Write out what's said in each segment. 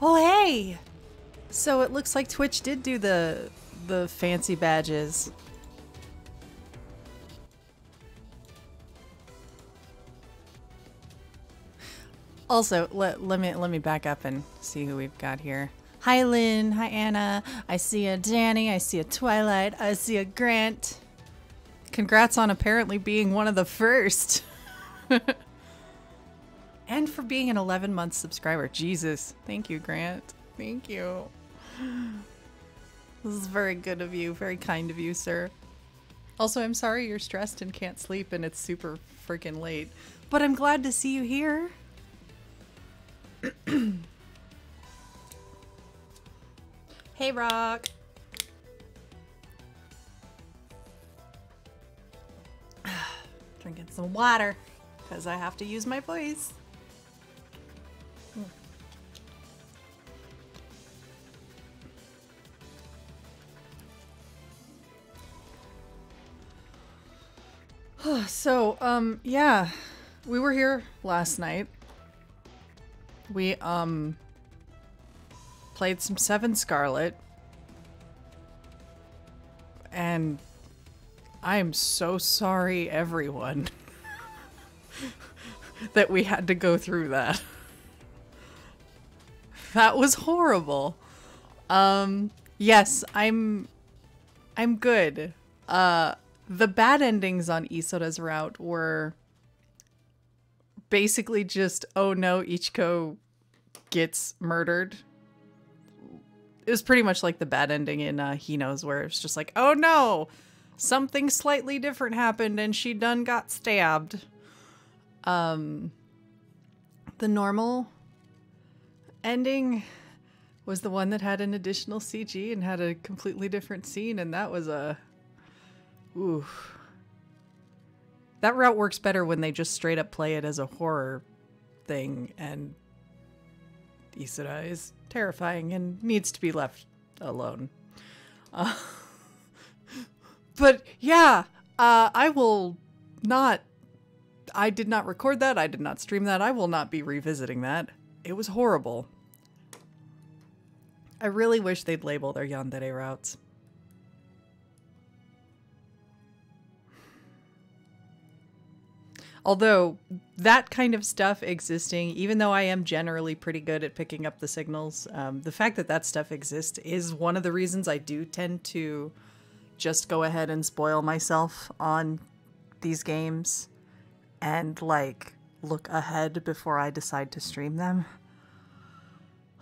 Oh, hey! So it looks like Twitch did do the fancy badges. Also, let me back up and see who we've got here. Hi Lynn, hi Anna. I see a Danny, I see a Twilight, I see a Grant. Congrats on apparently being one of the first. And for being an 11-month subscriber. Jesus. Thank you, Grant. Thank you. This is very good of you. Very kind of you, sir. Also, I'm sorry you're stressed and can't sleep and it's super freaking late. But I'm glad to see you here. Hey, Rock. Drinking some water because I have to use my voice. So, yeah, we were here last night. We, played some Seven Scarlet. And I am so sorry, everyone, that we had to go through that. That was horrible. Yes, I'm good. The bad endings on Isora's route were basically just, oh no, Ichiko gets murdered. It was pretty much like the bad ending in Hino's, where it's just like, oh no, something slightly different happened and she done got stabbed. The normal ending was the one that had an additional CG and had a completely different scene, and that was a... Ooh. That route works better when they just straight up play it as a horror thing, and Isura is terrifying and needs to be left alone. But yeah, I did not record that, I did not stream that, I will not be revisiting that. It was horrible. I really wish they'd label their yandere routes. Although, that kind of stuff existing, even though I am generally pretty good at picking up the signals, the fact that that stuff exists is one of the reasons I do tend to just go ahead and spoil myself on these games and, like, look ahead before I decide to stream them.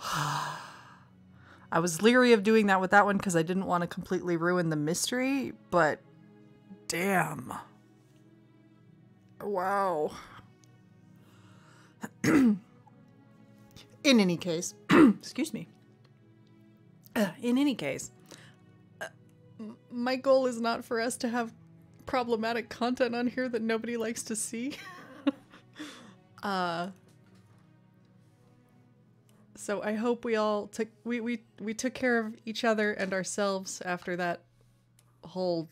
I was leery of doing that with that one because I didn't want to completely ruin the mystery, but damn. Wow. In any case, excuse me. In any case, my goal is not for us to have problematic content on here that nobody likes to see. So I hope we all took we took care of each other and ourselves after that whole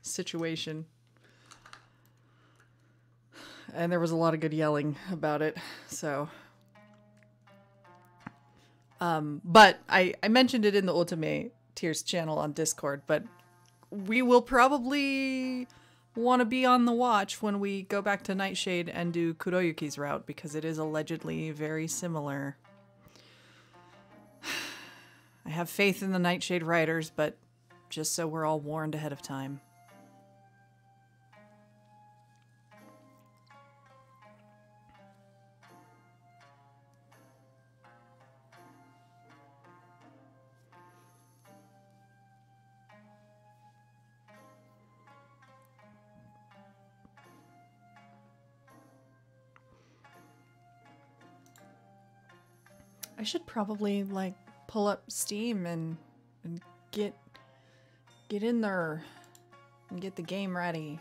situation. And there was a lot of good yelling about it, so. But I mentioned it in the Ultimate Tears channel on Discord, but we will probably want to be on the watch when we go back to Nightshade and do Kuroyuki's route, because it is allegedly very similar. I have faith in the Nightshade writers, but just so we're all warned ahead of time. I should probably, like, pull up Steam and get in there and get the game ready.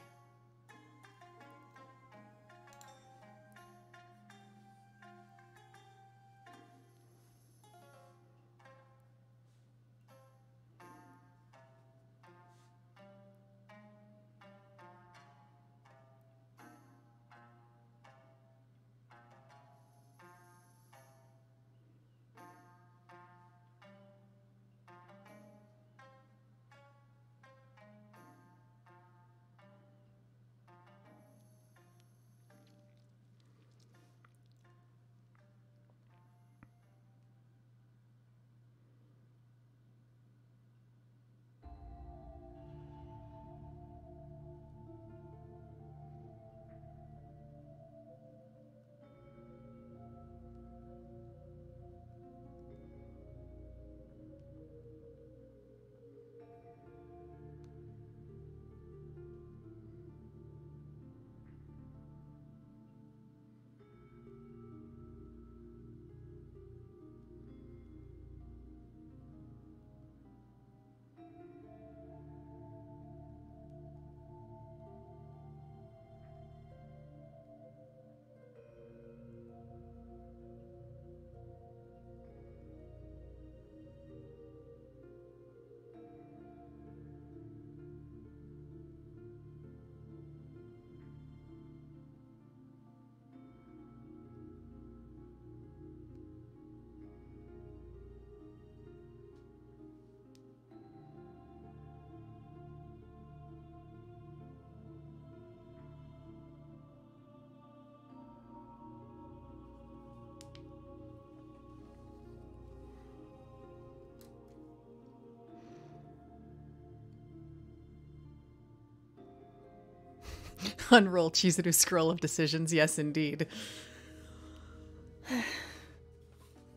Unroll Chizuru's scroll of decisions. Yes, indeed.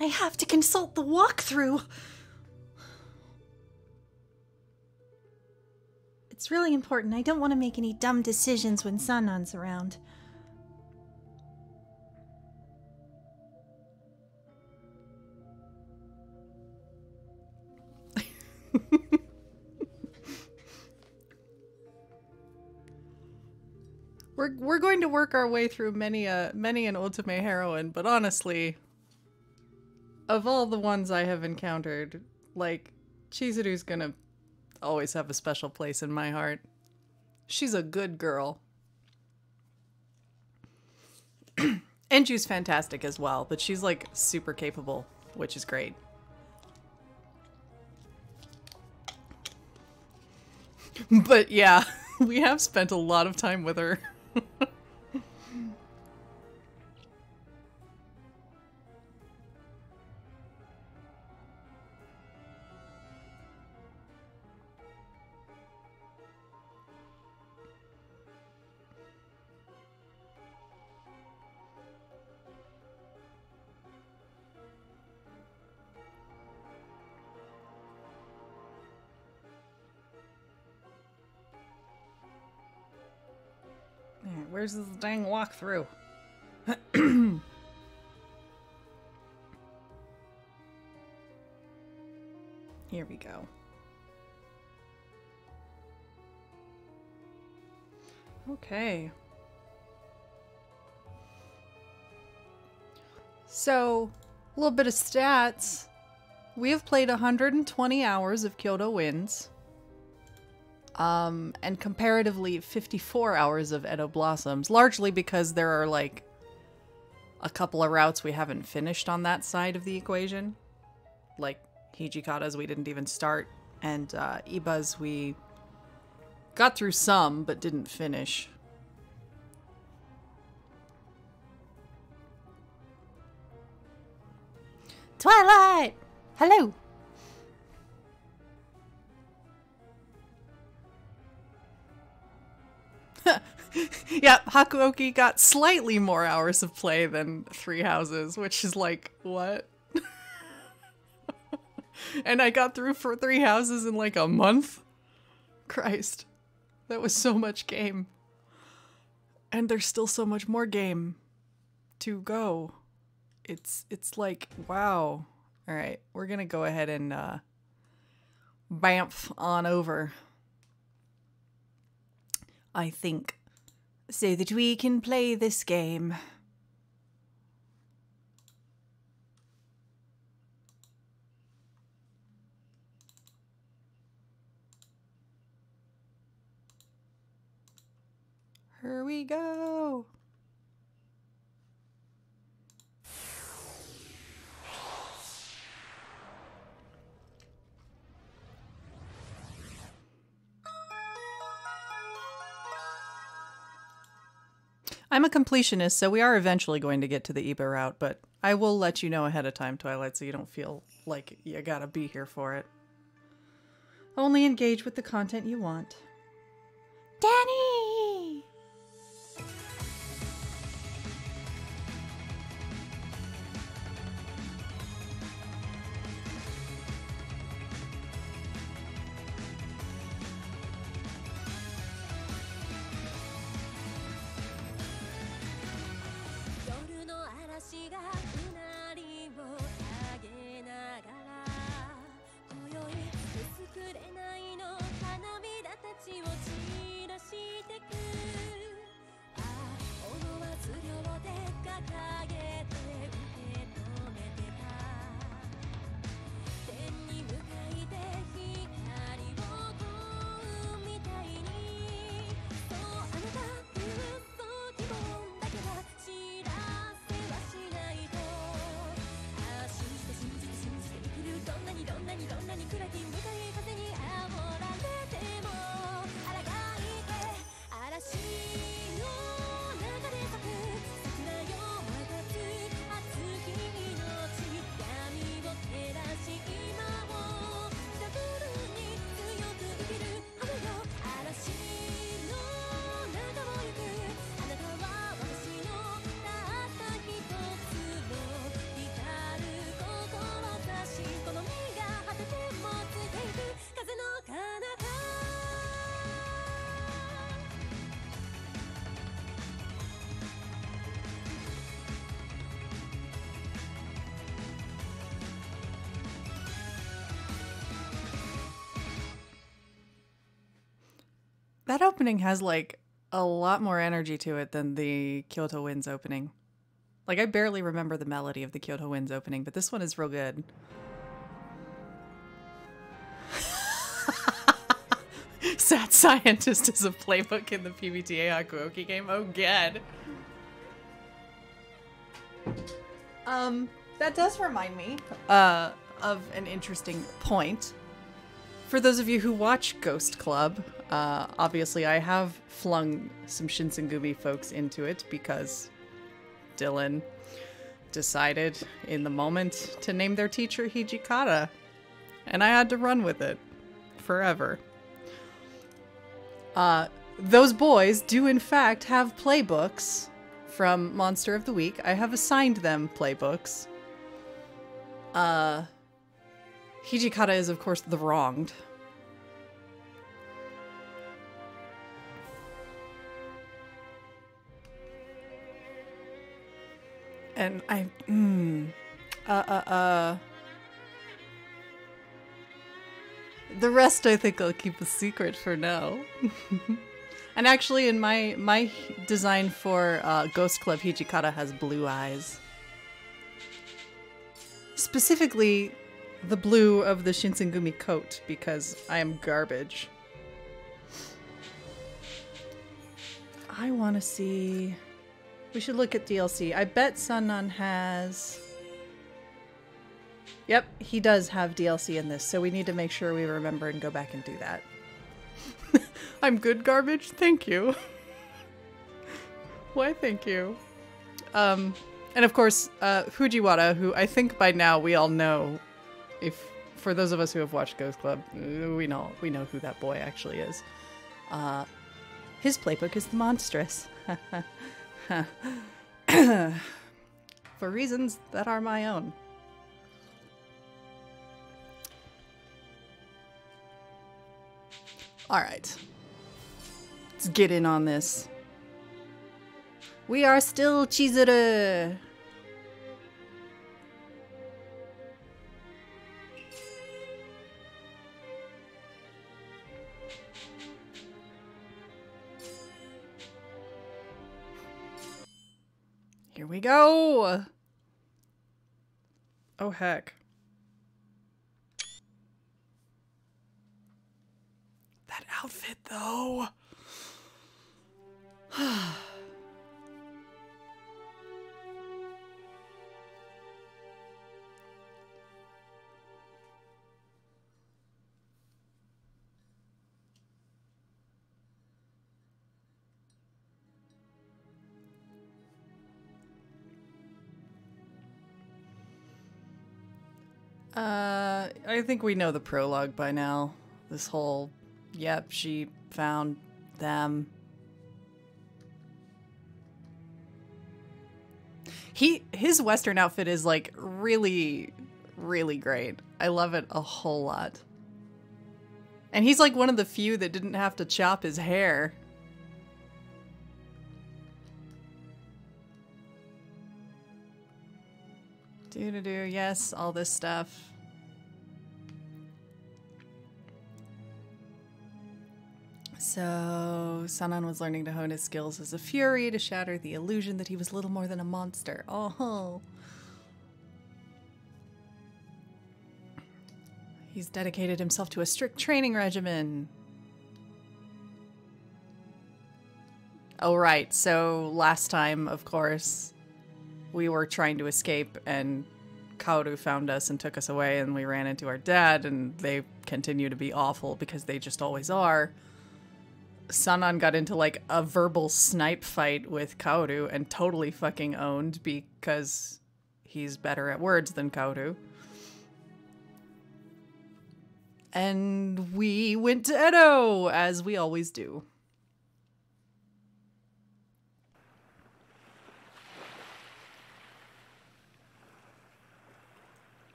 I have to consult the walkthrough. It's really important. I don't want to make any dumb decisions when Sanan's around. We're going to work our way through many an ultimate heroine, but honestly, of all the ones I have encountered, like, Chizuru's gonna always have a special place in my heart. She's a good girl. Enju's fantastic as well, but she's like super capable, which is great. But yeah, we have spent a lot of time with her. Where's this dang walkthrough? Here we go. Okay. So, a little bit of stats. We have played 120 hours of Kyoto Winds. And comparatively 54 hours of Edo Blossoms, largely because there are like a couple of routes we haven't finished on that side of the equation. Like Hijikata's we didn't even start, and Iba's we got through some but didn't finish. Twilight! Hello! Yeah, Hakuoki got slightly more hours of play than Three Houses, which is like, what? And I got through for Three Houses in like a month? Christ. That was so much game. And there's still so much more game to go. It's like, wow. Alright, we're gonna go ahead and bamf on over, I think, so that we can play this game. Here we go. I'm a completionist, so we are eventually going to get to the Iba route, but I will let you know ahead of time, Twilight, so you don't feel like you gotta be here for it. Only engage with the content you want. Danny! That opening has, like, a lot more energy to it than the Kyoto Winds opening. Like, I barely remember the melody of the Kyoto Winds opening, but this one is real good. Sad Scientist is a playbook in the PBTA Hakuoki game. Oh, God. That does remind me of an interesting point. For those of you who watch Ghost Club, obviously I have flung some Shinsengumi folks into it because Dylan decided in the moment to name their teacher Hijikata, and I had to run with it forever. Those boys do in fact have playbooks from Monster of the Week. I have assigned them playbooks. Hijikata is, of course, the wronged. And the rest I think I'll keep a secret for now. And actually, in my design for Ghost Club, Hijikata has blue eyes. Specifically, the blue of the Shinsengumi coat, because I am garbage. I want to see... We should look at DLC. I bet Sanan has... Yep, he does have DLC in this, so we need to make sure we remember and go back and do that. I'm good garbage? Thank you. Why, thank you. And of course, Fujiwara, who I think by now we all know, if for those of us who have watched Ghost Club, we know who that boy actually is. His playbook is the Monstrous. For reasons that are my own. Alright. Let's get in on this. We are still Chizuru! Here we go! Oh heck. That outfit though! I think we know the prologue by now. This whole, yep, she found them. His Western outfit is like really, really great. I love it a whole lot. And he's like one of the few that didn't have to chop his hair. Do-do-do, yes, all this stuff. So, Sanan was learning to hone his skills as a fury to shatter the illusion that he was little more than a monster. Oh. He's dedicated himself to a strict training regimen. Oh, right. So, last time, of course, we were trying to escape and Kaoru found us and took us away and we ran into our dad and they continue to be awful because they just always are. Sanan got into like a verbal snipe fight with Kaoru and totally fucking owned because he's better at words than Kaoru. And we went to Edo, as we always do.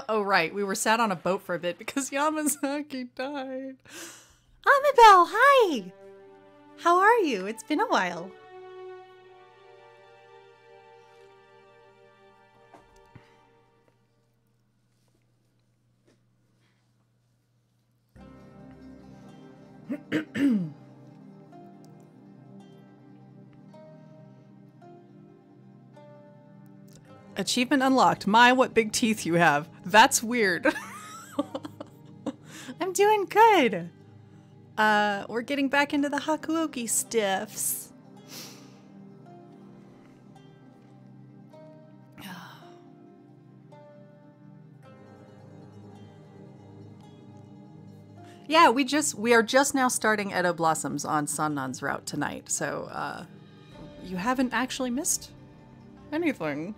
Oh, right. We were sat on a boat for a bit because Yamazaki died. Amabel, hi! How are you? It's been a while. Achievement unlocked. My, what big teeth you have. That's weird. I'm doing good. We're getting back into the Hakuoki stiffs. Yeah, we are just now starting Edo Blossoms on Sanan's route tonight, so you haven't actually missed anything.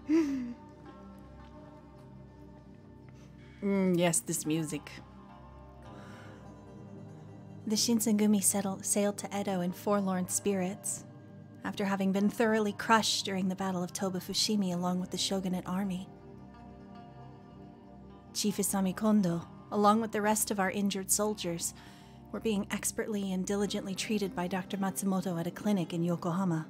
Yes, this music. The Shinsengumi sailed to Edo in forlorn spirits, after having been thoroughly crushed during the Battle of Toba Fushimi along with the shogunate army. Chief Isami Kondo, along with the rest of our injured soldiers, were being expertly and diligently treated by Dr. Matsumoto at a clinic in Yokohama.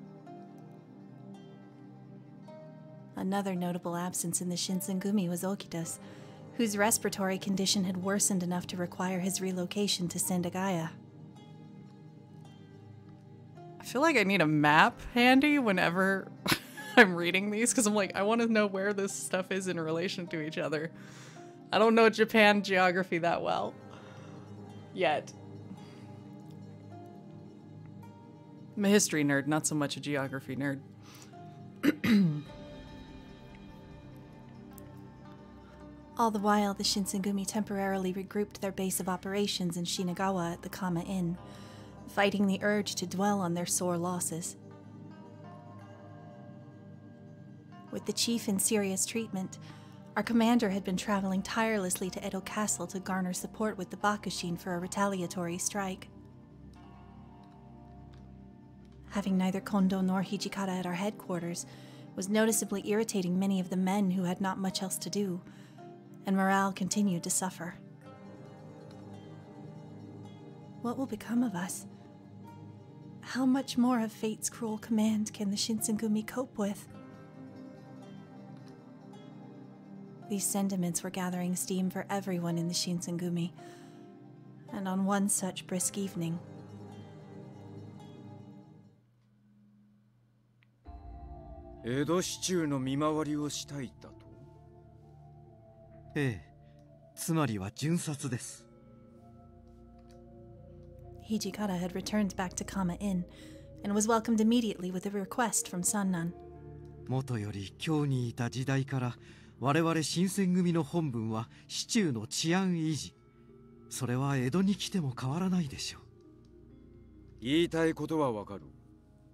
Another notable absence in the Shinsengumi was Okita's, whose respiratory condition had worsened enough to require his relocation to Sendagaya. I feel like I need a map handy whenever I'm reading these, because I'm like, I want to know where this stuff is in relation to each other. I don't know Japan geography that well. Yet. I'm a history nerd, not so much a geography nerd. All the while, the Shinsengumi temporarily regrouped their base of operations in Shinagawa at the Kama Inn, fighting the urge to dwell on their sore losses. With the chief in serious treatment, our commander had been traveling tirelessly to Edo Castle to garner support with the Bakushin for a retaliatory strike. Having neither Kondo nor Hijikata at our headquarters was noticeably irritating many of the men who had not much else to do, and morale continued to suffer. What will become of us? How much more of fate's cruel command can the Shinsengumi cope with? These sentiments were gathering steam for everyone in the Shinsengumi, and on one such brisk evening, Edo市中の見回りをしたいだと。ええ、つまりは巡察です。Hijikata had returned back to Kama Inn and was welcomed immediately with a request from Sanan. もとより京にいた時代から我々新選組の本分は市中の治安維持。それは江戸に来ても変わらないでしょう。言いたいことはわかる。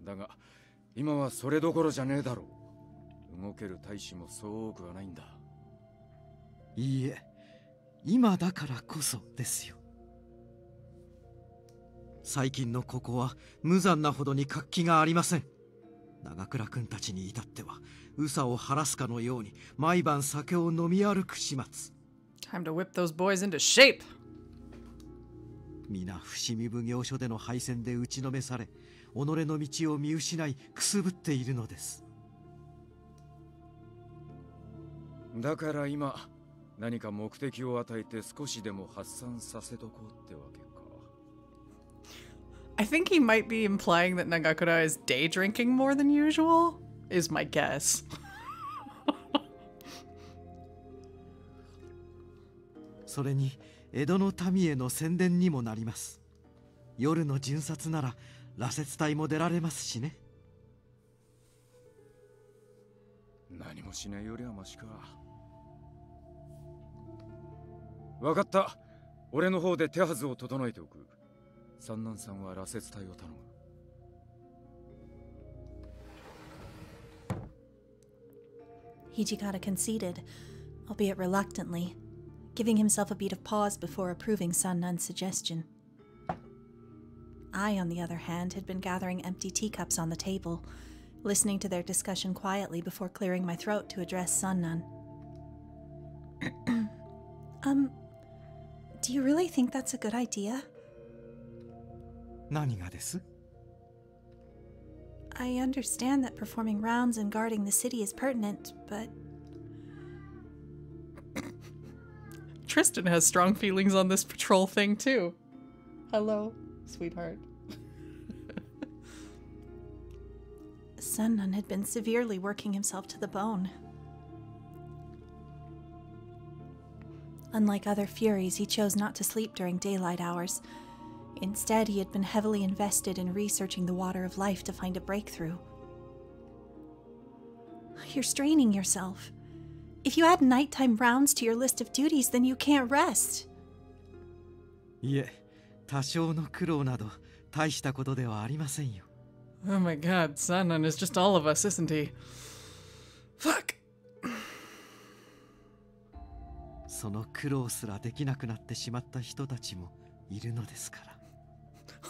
だが今はそれどころじゃねえだろう。動ける大使もそう多くはないんだ。いいえ、今だからこそですよ。最近のここは無残なほどに活気がありません。長倉君たちに至っては憂さを晴らすかのように毎晩酒を飲み歩く始末。Time to whip those boys into shape. 皆伏見奉行所での敗戦で打ちのめされ、己の道を見失いくすぶっているのです。だから今何か目的を与えて少しでも発散させとこうってわけか。I think he might be implying that Nagakura is day drinking more than usual, is my guess. それに江戸の民への宣伝にもなります。夜の巡察なら羅刹隊も出られますしね。何もしないよりはマシか。わかった。俺の方で手はずを整えておく。三男さんは羅刹隊を頼む。Hijikata conceded, albeit reluctantly, giving himself a beat of pause before approving Sanan's suggestion. I, on the other hand, had been gathering empty teacups on the table, listening to their discussion quietly before clearing my throat to address Sanan. Do you really think that's a good idea? 何がです？ I understand that performing rounds and guarding the city is pertinent, but... Tristan has strong feelings on this patrol thing too. Hello. sweetheart. Sanan had been severely working himself to the bone. Unlike other Furies, he chose not to sleep during daylight hours. Instead, he had been heavily invested in researching the water of life to find a breakthrough. You're straining yourself. If you add nighttime rounds to your list of duties, then you can't rest. いえ、多少の苦労など大したことではありませんよ。 Oh my god, Sanan is just all of us, isn't he? Fuck! その苦労すらできなくなってしまった人たちもいるのですから。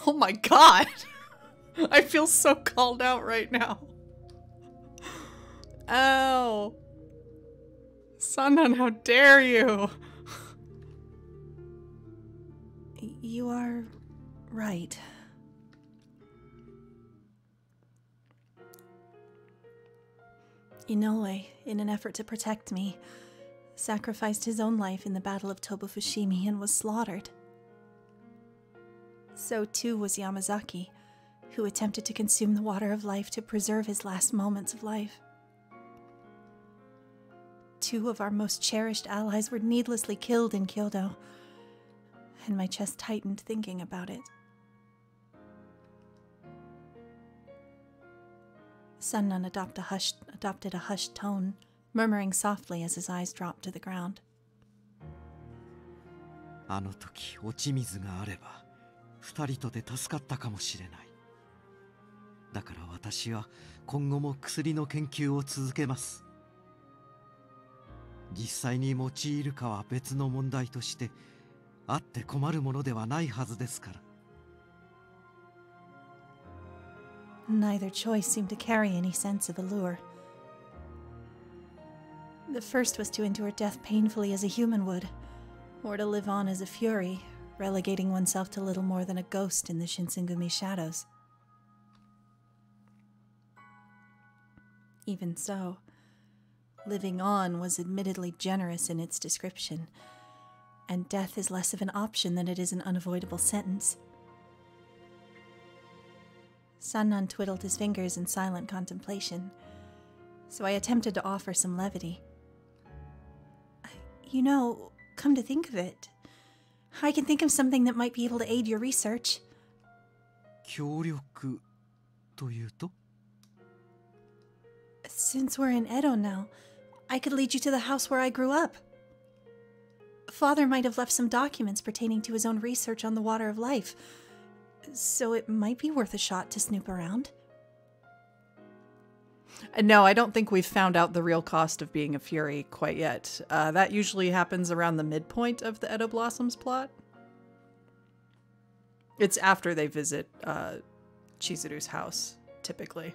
Oh my god! I feel so called out right now. Ow! Sanan, how dare you! You are right. Inoue, in an effort to protect me, sacrificed his own life in the Battle of Tobofushimi and was slaughtered. So too was Yamazaki, who attempted to consume the water of life to preserve his last moments of life. Two of our most cherished allies were needlessly killed in Kyoto, and my chest tightened thinking about it. Sanan adopted a hushed tone, murmuring softly as his eyes dropped to the ground. あの時落ち水があれば二人とて助かったかもしれない。だから私は今後も薬の研究を続けます。実際に用いるかは別の問題としてあって困るものではないはずですから。 Neither choice seemed to carry any sense of allure. The first was to endure death painfully as a human would, or to live on as a fury, relegating oneself to little more than a ghost in the Shinsengumi shadows. Even so, living on was admittedly generous in its description, and death is less of an option than it is an unavoidable sentence. Sanan twiddled his fingers in silent contemplation, so I attempted to offer some levity. You know, come to think of it, I can think of something that might be able to aid your research. 協力というと? Since we're in Edo now, I could lead you to the house where I grew up. Father might have left some documents pertaining to his own research on the water of life, so it might be worth a shot to snoop around. No, I don't think we've found out the real cost of being a Fury quite yet. That usually happens around the midpoint of the Edo Blossoms plot. It's after they visit Chizuru's house, typically.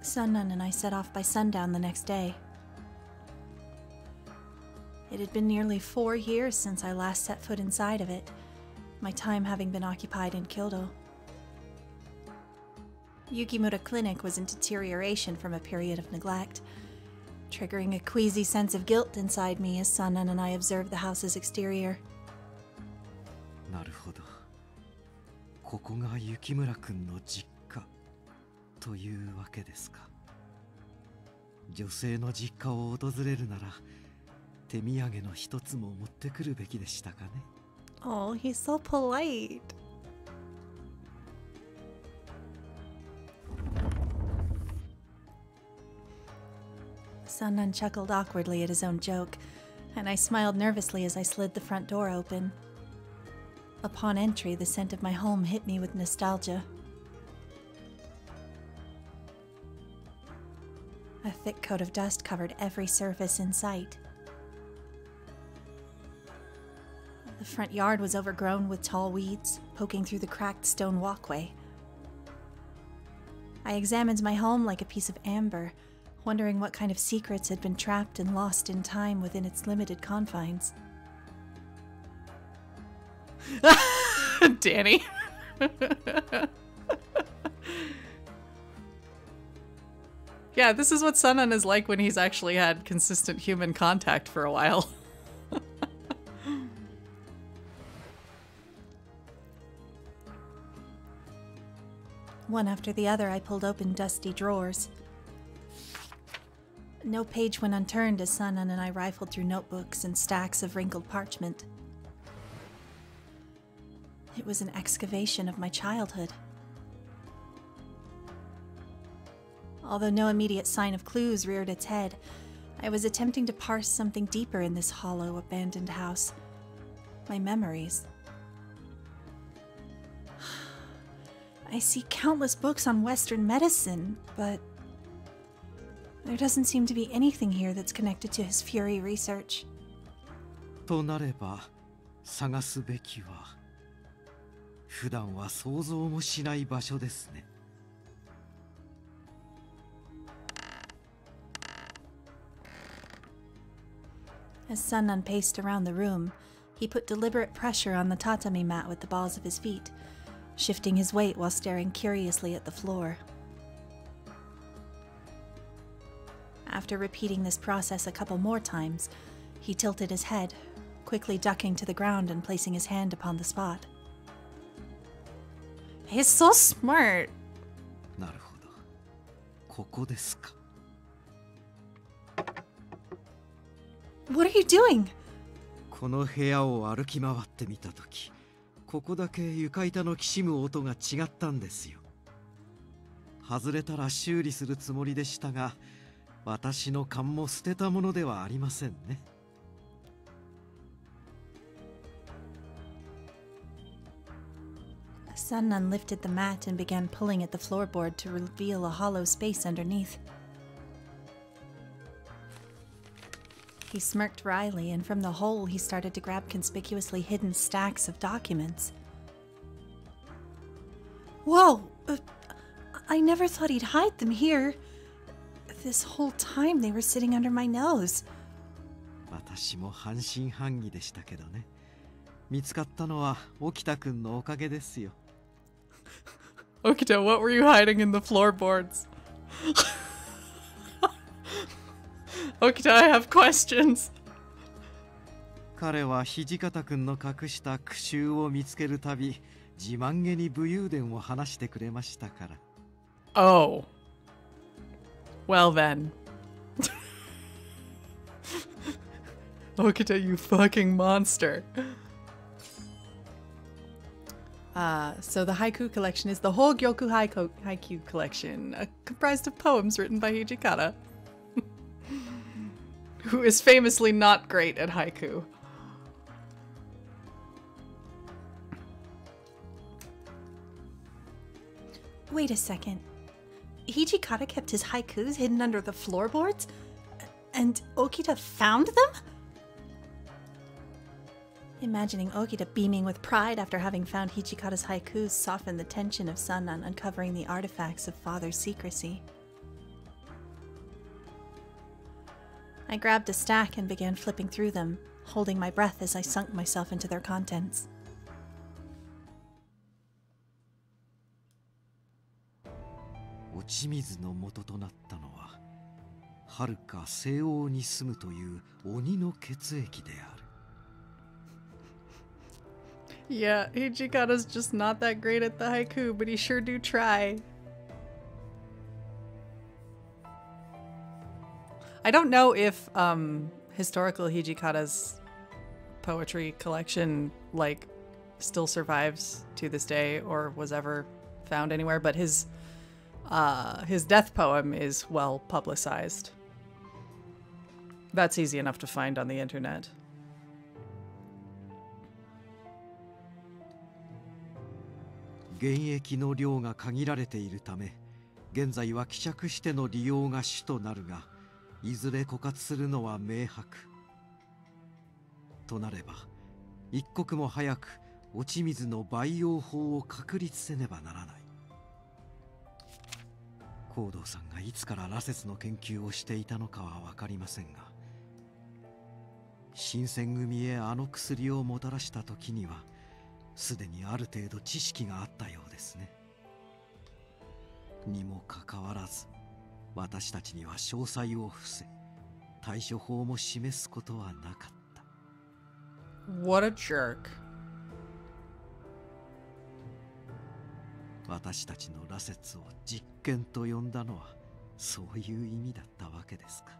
Sanan and I set off by sundown the next day. It had been nearly 4 years since I last set foot inside of it, my time having been occupied in Kyoto. Yukimura Clinic was in deterioration from a period of neglect, triggering a queasy sense of guilt inside me as Sanan and I observed the house's exterior. なるほど。ここが雪村くんの実家というわけですか。女性の実家を訪れるなら手土産の一つも持ってくるべきでしたかね。 Oh, he's so polite. Sanan chuckled awkwardly at his own joke, and I smiled nervously as I slid the front door open. Upon entry, the scent of my home hit me with nostalgia. A thick coat of dust covered every surface in sight. The front yard was overgrown with tall weeds, poking through the cracked stone walkway. I examined my home like a piece of amber, wondering what kind of secrets had been trapped and lost in time within its limited confines. Yeah, this is what Sanan is like when he's actually had consistent human contact for a while. One after the other, I pulled open dusty drawers. No page went unturned as Sanan and I rifled through notebooks and stacks of wrinkled parchment. It was an excavation of my childhood. Although no immediate sign of clues reared its head, I was attempting to parse something deeper in this hollow, abandoned house. My memories. I see countless books on Western medicine, but there doesn't seem to be anything here that's connected to his Fury research. となれば、探すべきは、普段は想像もしない場所ですね。As Sanan paced around the room, he put deliberate pressure on the tatami mat with the balls of his feet, shifting his weight while staring curiously at the floor. After repeating this process a couple more times, he tilted his head, quickly ducking to the ground and placing his hand upon the spot. He's so smart. なるほど。ここですか。What are you doing? この部屋を歩き回ってみたとき、ここだけ床板のきしむ音が違ったんですよ。外れたら修理するつもりでしたが、私の勘も捨てたものではありませんね。Sanan lifted the mat and began pulling at the floorboard to reveal a hollow space underneath. He smirked wryly, and from the hole he started to grab conspicuously hidden stacks of documents. Whoa! I never thought he'd hide them here. This whole time they were sitting under my nose. 私も半信半疑でしたけどね。見つかったのは沖田くんのおかげですよ。Okita, what were you hiding in the floorboards? Okita, I have questions. 彼は土方くんの隠した苦習を見つけるたび、自慢げに武勇伝を話してくれましたから。Oh. Well then. Okita, you fucking monster. So the haiku collection is the Hogyoku haiku collection, comprised of poems written by Hijikata, who is famously not great at haiku. Wait a second. Hijikata kept his haikus hidden under the floorboards? And Okita found them? Imagining Okita beaming with pride after having found Hijikata's haikus softened the tension of Sanan uncovering the artifacts of father's secrecy. I grabbed a stack and began flipping through them, holding my breath as I sunk myself into their contents. 落ち水の元となったのは、遥か西欧に住むという鬼の血液である。Yeah, Hijikata's just not that great at the haiku, but he sure do try. I don't know if historical Hijikata's poetry collection like still survives to this day or was ever found anywhere, but his death poem is well publicized. That's easy enough to find on the internet. 現役の量が限られているため、現在は希釈しての利用が主となるが、いずれ枯渇するのは明白。となれば、一刻も早く落ち水の培養法を確立せねばならない。高堂さんがいつから羅刹の研究をしていたのかは分かりませんが、新選組へあの薬をもたらした時には、すでにある程度知識があったようですね。にもかかわらず私たちには詳細を伏せ、対処法も示すことはなかった。 What a jerk. 私たちの羅刹を実験と呼んだのはそういう意味だったわけですか。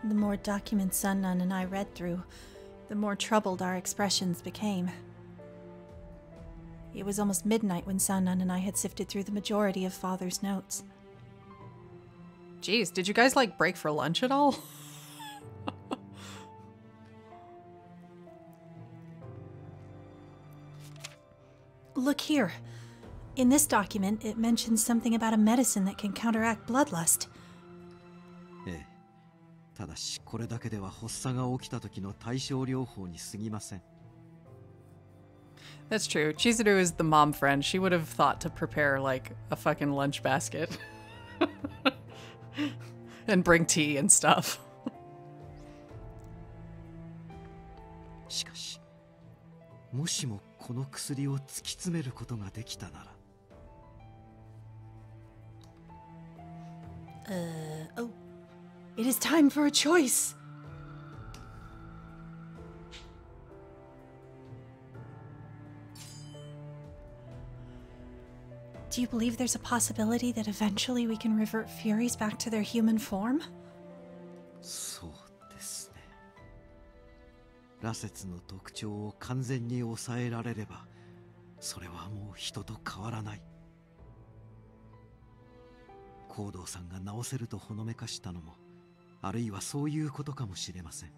The more documents Sanan and I read through, the more troubled our expressions became. It was almost midnight when Sanan and I had sifted through the majority of Father's notes. Jeez, did you guys like break for lunch at all? Look here. In this document, it mentions something about a medicine that can counteract bloodlust. ええ、ただしこれだけでは発作が起きた時の対症療法に過ぎません。 That's true. Chizuru is the mom friend. She would have thought to prepare like a fucking lunch basket. And bring tea and stuff. しかし、もしもこの薬を突き詰めることができたなら。 Oh. It is time for a choice. Do you believe there's a possibility that eventually we can revert Furies back to their human form? そうですね。羅刹の特徴を完全に抑えられれば、それはもう人と変わらない。行動さんが治せるとほのめかしたのも、あるいはそういうことかもしれません。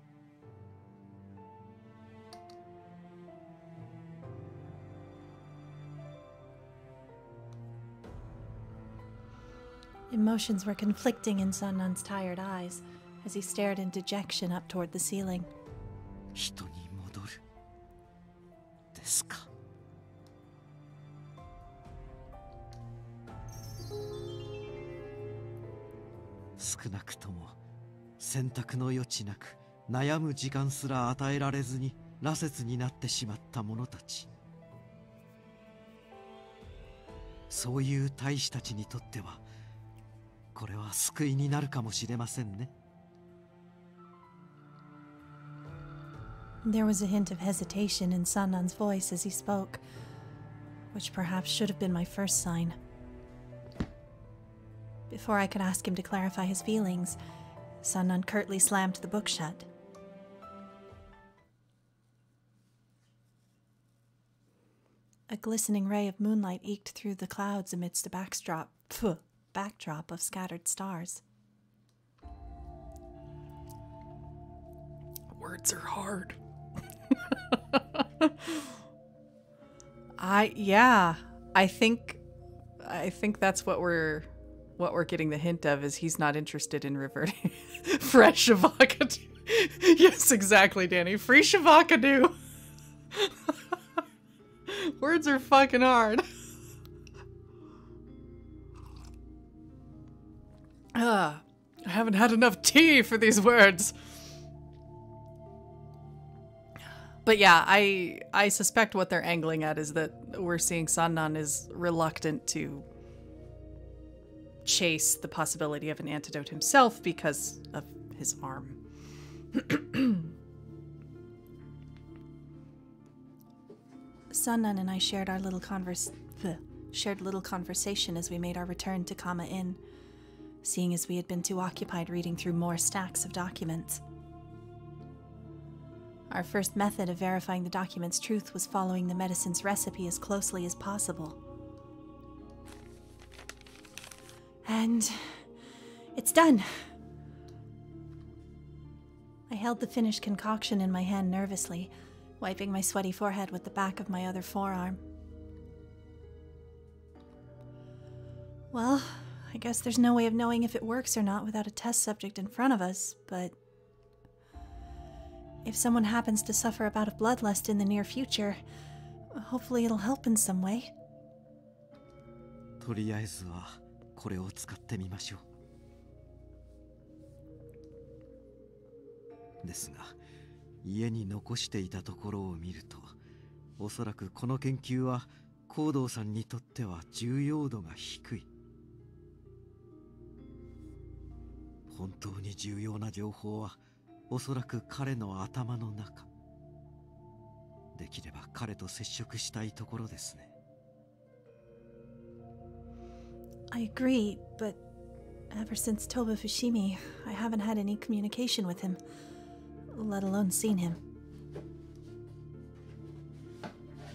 Emotions were conflicting in Sanan's tired eyes as he stared in dejection up toward the ceiling. 人に戻るですか。少なくとも選択の余地なく悩む時間すら与えられずに羅刹になってしまった者たち、そういう大使たちにとってはこれは救いになるかもしれませんね。 There was a hint of hesitation in Sanan's voice as he spoke, which perhaps should have been my first sign. Before I could ask him to clarify his feelings, Sanan curtly slammed the book shut. A glistening ray of moonlight eked through the clouds amidst a backdrop of scattered stars. Words are hard. I think that's what we're getting the hint of, is he's not interested in reverting. Fresh Shavakadu. Yes, exactly, Danny. Free Shavakadu. Words are fucking hard. I haven't had enough tea for these words. But yeah, I suspect what they're angling at is that we're seeing Sanan is reluctant to chase the possibility of an antidote himself because of his arm. Sanan and I shared little conversation as we made our return to Kama Inn, seeing as we had been too occupied reading through more stacks of documents. Our first method of verifying the document's truth was following the medicine's recipe as closely as possible. And it's done. I held the finished concoction in my hand nervously, wiping my sweaty forehead with the back of my other forearm. Well, I guess there's no way of knowing if it works or not without a test subject in front of us, but if someone happens to suffer a bout of bloodlust in the near future, hopefully it'll help in some way. とりあえずはこれを使ってみましょう。ですが、家に残していたところを見ると、おそらくこの研究は行動さんにとっては重要度が低い。本当に重要な情報はおそらく彼の頭の中。できれば彼と接触したいところですね。I agree, but ever since Toba Fushimi, I haven't had any communication with him, let alone seen him.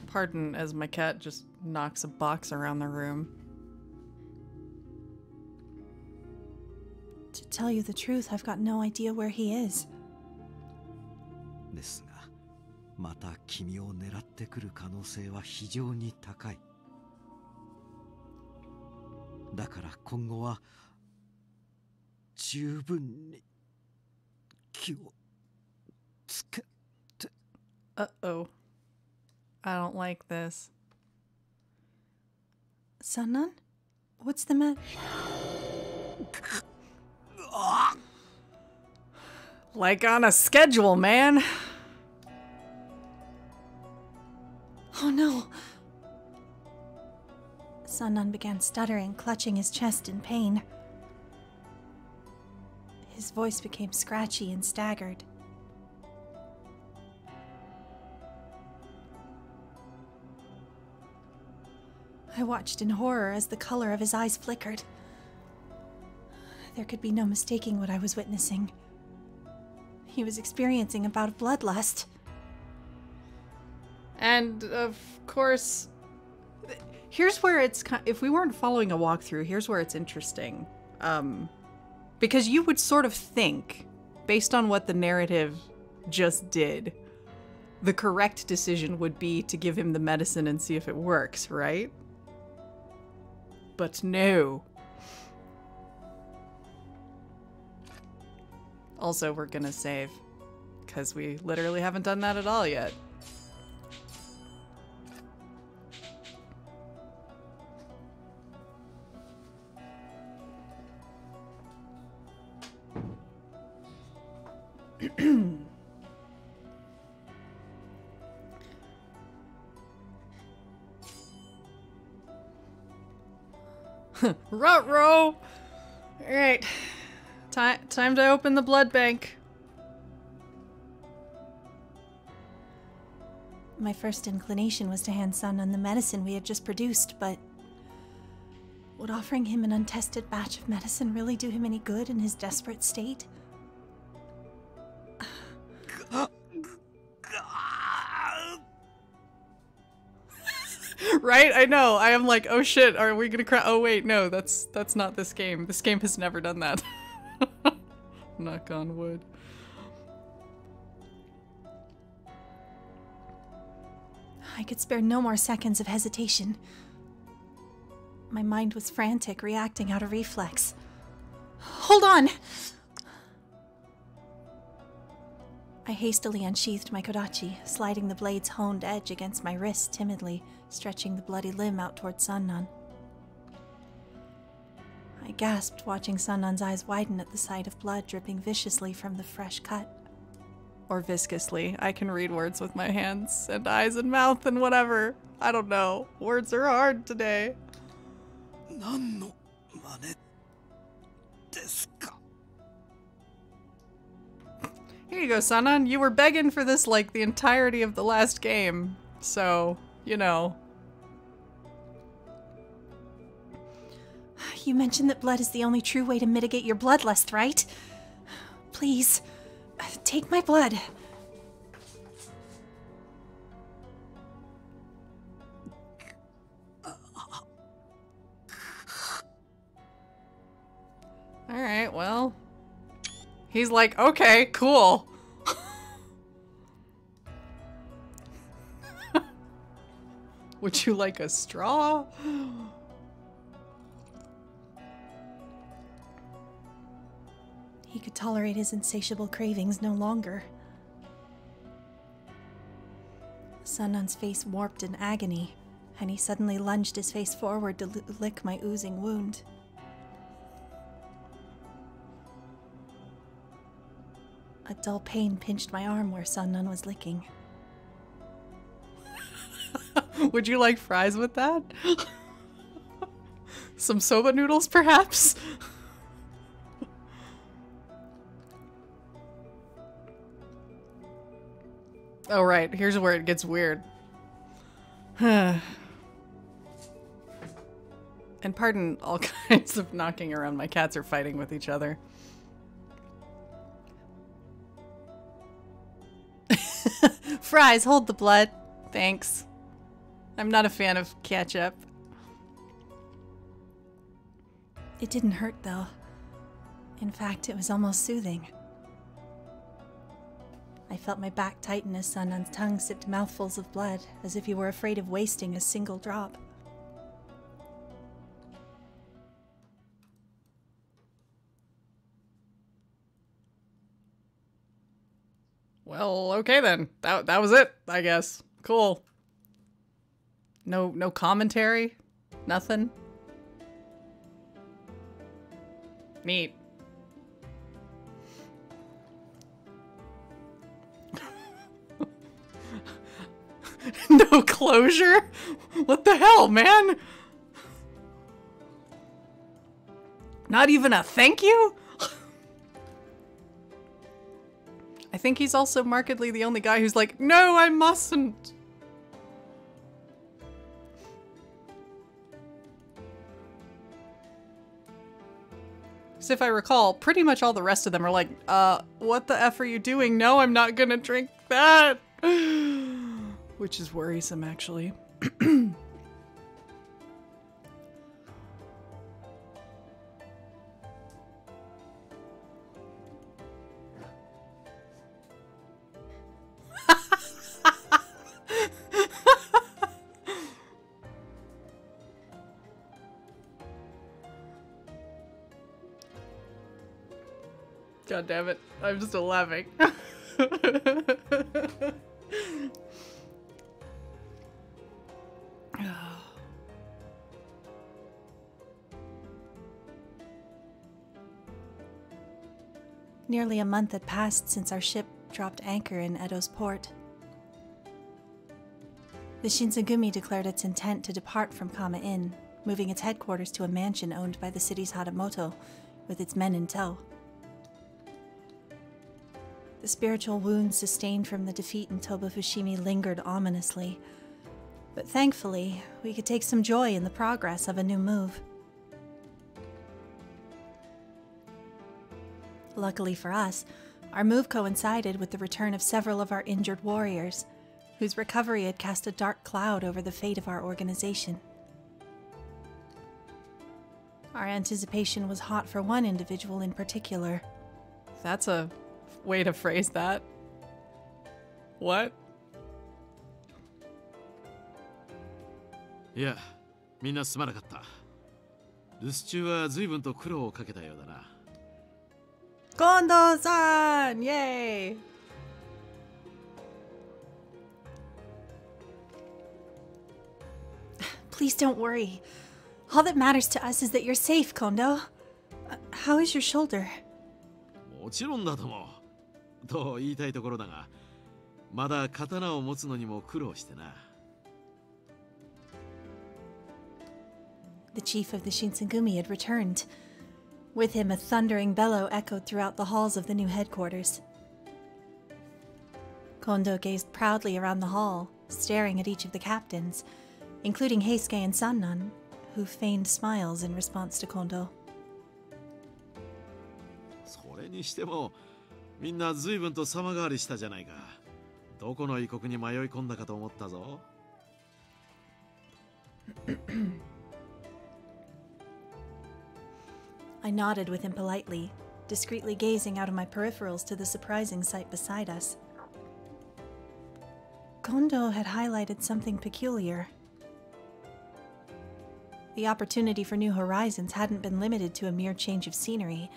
Pardon as my cat just knocks a box around the room. To tell you the truth, I've got no idea where he is. ですが、また君を狙ってくる可能性は非常に高い。だから今後は十分に気をつけて。Uh-oh. I don't like this. Sanan? What's the matter? Like on a schedule, man. Oh no! Sanan began stuttering, clutching his chest in pain. His voice became scratchy and staggered. I watched in horror as the color of his eyes flickered. There could be no mistaking what I was witnessing. He was experiencing a bout of bloodlust. And, of course, here's where it's... If we weren't following a walkthrough, here's where it's interesting. Because you would sort of think, based on what the narrative just did, the correct decision would be to give him the medicine and see if it works, right? But no. Also, we're gonna save, because we literally haven't done that at all yet. Ruh-roh! Alright. Time to open the blood bank. My first inclination was to hand Sanan the medicine we had just produced, but would offering him an untested batch of medicine really do him any good in his desperate state? Right? I know. I am like, oh shit, are we gonna cry? Oh wait, no, that's not this game. This game has never done that. Knock on wood. I could spare no more seconds of hesitation. My mind was frantic, reacting out of reflex. Hold on! I hastily unsheathed my kodachi, sliding the blade's honed edge against my wrist timidly, stretching the bloody limb out toward Sanan. I gasped, watching Sanan's eyes widen at the sight of blood dripping viciously from the fresh cut. Or viscously. I can read words with my hands and eyes and mouth and whatever. I don't know. Words are hard today. 何の真似ですか? Here you go, Sanan. You were begging for this like the entirety of the last game. So, you know. You mentioned that blood is the only true way to mitigate your bloodlust, right? Please, take my blood. Alright, well. He's like, okay, cool. Would you like a straw? He could tolerate his insatiable cravings no longer. Sanan's face warped in agony, and he suddenly lunged his face forward to lick my oozing wound. A dull pain pinched my arm where Sanan was licking. Would you like fries with that? Some soba noodles, perhaps? Oh, right. Here's where it gets weird. And pardon all kinds of knocking around. My cats are fighting with each other. Fries, hold the blood. Thanks. I'm not a fan of ketchup. It didn't hurt, though. In fact, it was almost soothing. I felt my back tighten as Sanan's tongue sipped mouthfuls of blood, as if he were afraid of wasting a single drop. Well, okay then. That was it, I guess. Cool. No commentary? Nothing? Neat. No closure? What the hell, man? Not even a thank you? I think he's also markedly the only guy who's like, no, I mustn't. So if I recall, pretty much all the rest of them are like, what the F are you doing? No, I'm not gonna drink that. Which is worrisome, actually. God damn it. I'm still laughing. Nearly a month had passed since our ship dropped anchor in Edo's port. The Shinsengumi declared its intent to depart from Kama Inn, moving its headquarters to a mansion owned by the city's Hatamoto, with its men in tow. The spiritual wounds sustained from the defeat in Toba Fushimi lingered ominously, but thankfully, we could take some joy in the progress of a new move. Luckily for us, our move coincided with the return of several of our injured warriors, whose recovery had cast a dark cloud over the fate of our organization. Our anticipation was hot for one individual in particular. That's a way to phrase that. What? いや、みんなすまなかった。留守中は随分と苦労をかけたようだな。Kondo-san! Yay! Please don't worry. All that matters to us is that you're safe, Kondo. How is your shoulder? もちろんだとも。と言いたいところだが、まだ刀を持つのにも苦労してな。The chief of the Shinsengumi had returned. With him, a thundering bellow echoed throughout the halls of the new headquarters. Kondo gazed proudly around the hall, staring at each of the captains, including Heisuke and Sanan, who feigned smiles in response to Kondo. それにしても、みんな随分と様変わりしたじゃないか。どこの異国に迷い込んだかと思ったぞ。I nodded with him politely, discreetly gazing out of my peripherals to the surprising sight beside us. Kondo had highlighted something peculiar. The opportunity for new horizons hadn't been limited to a mere change of scenery,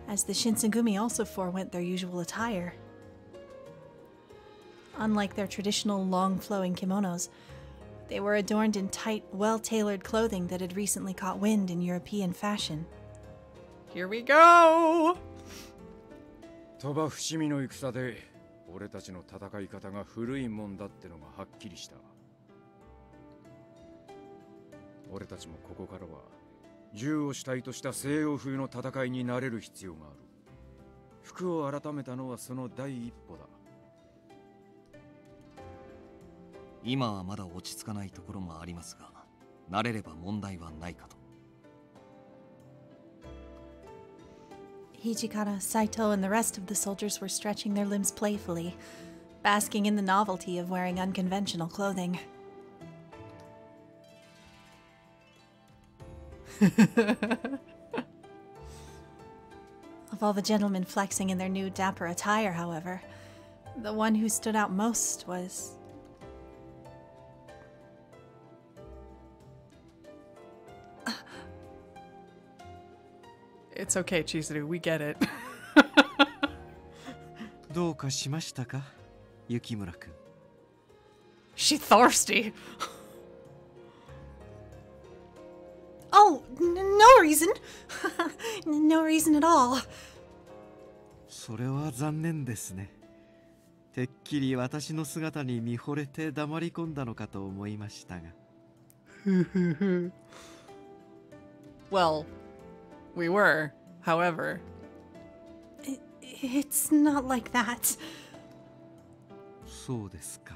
as the Shinsengumi also forewent their usual attire. Unlike their traditional long-flowing kimonos, they were adorned in tight, well-tailored clothing that had recently caught wind in European fashion. Here we go! 鳥羽伏見の戦で俺たちの戦い方が古いもんだってのがはっきりした。俺たちもここからは銃を主体とした西洋風の戦いになれる必要がある。服を改めたのはその第一歩だ。今はまだ落ち着かないところもありますが、慣れれば問題はないかと。Hijikata, Saito, and the rest of the soldiers were stretching their limbs playfully, basking in the novelty of wearing unconventional clothing. Of all the gentlemen flexing in their new dapper attire, however, the one who stood out most was... It's okay, Chizuru. We get it. どうかしましたか、雪村くん。She thirsty. Oh, no reason. No reason at all. それは残念ですね。てっきり私の姿に見惚れて黙り込んだのかと思いましたが。Well, we were, however. It's not like that. そうですか。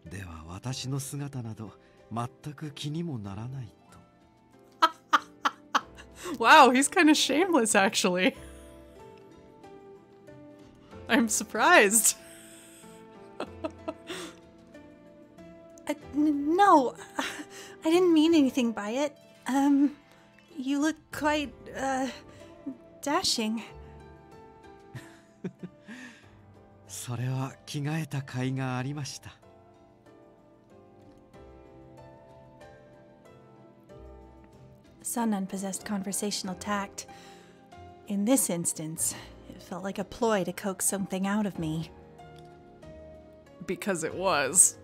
では私の姿など全く気にもならないと。Wow, he's kind of shameless, actually. I'm surprised. No, I didn't mean anything by it. You look quite, dashing. それは着替えた甲斐がありました。Sanan possessed conversational tact. In this instance, it felt like a ploy to coax something out of me. Because it was.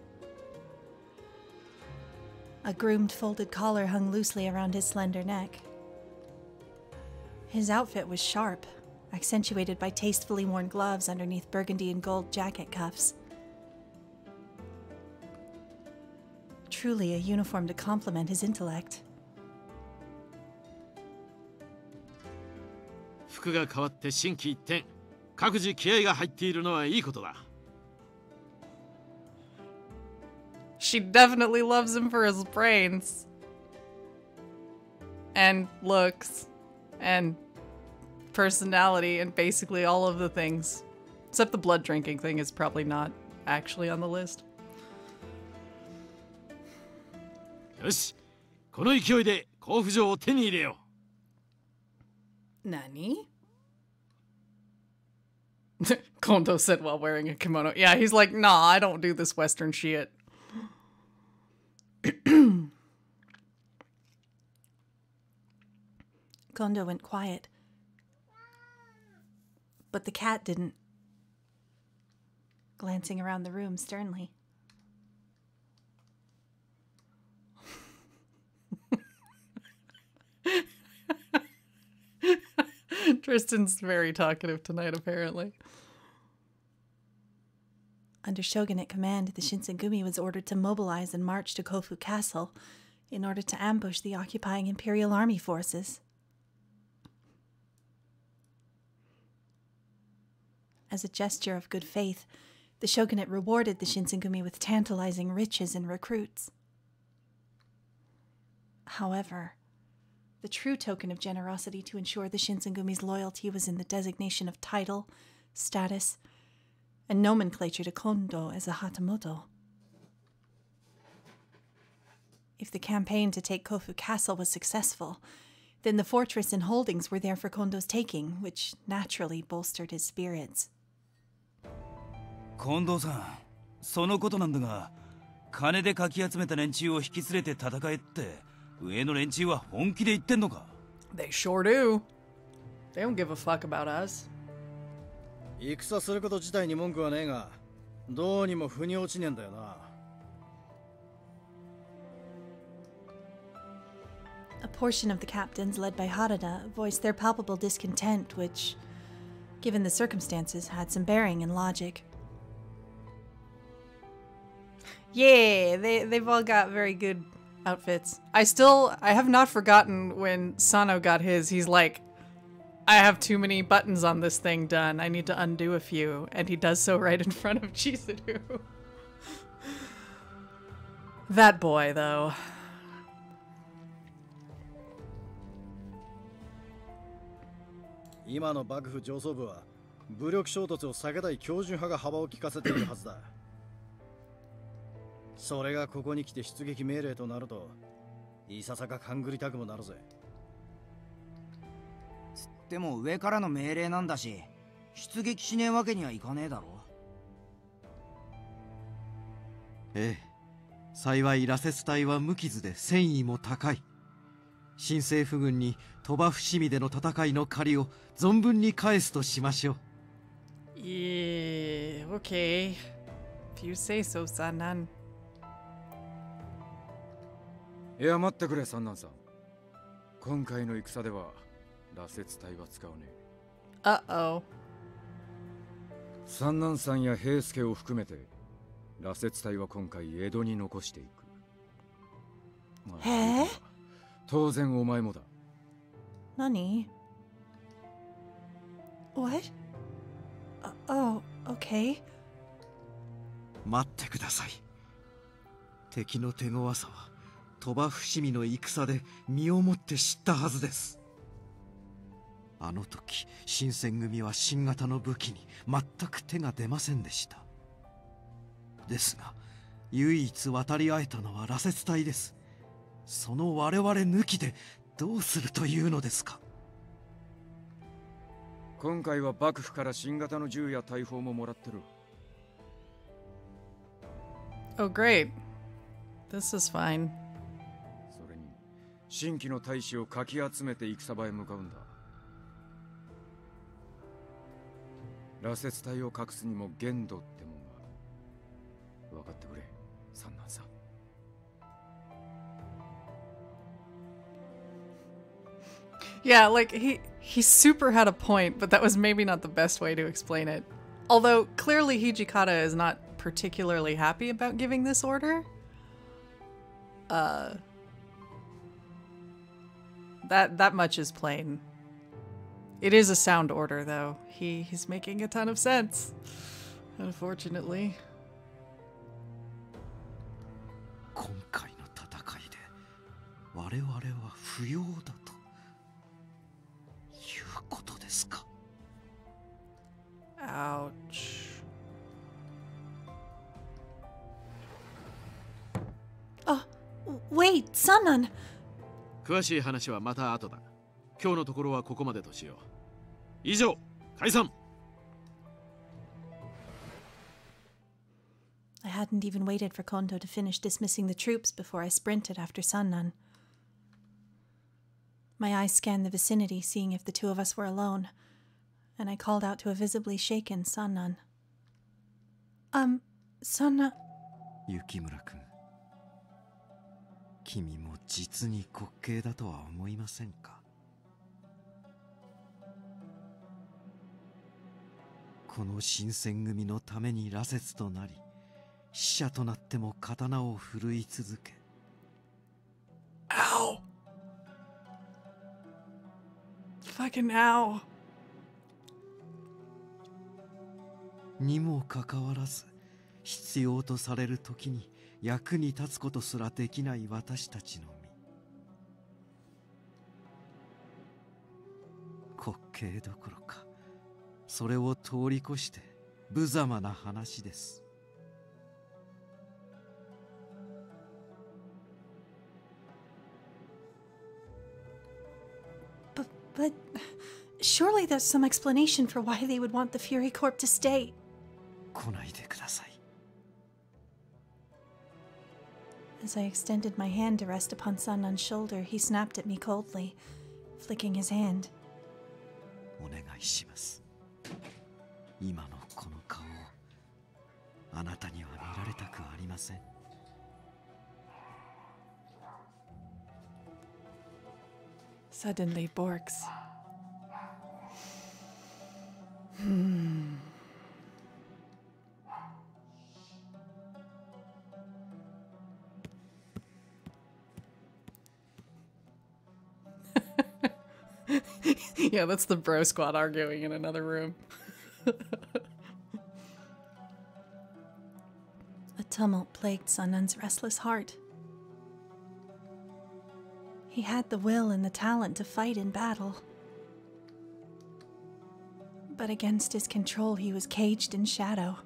A groomed folded collar hung loosely around his slender neck. His outfit was sharp, accentuated by tastefully worn gloves underneath burgundy and gold jacket cuffs. Truly a uniform to complement his intellect. 服が変わって心機一転、各自気合が入っているのはいいことだ。She definitely loves him for his brains. And looks. And personality. And basically all of the things. Except the blood drinking thing is probably not actually on the list. よし、この勢いで甲府城を手に入れよう。 Nani? Kondo said while wearing a kimono. Yeah, he's like, nah, I don't do this Western shit. Kondo went quiet. But the cat didn't. Glancing around the room sternly. Tristan's very talkative tonight, apparently. Under shogunate command, the Shinsengumi was ordered to mobilize and march to Kofu Castle in order to ambush the occupying imperial army forces. As a gesture of good faith, the shogunate rewarded the Shinsengumi with tantalizing riches and recruits. However, the true token of generosity to ensure the Shinsengumi's loyalty was in the designation of title, status, and nomenclature to Kondo as a Hatamoto. If the campaign to take Kofu Castle was successful, then the fortress and holdings were there for Kondo's taking, which naturally bolstered his spirits. 近藤さん、そのことなんだが、金でかき集めた連中を引き連れて戦えって、上の連中は本気で言ってんのか? They sure do. They don't give a fuck about us. 戦すること自体に文句はねえが、どうにも腑に落ちねえんだよな。A portion of the captains, led by Harada, voiced their palpable discontent, which, given the circumstances, had some bearing in logic. Yeah, they've all got very good outfits. I have not forgotten when Sano got his. He's like, I have too many buttons on this thing done. I need to undo a few. And he does so right in front of Chizuru. That boy, though.今の幕府上層部は武力衝突を避けたい標準派が幅を利かせているはずだ。それがここに来て出撃命令となると、いささか勘ぐりたくもなるぜ。でも上からの命令なんだし、出撃しねえわけにはいかねえだろ。ええ、幸い羅刹隊は無傷で戦意も高い。新政府軍に鳥羽伏見での戦いの借りを存分に返すとしましょう。Yeah, okay. If you say so, Sanan. いや待ってくれ、三男さん。今回の戦では羅刹隊は使わねえ。Uh-oh. 三男さんや平助を含めて羅刹隊は今回江戸に残していく。へえ。当然お前もだ。何？ What? Oh, okay. 待ってください。敵の手強さは鳥羽伏見の戦で身をもって知ったはずです。あの時新選組は新型の武器に全く手が出ませんでした。ですが唯一渡り合えたのは羅刹隊です。その我々抜きでどうするというのですか。今回は幕府から新型の銃や大砲ももらってる。Oh, great. This is fine. それに新規の大使をかき集めて戦場へ向かうんだ。羅刹隊を隠すにも限度ってもんが分かってくれ、三男さん。Yeah, like he super had a point, but that was maybe not the best way to explain it. Although clearly Hijikata is not particularly happy about giving this order. That much is plain. It is a sound order though. He's making a ton of sense. Unfortunately. 今回の戦いで我々は不要だということですか。Ouch. Wait, Sanan! 詳しい話はまた後だ。今日のところはここまでとしよう。以上、解散。I hadn't even waited for Kondo to finish dismissing the troops before I sprinted after Sanan. My eyes scanned the vicinity, seeing if the two of us were alone, and I called out to a visibly shaken Sanan. Sanan... 雪村君、君も実に滑稽だとは思いませんか。この新選組のために羅刹となり、死者となっても刀を振るい続け。Ow! Fucking ow! にもかかわらず、必要とされる時に役に立つことすらできない私たちの身。滑稽どころか、それを通り越して無様な話です。But surely there's some explanation for why they would want the Fury Corp to stay. 来ないでください。As I extended my hand to rest upon Sanan's shoulder, he snapped at me coldly, flicking his hand. お願いします。今のこの顔をあなたには見られたくありません。Suddenly Borks. Yeah, that's the bro squad arguing in another room. A tumult plagued Sanan's restless heart. He had the will and the talent to fight in battle. But against his control, he was caged in shadow.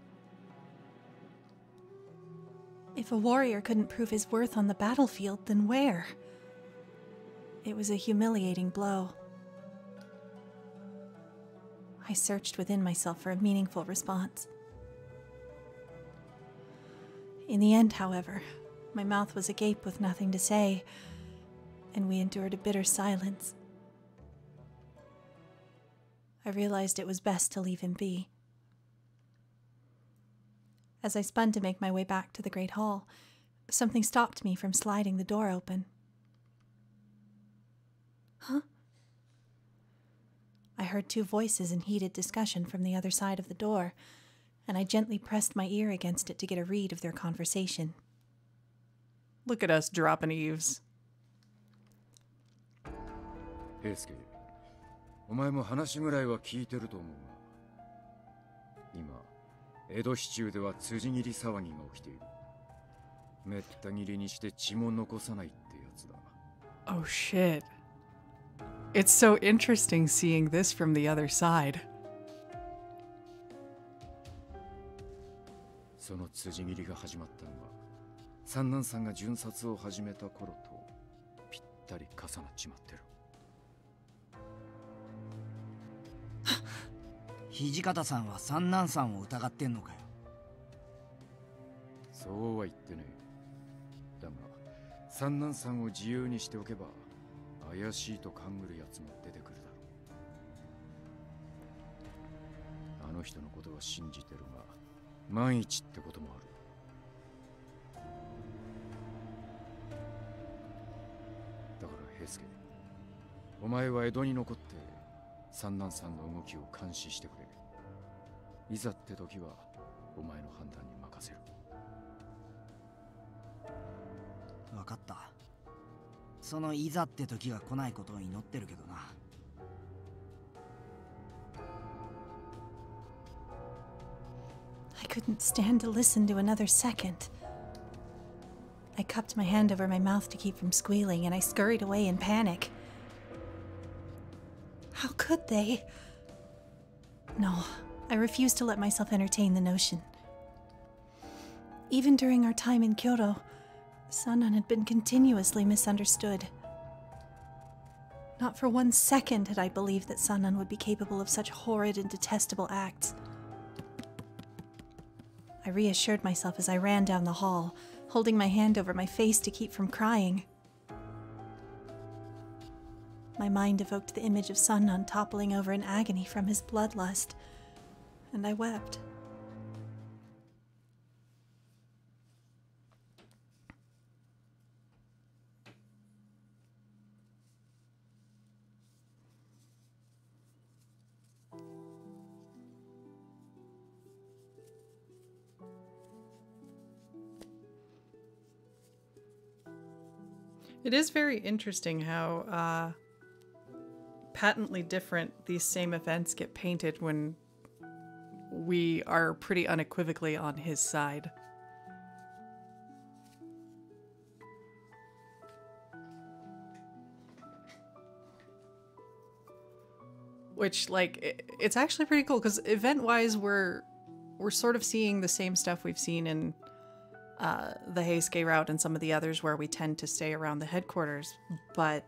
If a warrior couldn't prove his worth on the battlefield, then where? It was a humiliating blow. I searched within myself for a meaningful response. In the end, however, my mouth was agape with nothing to say, and we endured a bitter silence. I realized it was best to leave him be. As I spun to make my way back to the Great Hall, something stopped me from sliding the door open. Huh? I heard two voices in heated discussion from the other side of the door, and I gently pressed my ear against it to get a read of their conversation. Look at us dropping eaves. 平介、お前も話ぐらいは聞いてると思うが、今江戸市中では辻斬り騒ぎが起きている。めった切りにして血も残さないってやつだ。 Oh shit. It's so interesting seeing this from the other side. その辻斬りが始まったのは三男さんが巡察を始めた頃とぴったり重なっちまってる。土方さんは三男さんを疑ってんのかよ。そうは言ってねえ。だが三男さんを自由にしておけば怪しいと勘ぐるやつも出てくるだろう。あの人のことは信じてるが万一ってこともある。だから平介、お前は江戸に残って三男さんの動きを監視してくれ。いざって時はお前の判断に任せる。分かった。そのいざって時が来ないことを祈ってるけどな。I couldn't stand to listen to another second. I cupped my hand over my mouth to keep from squealing, and I scurried away in panic. How could they? No, I refused to let myself entertain the notion. Even during our time in Kyoto, Sanan had been continuously misunderstood. Not for 1 second had I believed that Sanan would be capable of such horrid and detestable acts. I reassured myself as I ran down the hall, holding my hand over my face to keep from crying. My mind evoked the image of Sanan toppling over in agony from his bloodlust, and I wept. It is very interesting how patently different these same events get painted when we are pretty unequivocally on his side. Which, like, it's actually pretty cool because event-wise, we're sort of seeing the same stuff we've seen in the Heisuke route and some of the others where we tend to stay around the headquarters, but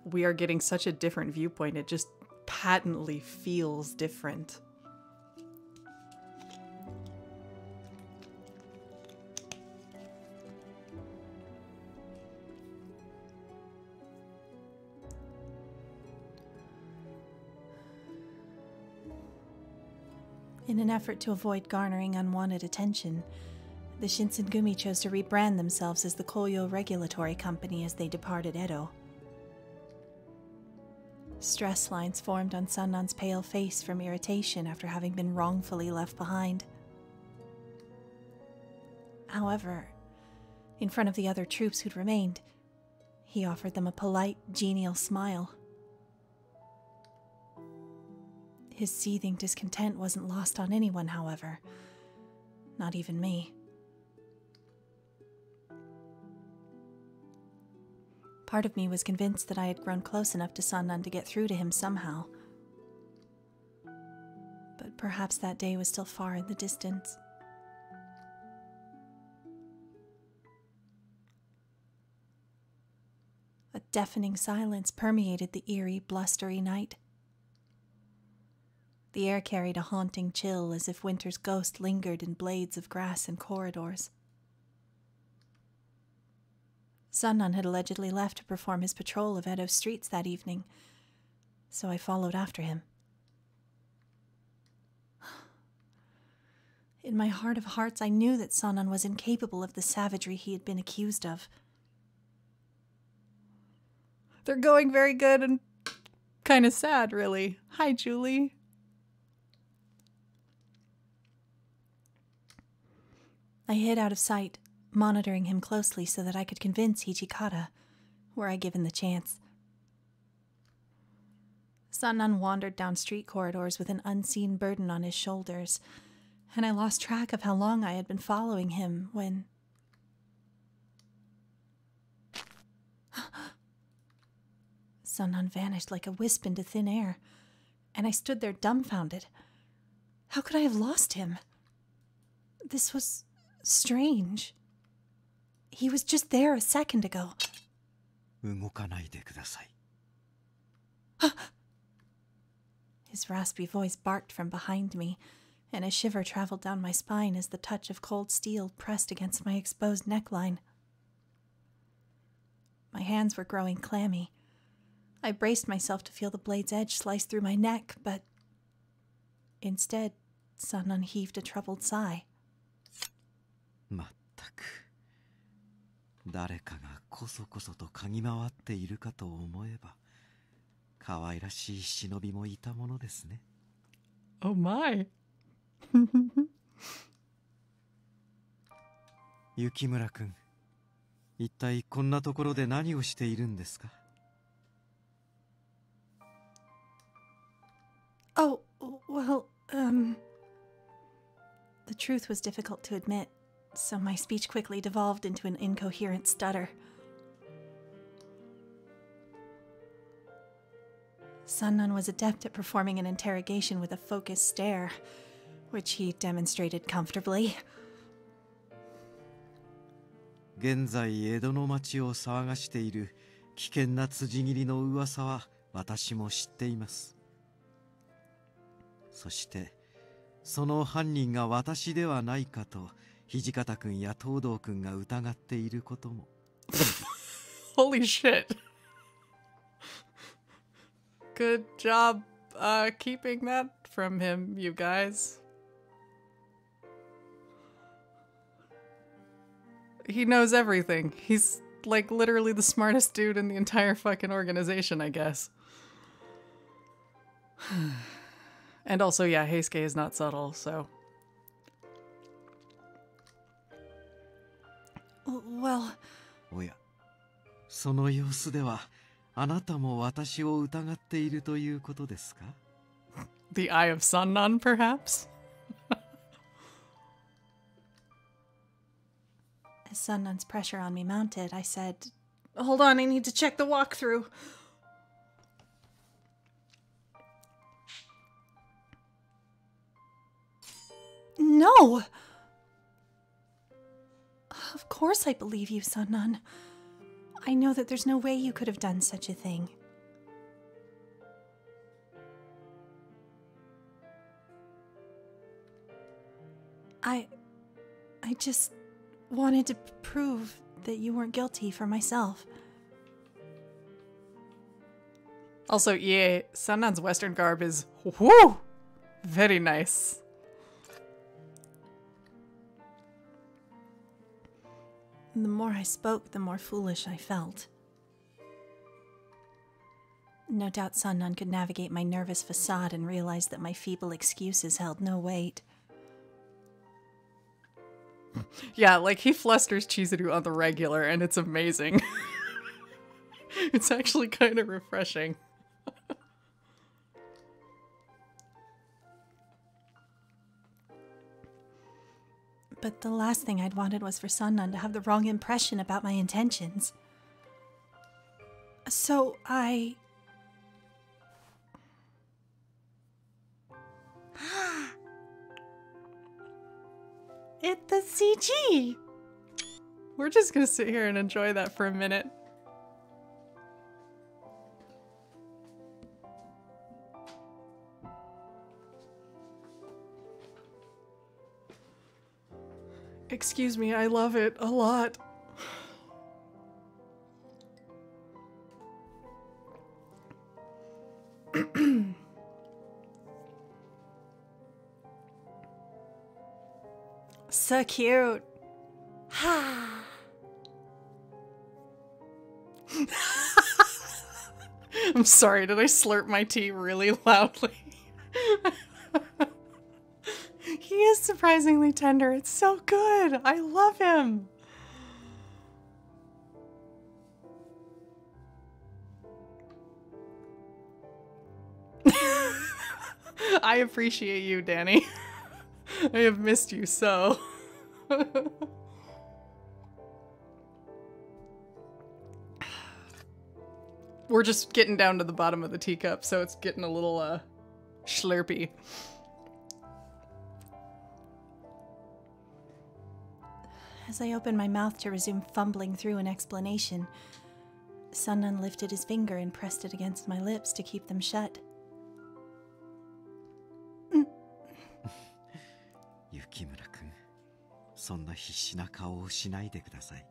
we are getting such a different viewpoint. It just patently feels different. In an effort to avoid garnering unwanted attention, the Shinsengumi chose to rebrand themselves as the Koyo Regulatory Company as they departed Edo. Stress lines formed on Sanan's pale face from irritation after having been wrongfully left behind. However, in front of the other troops who'd remained, he offered them a polite, genial smile. His seething discontent wasn't lost on anyone, however. Not even me. Part of me was convinced that I had grown close enough to Sanan to get through to him somehow. But perhaps that day was still far in the distance. A deafening silence permeated the eerie, blustery night. The air carried a haunting chill, as if winter's ghost lingered in blades of grass and corridors. Sanan had allegedly left to perform his patrol of Edo's streets that evening, so I followed after him. In my heart of hearts, I knew that Sanan was incapable of the savagery he had been accused of. They're going very good and kind of sad, really. Hi, Julie. I hid out of sight, monitoring him closely so that I could convince Hichikata, were I given the chance. Sanan wandered down street corridors with an unseen burden on his shoulders, and I lost track of how long I had been following him when... Sanan vanished like a wisp into thin air, and I stood there dumbfounded. How could I have lost him? This was strange. He was just there a second ago. 動かないでください. His raspy voice barked from behind me, and a shiver traveled down my spine as the touch of cold steel pressed against my exposed neckline. My hands were growing clammy. I braced myself to feel the blade's edge slice through my neck, but instead, Sanan heaved a troubled sigh. まったく。誰かがこそこそと嗅ぎ回っているかと思えば、可愛らしい忍びもいたものですね。Oh my. 雪村くん、一体こんなところで何をしているんですか? Oh, well, The truth was difficult to admit, so my speech quickly devolved into an incoherent stutter. Sanan was adept at performing an interrogation with a focused stare, which he demonstrated comfortably. 現在江戸の町を騒がしている危険な辻斬りの噂は私も知っています。そしてその犯人が私ではないかと土方君や東堂君が疑っていることも。Holy shit. Good job keeping that from him, you guys. He knows everything. He's like literally the smartest dude in the entire fucking organization, I guess. And also, yeah, Heisuke is not subtle, so. Well... おや、その様子ではあなたも私を疑っているということですか? The Eye of Sanan, perhaps? As Sanan's pressure on me mounted, I said, "Hold on, I need to check the walkthrough." No! Of course I believe you, Sanan. I know that there's no way you could have done such a thing. I just wanted to prove that you weren't guilty for myself. Also, yeah, Sanan's Western garb is, whoo, very nice. The more I spoke, the more foolish I felt. No doubt Sanan could navigate my nervous facade and realize that my feeble excuses held no weight. Yeah, like he flusters Chizuru on the regular and it's amazing. It's actually kind of refreshing. But the last thing I'd wanted was for Sanan to have the wrong impression about my intentions. So It's the CG! We're just gonna sit here and enjoy that for a minute. Excuse me, I love it a lot. so cute. Ha! I'm sorry, did I slurp my tea really loudly? He is surprisingly tender. It's so good. I love him. I appreciate you, Danny. I have missed you so. We're just getting down to the bottom of the teacup, so it's getting a little slurpy. As I opened my mouth to resume fumbling through an explanation, Sanan lifted his finger and pressed it against my lips to keep them shut. Yukimura-kun, そんな必死な顔をしないでください。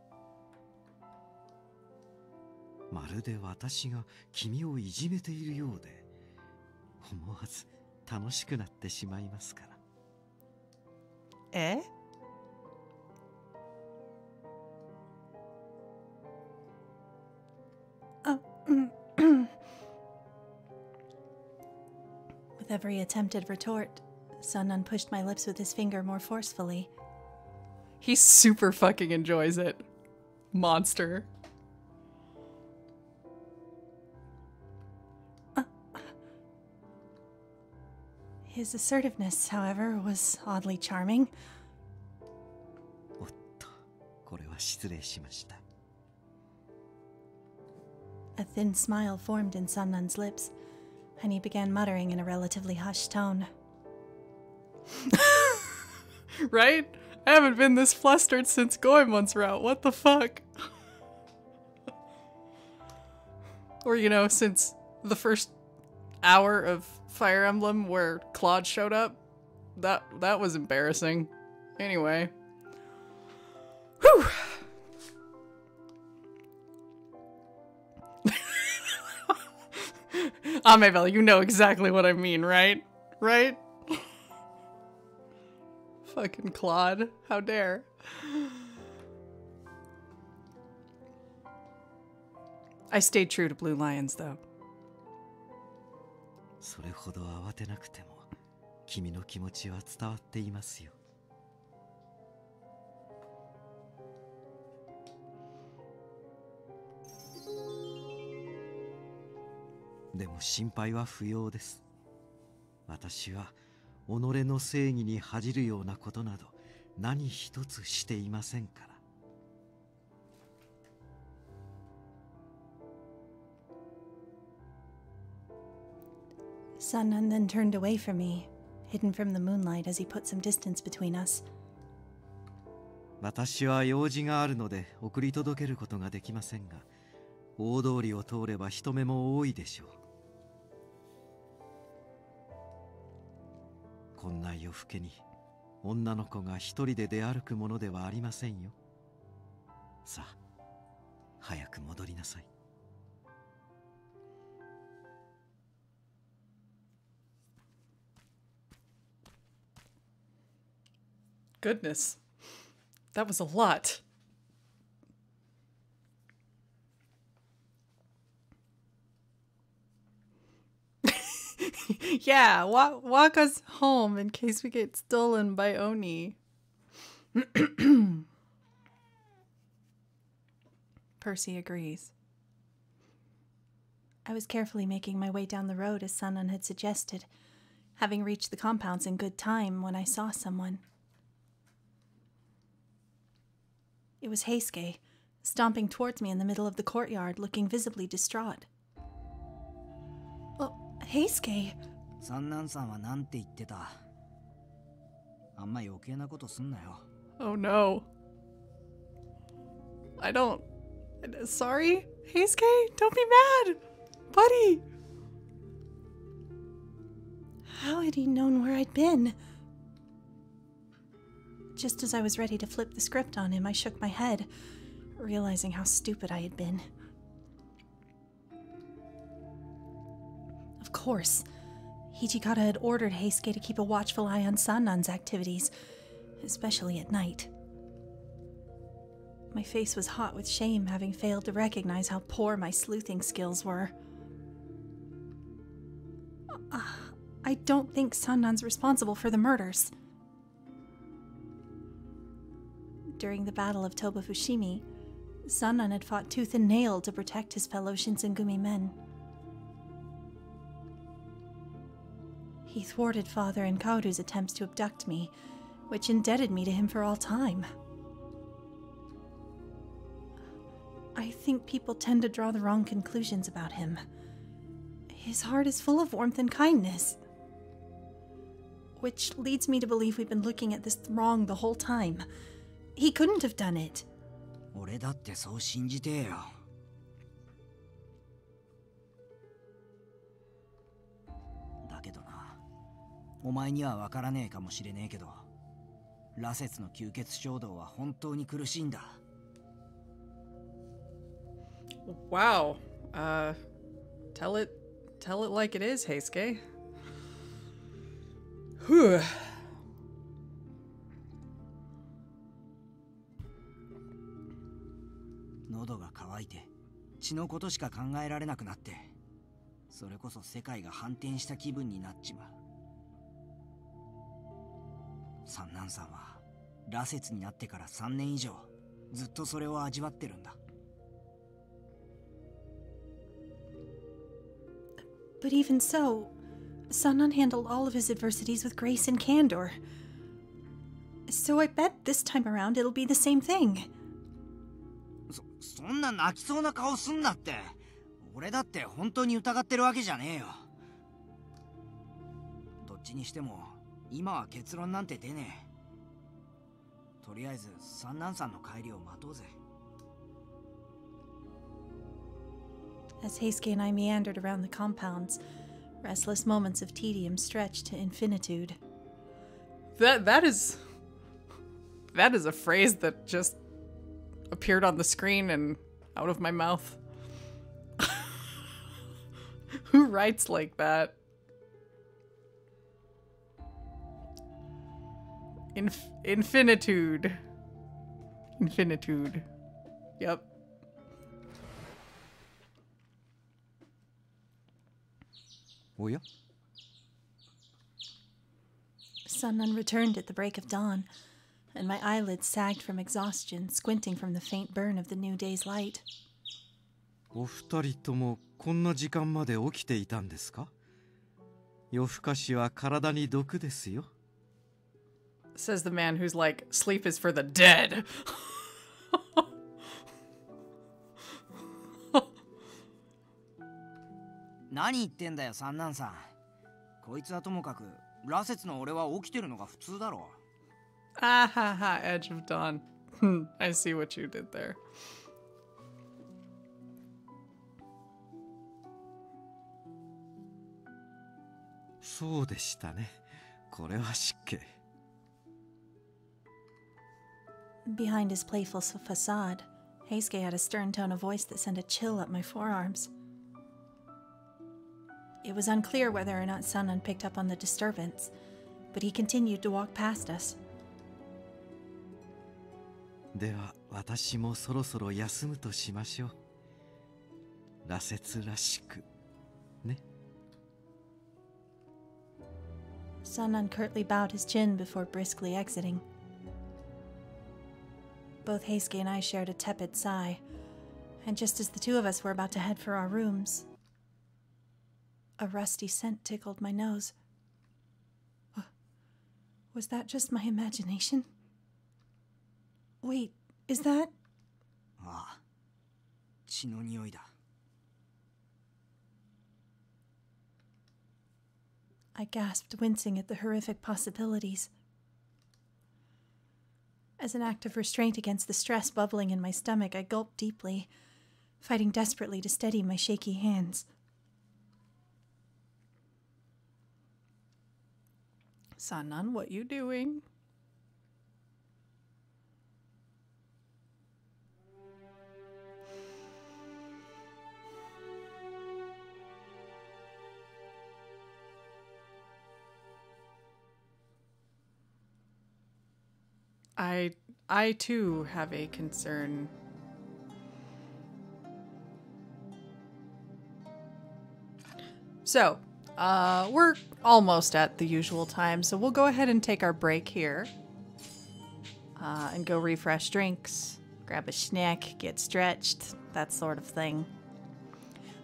まるで私が君をいじめているようで、思わず楽しくなってしまいますから。え? With every attempted retort, Sanan pushed my lips with his finger more forcefully. He super fucking enjoys it. Monster. His assertiveness, however, was oddly charming. おっと、これは失礼しました。A thin smile formed in Sanan's lips, and he began muttering in a relatively hushed tone. Right? I haven't been this flustered since Goemon's route. What the fuck? Or, you know, since the first hour of Fire Emblem where Claude showed up. That was embarrassing. Anyway. Whew! Amebel, you know exactly what I mean, right? Right? Fucking Claude. How dare. I stayed true to Blue Lions, though. それほど慌てなくても、君の気持ちは伝わっていますよ。でも心配は不要です。私は己の正義に恥じるようなことなど何一つしていませんから。Sanan then turned away from me, hidden from the moonlight as he put some distance between us. 私は用事があるので送り届けることができませんが、大通りを通れば人目も多いでしょう。こんな夜更けに女の子が一人で出歩くものではありませんよ。さあ、早く戻りなさい。Goodness. That was a lot. Yeah, walk us home in case we get stolen by Oni. Percy agrees. I was carefully making my way down the road as Sanan had suggested, having reached the compounds in good time when I saw someone. It was Heisuke, stomping towards me in the middle of the courtyard, looking visibly distraught. Oh, Heisuke. 三男さんはなんて言ってた？あんま余計なことすんなよ。 Oh no. I don't... Sorry? Heisuke? Don't be mad! Buddy! How had he known where I'd been? Just as I was ready to flip the script on him, I shook my head, realizing how stupid I had been. Of course, Hijikata had ordered Heisuke to keep a watchful eye on Sanan's activities, especially at night. My face was hot with shame, having failed to recognize how poor my sleuthing skills were. I don't think Sanan's responsible for the murders. During the Battle of Toba Fushimi, Sanan had fought tooth and nail to protect his fellow Shinsengumi men. He thwarted Father and Kaoru's attempts to abduct me, which indebted me to him for all time. I think people tend to draw the wrong conclusions about him. His heart is full of warmth and kindness. Which leads me to believe we've been looking at this wrong the whole time. He couldn't have done it. 俺だってそう信じてえよ。だけどな、お前にはわからねえかもしれねえけど、羅刹の吸血衝動は本当に苦しいんだ。Wow. Tell it like it is, Heisuke. Whew. 喉が渇いて血のことしか考えられなくなって、それこそ世界が反転した気分になっちまう。三男さんは羅刹になってから3年以上ずっとそれを味わってるんだ。But even so, Sanan handled all of his adversities with grace and candor. So I bet this time around it'll be the same thing. そんな泣きそうな顔すんなって。俺だって本当に疑ってるわけじゃねえよ。どっちにしても今は結論なんて出ねえ。とりあえず三男さんの帰りを待とうぜ。As Heisuke and I meandered around the compounds, restless moments of tedium stretched to infinitude. That is a phrase that just appeared on the screen and out of my mouth. Who writes like that? Infinitude. Infinitude. Yep. Oh yeah? Sanan returned at the break of dawn, and my eyelids sagged from exhaustion, squinting from the faint burn of the new day's light. お二人ともこんな時間まで起きていたんですか？夜更かしは体に毒ですよ。 Says the man who's like, sleep is for the dead. 何言ってんだよ三男さん。こいつはともかく羅刹の俺は起きてるのが普通だろ。 Ah ha ha, Edge of Dawn. I see what you did there. そうでしたね。これは失敬。 Behind his playful facade, Heisuke had a stern tone of voice that sent a chill up my forearms. It was unclear whether or not Sanan picked up on the disturbance, but he continued to walk past us. では私もそろそろ休むとしましょう。羅刹らしくね。 Sanan curtly bowed his chin before briskly exiting. Both Heisuke and I shared a tepid sigh, and just as the two of us were about to head for our rooms, a rusty scent tickled my nose. Was that just my imagination? Wait, Is that... ああ、血の匂いだ。I gasped, wincing at the horrific possibilities. As an act of restraint against the stress bubbling in my stomach, I gulped deeply, fighting desperately to steady my shaky hands. Sanan, what you doing? I too have a concern. So, we're almost at the usual time, so we'll go ahead and take our break here. And go refresh drinks, grab a snack, get stretched, that sort of thing.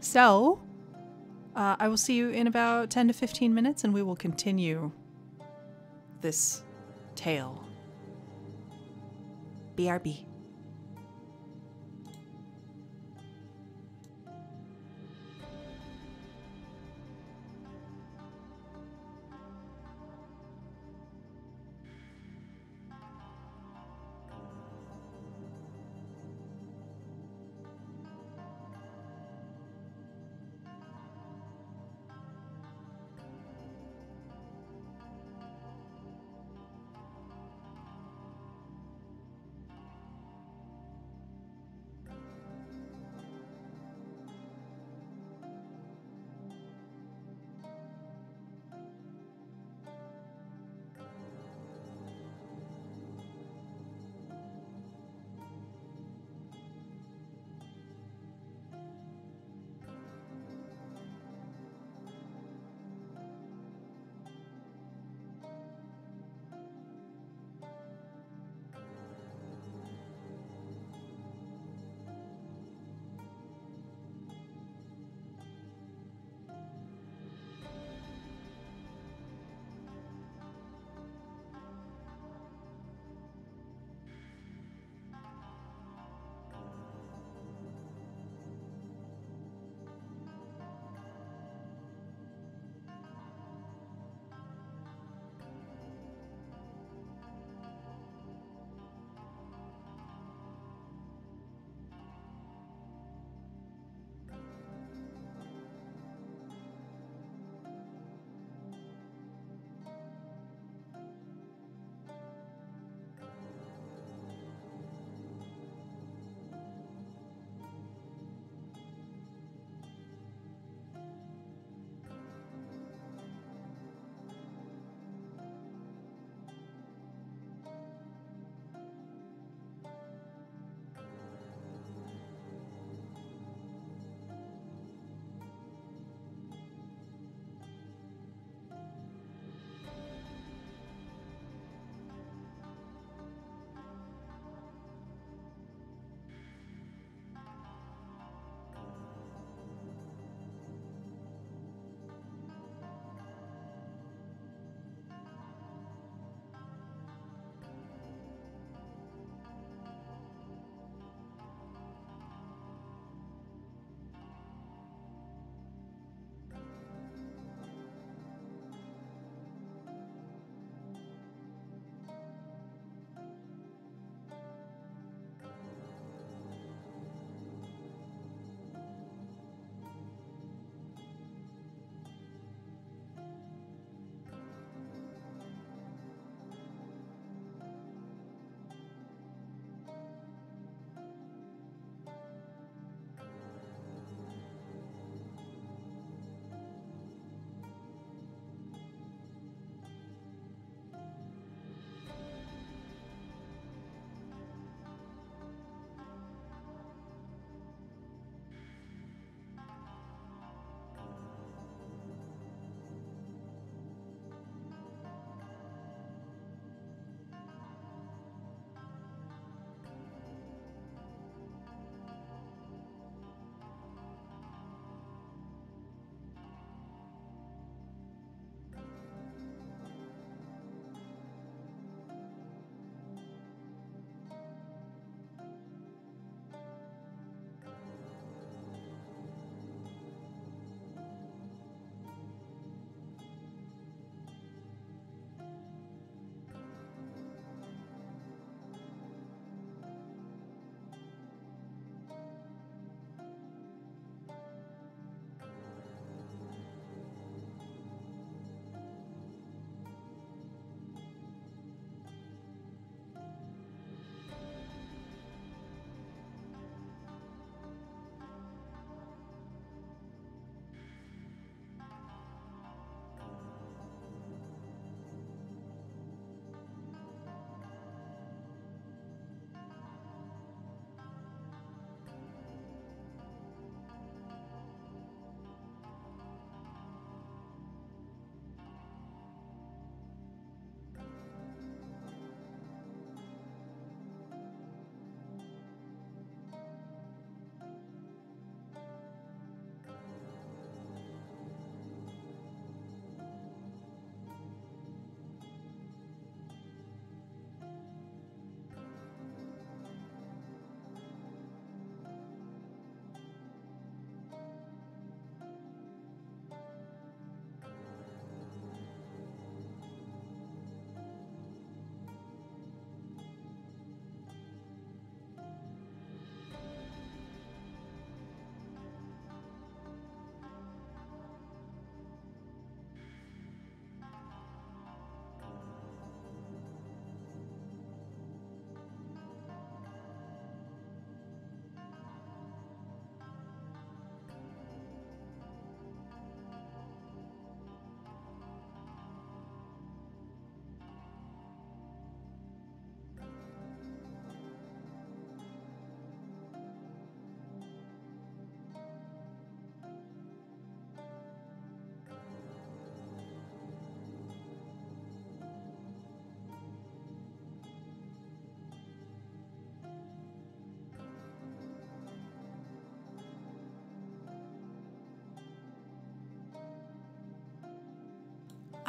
So, I will see you in about 10 to 15 minutes, and we will continue this tale. BRB.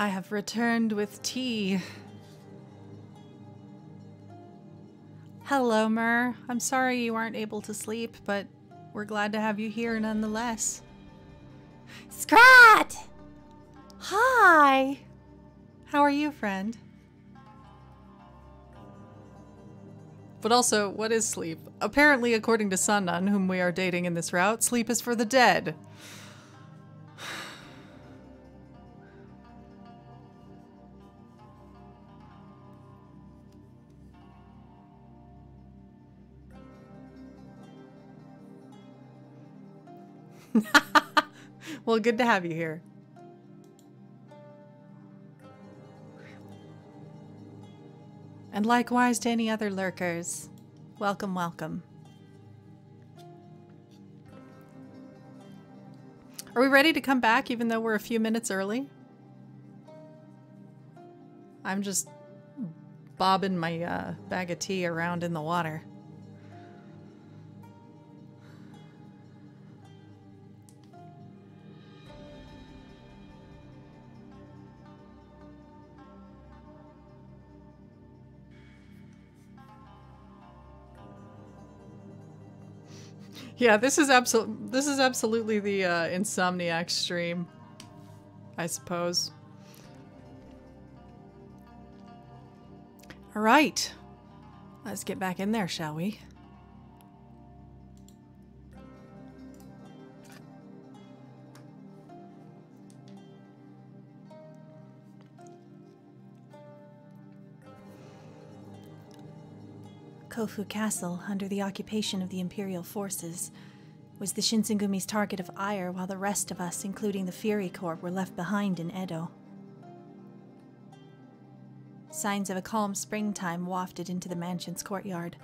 I have returned with tea. Hello, Mer. I'm sorry you aren't able to sleep, but we're glad to have you here nonetheless. Scrat! Hi! How are you, friend? But also, what is sleep? Apparently, according to Sanan, whom we are dating in this route, sleep is for the dead. Well, good to have you here. And likewise to any other lurkers. Welcome, welcome. Are we ready to come back even though we're a few minutes early? I'm just bobbing my bag of tea around in the water. Yeah, this is absolutely the Insomniac stream, I suppose. All right, let's get back in there, shall we? Kofu Castle, under the occupation of the Imperial forces, was the Shinsengumi's target of ire while the rest of us, including the Fury Corps, were left behind in Edo. Signs of a calm springtime wafted into the mansion's courtyard,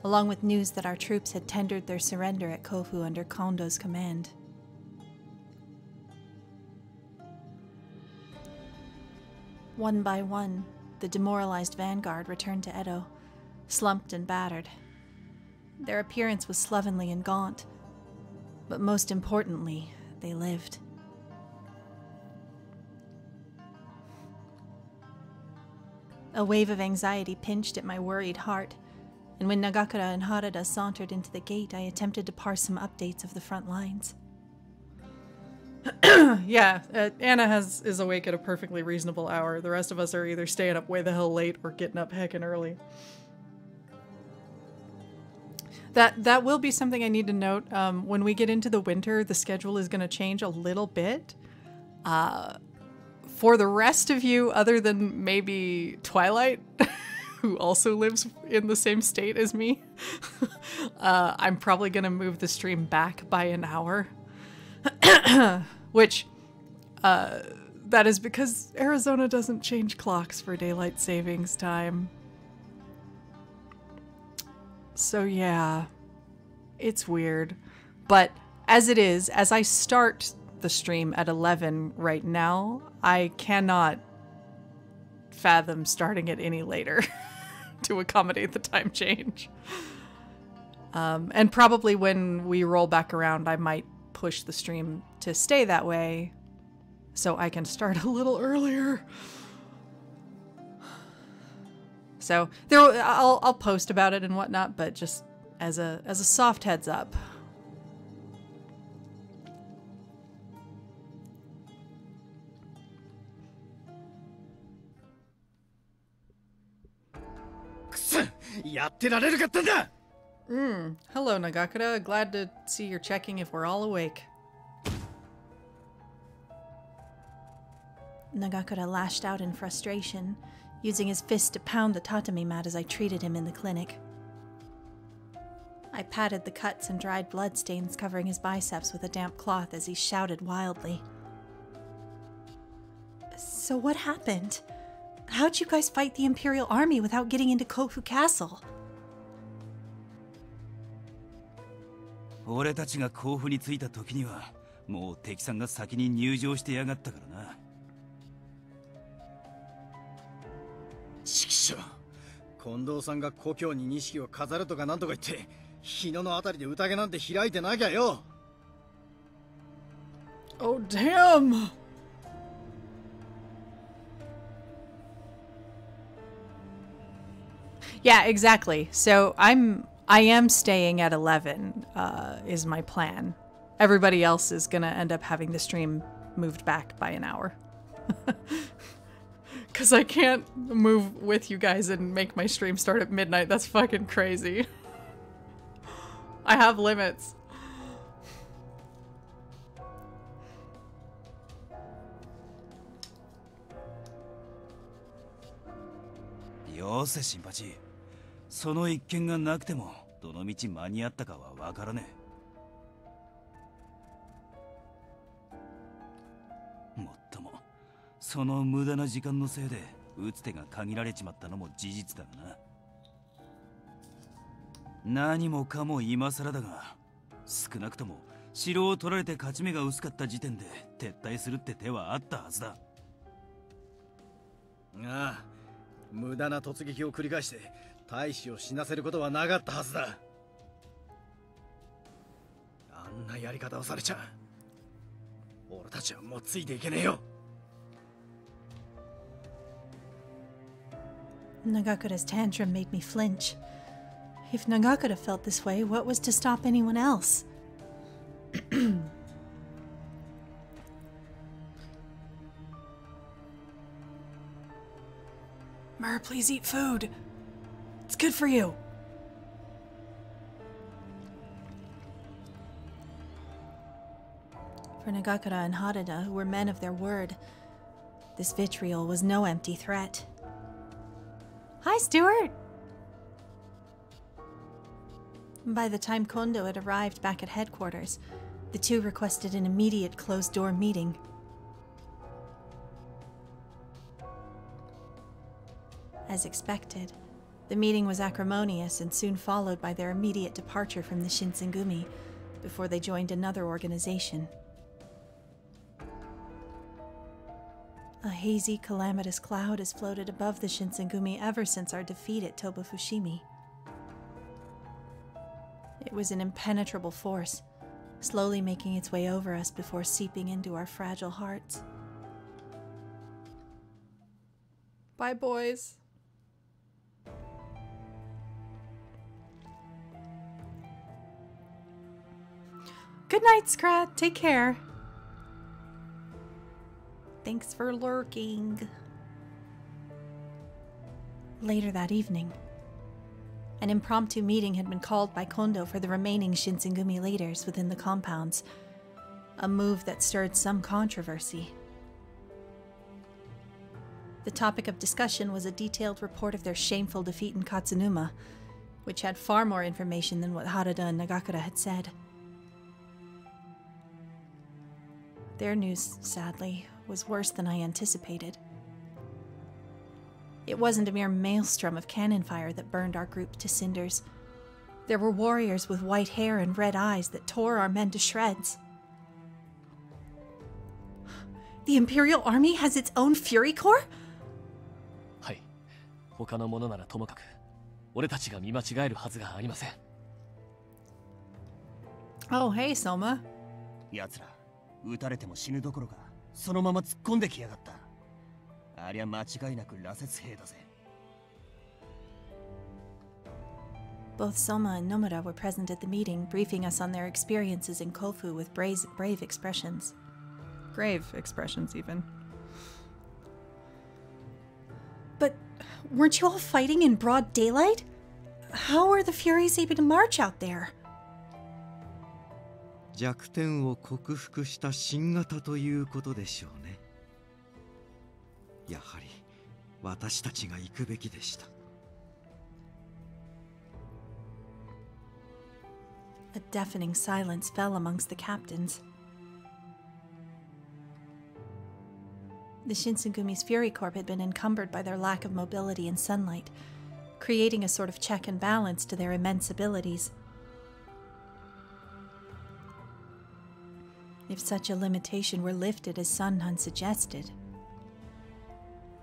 along with news that our troops had tendered their surrender at Kofu under Kondo's command. One by one, the demoralized vanguard returned to Edo, slumped and battered. Their appearance was slovenly and gaunt, but most importantly, they lived. A wave of anxiety pinched at my worried heart, and when Nagakura and Harada sauntered into the gate, I attempted to parse some updates of the front lines. Yeah, Anna is awake at a perfectly reasonable hour. The rest of us are either staying up way the hell late or getting up heckin' early. That will be something I need to note. When we get into the winter, the schedule is going to change a little bit. For the rest of you, other than maybe Twilight, who also lives in the same state as me, I'm probably going to move the stream back by an hour. Which, that is because Arizona doesn't change clocks for daylight savings time. So yeah, it's weird. But as it is, as I start the stream at 11 right now, I cannot fathom starting it any later to accommodate the time change. And probably when we roll back around, I might push the stream to stay that way so I can start a little earlier. So there, I'll post about it and whatnot, but just as a soft heads up. Hello, Nagakura. Glad to see you're checking if we're all awake. Nagakura lashed out in frustration, using his fist to pound the tatami mat as I treated him in the clinic. I patted the cuts and dried bloodstains covering his biceps with a damp cloth as he shouted wildly. So what happened? How'd you guys fight the Imperial Army without getting into Kofu Castle? 俺たちが甲府に着いた時にはもう敵さんが先に入場してやがったからな。ちくしょう、近藤さんが故郷に錦を飾るとかなんとか言って日野のあたりで宴なんて開いてなきゃよ。 Oh damn! Yeah, exactly. So I am staying at 11 is my plan. Everybody else is going to end up having the stream moved back by an hour. Because I can't move with you guys and make my stream start at midnight. That's fucking crazy. I have limits.よせ新八、その一件がなくてもどの道間に合ったかはわからねえ。もっともその無駄な時間のせいで打つ手が限られちまったのも事実だがな。何もかも今更だが、少なくとも城を取られて勝ち目が薄かった時点で撤退するって手はあったはずだ。ああ、無駄な突撃を繰り返して大使を死なせることはなかったはずだ。あんなやり方をされちゃ俺たちはもうついていけねえよ。Nagakura's tantrum made me flinch. If Nagakura felt this way, what was to stop anyone else? Mer, please eat food. It's good for you. For Nagakura and Harada, who were men of their word, this vitriol was no empty threat. Hi, Stuart. By the time Kondo had arrived back at headquarters, the two requested an immediate closed-door meeting. As expected, the meeting was acrimonious and soon followed by their immediate departure from the Shinsengumi before they joined another organization. A hazy, calamitous cloud has floated above the Shinsengumi ever since our defeat at Toba-Fushimi. It was an impenetrable force, slowly making its way over us before seeping into our fragile hearts. Bye, boys. Good night, Scrat. Take care. Thanks for lurking. Later that evening, an impromptu meeting had been called by Kondo for the remaining Shinsengumi leaders within the compounds, a move that stirred some controversy. The topic of discussion was a detailed report of their shameful defeat in Katsunuma, which had far more information than what Harada and Nagakura had said. Their news, sadly, was worse than I anticipated. It wasn't a mere maelstrom of cannon fire that burned our group to cinders. There were warriors with white hair and red eyes that tore our men to shreds. The Imperial Army has its own Fury Corps? はい。他のものならともかく、俺たちが見間違えるはずがありません。Oh, hey, Soma. 奴ら、撃たれても死ぬどころか、そのまま突っ込んできやがった。ありゃ間違いなく羅刹兵だぜ。Both Soma and Nomura were present at the meeting, briefing us on their experiences in Kofu with brave expressions. Grave expressions, even. But weren't you all fighting in broad daylight? How are the Furies able to march out there? 弱点を克服した新型ということでしょうね。やはり私たちが行くべきでした。A deafening silence fell amongst the captains. The Shinsengumi's Fury Corps had been encumbered by their lack of mobility and sunlight, creating a sort of check and balance to their immense abilities. If such a limitation were lifted as Sanan suggested,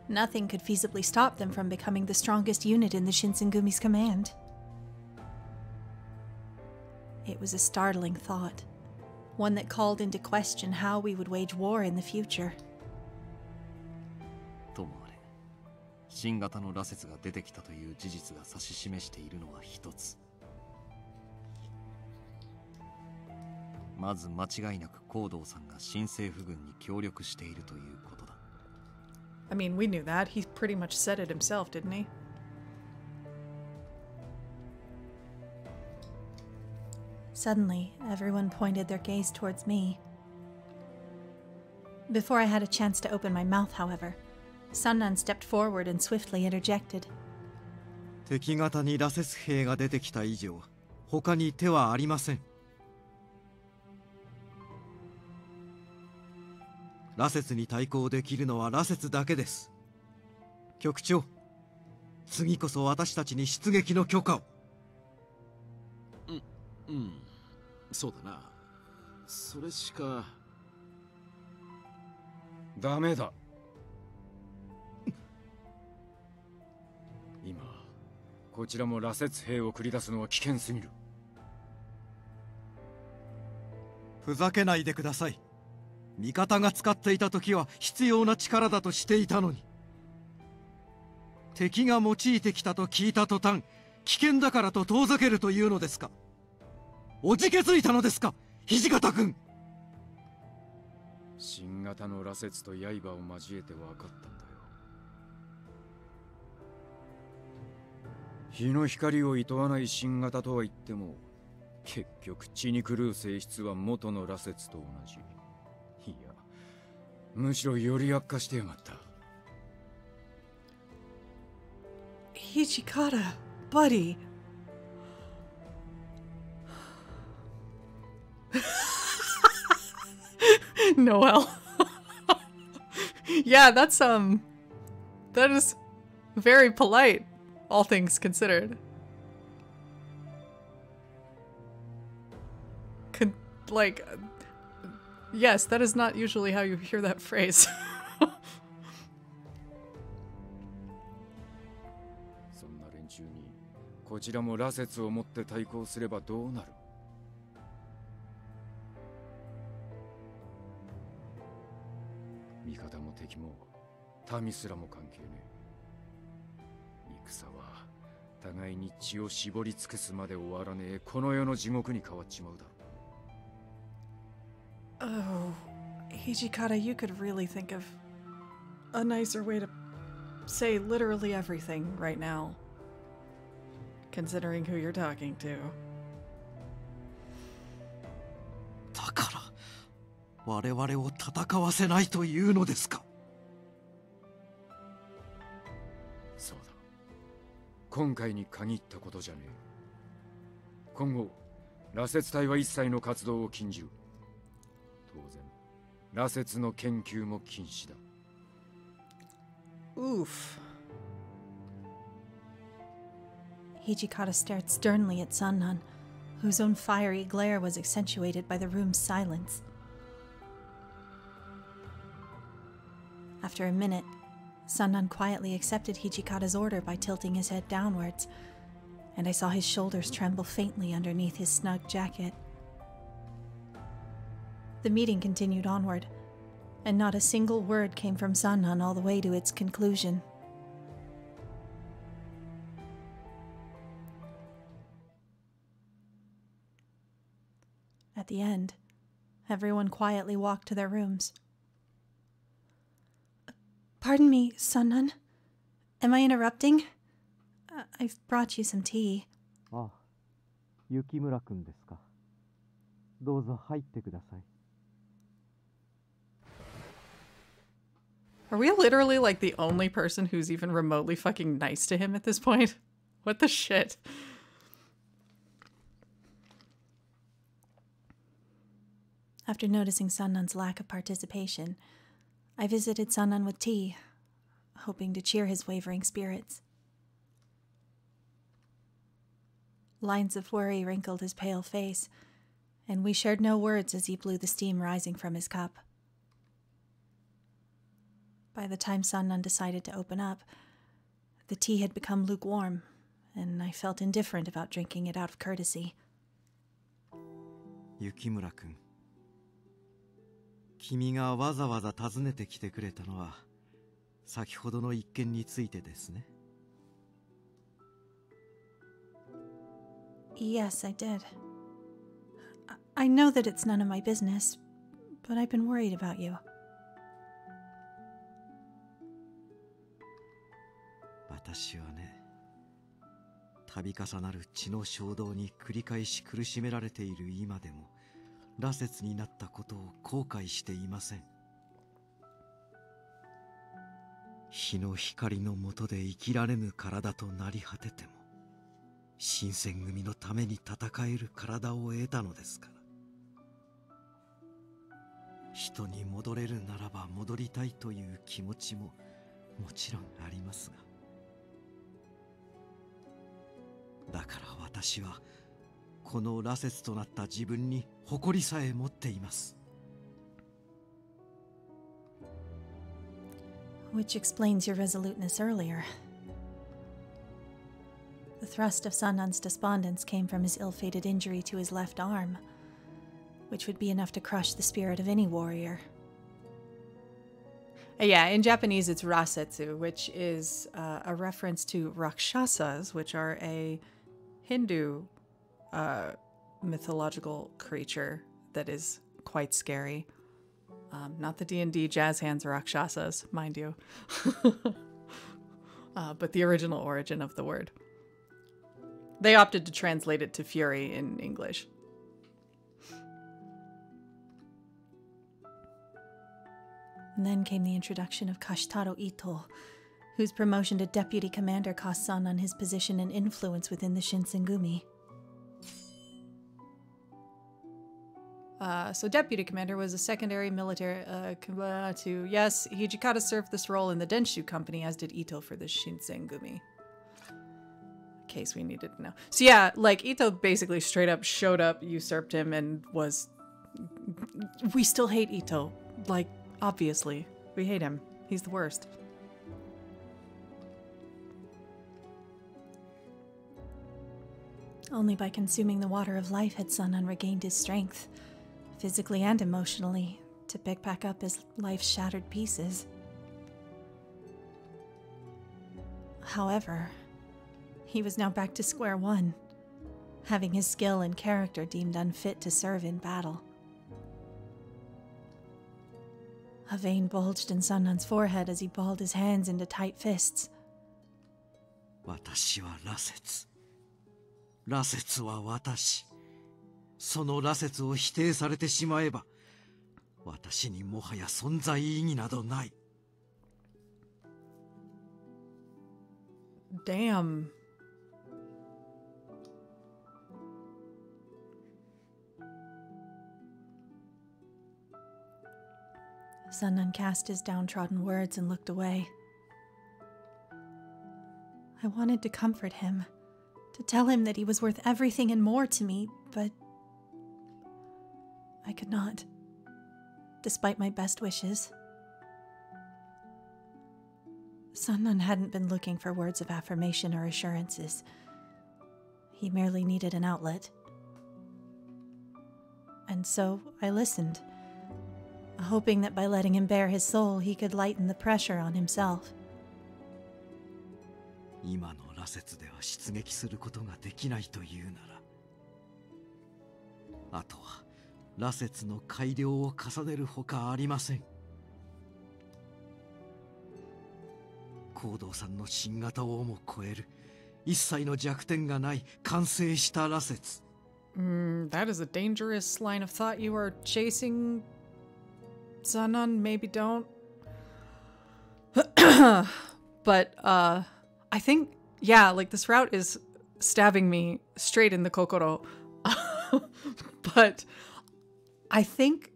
nothing could feasibly stop them from becoming the strongest unit in the Shinsengumi's command. It was a startling thought, one that called into question how we would wage war in the future. ともあれ、新型の羅刹が出てきたという事実が指し示しているのは一つ。まず間違いなく光道さんが新政府軍に協力しているということだ。I mean, we knew that. He pretty much said it himself, didn't he? Suddenly, everyone pointed their gaze towards me. Before I had a chance to open my mouth, however, Sanan stepped forward and swiftly interjected. 敵方に羅刹兵が出てきた以上、他に手はありません。羅刹に対抗できるのは羅刹だけです。局長、次こそ私たちに出撃の許可を。そうだな。それしか。ダメだ。今こちらも羅刹兵を繰り出すのは危険すぎる。ふざけないでください。味方が使っていた時は必要な力だとしていたのに、敵が用いてきたと聞いた途端、危険だからと遠ざけるというのですか。おじけづいたのですか、土方君。新型の羅刹と刃を交えて分かったんだよ。日の光を厭わない新型とは言っても、結局血に狂う性質は元の羅刹と同じ。いや、むしろより悪化してやがった。Hijikata, buddy. Noel. Yeah, that is very polite, all things considered. Yes, that is not usually how you hear that phrase. そんな連中にこちらも羅刹をもって対抗すればどうなる。味方も敵も民すらも関係ねえ。戦は互いに血を絞り尽くすまで終わらねえこの世の地獄に変わっちまうだろう。Oh, Hijikata, you could really think of a nicer way to say literally everything right now, considering who you're talking to. だから我々を戦わせないというのですか。そうだ、今回に限ったことじゃねえ。今後羅刹隊は一切の活動を禁じる。当然羅刹の研究も禁止だ。Oof. Hijikata stared sternly at Sanan, whose own fiery glare was accentuated by the room's silence. After a minute, Sanan quietly accepted Hijikata's order by tilting his head downwards, and I saw his shoulders tremble faintly underneath his snug jacket. The meeting continued onward, and not a single word came from Sanan all the way to its conclusion. At the end, everyone quietly walked to their rooms. Pardon me, Sanan. Am I interrupting? I've brought you some tea. あ、雪村くんですか。どうぞ入ってください。Are we literally like the only person who's even remotely fucking nice to him at this point? What the shit? After noticing Sanan's lack of participation, I visited Sanan with tea, hoping to cheer his wavering spirits. Lines of worry wrinkled his pale face, and we shared no words as he blew the steam rising from his cup. By the time Sanan decided to open up, the tea had become lukewarm, and I felt indifferent about drinking it out of courtesy. 雪村くん、君がわざわざ訪ねてきてくれたのは先ほどの一件についてですね。Yes, I did. I know that it's none of my business, but I've been worried about you. 私はね、度重なる血の衝動に繰り返し苦しめられている今でも、羅刹になったことを後悔していません。日の光の下で生きられぬ体となり果てても、新選組のために戦える体を得たのですから。人に戻れるならば戻りたいという気持ちももちろんありますが、だから私はこの羅刹となった自分に誇りさえ持っています。Which explains your resoluteness earlier. The thrust of Sanan's despondence came from his ill-fated injury to his left arm, which would be enough to crush the spirit of any warrior. Yeah, in Japanese it's rasetsu, which is a reference to rakshasas, which are a Hindu mythological creature that is quite scary. Not the D&D jazz hands rakshasas, mind you. But the original origin of the word. They opted to translate it to fury in English. And then came the introduction of Kashitaro Ito, whose promotion to deputy commander cost Sanan his position and influence within the Shinsengumi. So deputy commander was a secondary military to, yes, Hijikata served this role in the Denshu company, as did Ito for the Shinsengumi. In case we needed to know. So yeah, like Ito basically straight up showed up, usurped him, and was... We still hate Ito. Like, obviously. We hate him. He's the worst. Only by consuming the water of life had Sanan regained his strength, physically and emotionally, to pick back up his life's shattered pieces. However, he was now back to square one, having his skill and character deemed unfit to serve in battle. A vein bulged in Sanan's forehead as he balled his hands into tight fists. 私は羅刹。羅刹は私。その羅刹を否定されてしまえば、私にもはや存在意義などない。Damn. Sanan cast his downtrodden words and looked away. I wanted to comfort him, to tell him that he was worth everything and more to me, but I could not, despite my best wishes. Sanan hadn't been looking for words of affirmation or assurances. He merely needed an outlet. And so I listened, hoping that by letting him bare his soul, he could lighten the pressure on himself. 今の羅刹では出撃することができないというなら、あとは羅刹の改良を重ねるほかありません。行動さんの新型をも超える一切の弱点がない完成した羅刹。That is a dangerous line of thought you are chasing, Sanan. Maybe don't. But I think, yeah, like this route is stabbing me straight in the kokoro. But I think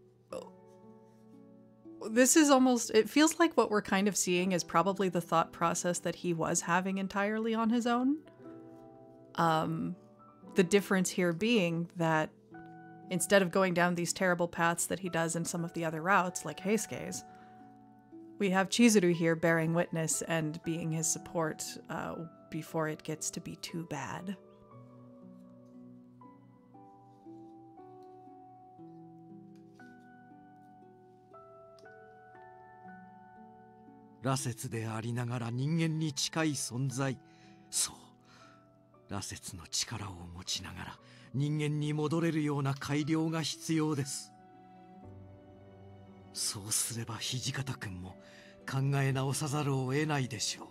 this is almost, it feels like what we're kind of seeing is probably the thought process that he was having entirely on his own. The difference here being that instead of going down these terrible paths that he does in some of the other routes, like Heisuke's, we have Chizuru here bearing witness and being his support before it gets to be too bad. 羅刹でありながら人間に近い存在。そう、羅刹の力を持ちながら人間に戻れるような改良が必要です。そうすれば土方君も考え直さざるを得ないでしょう。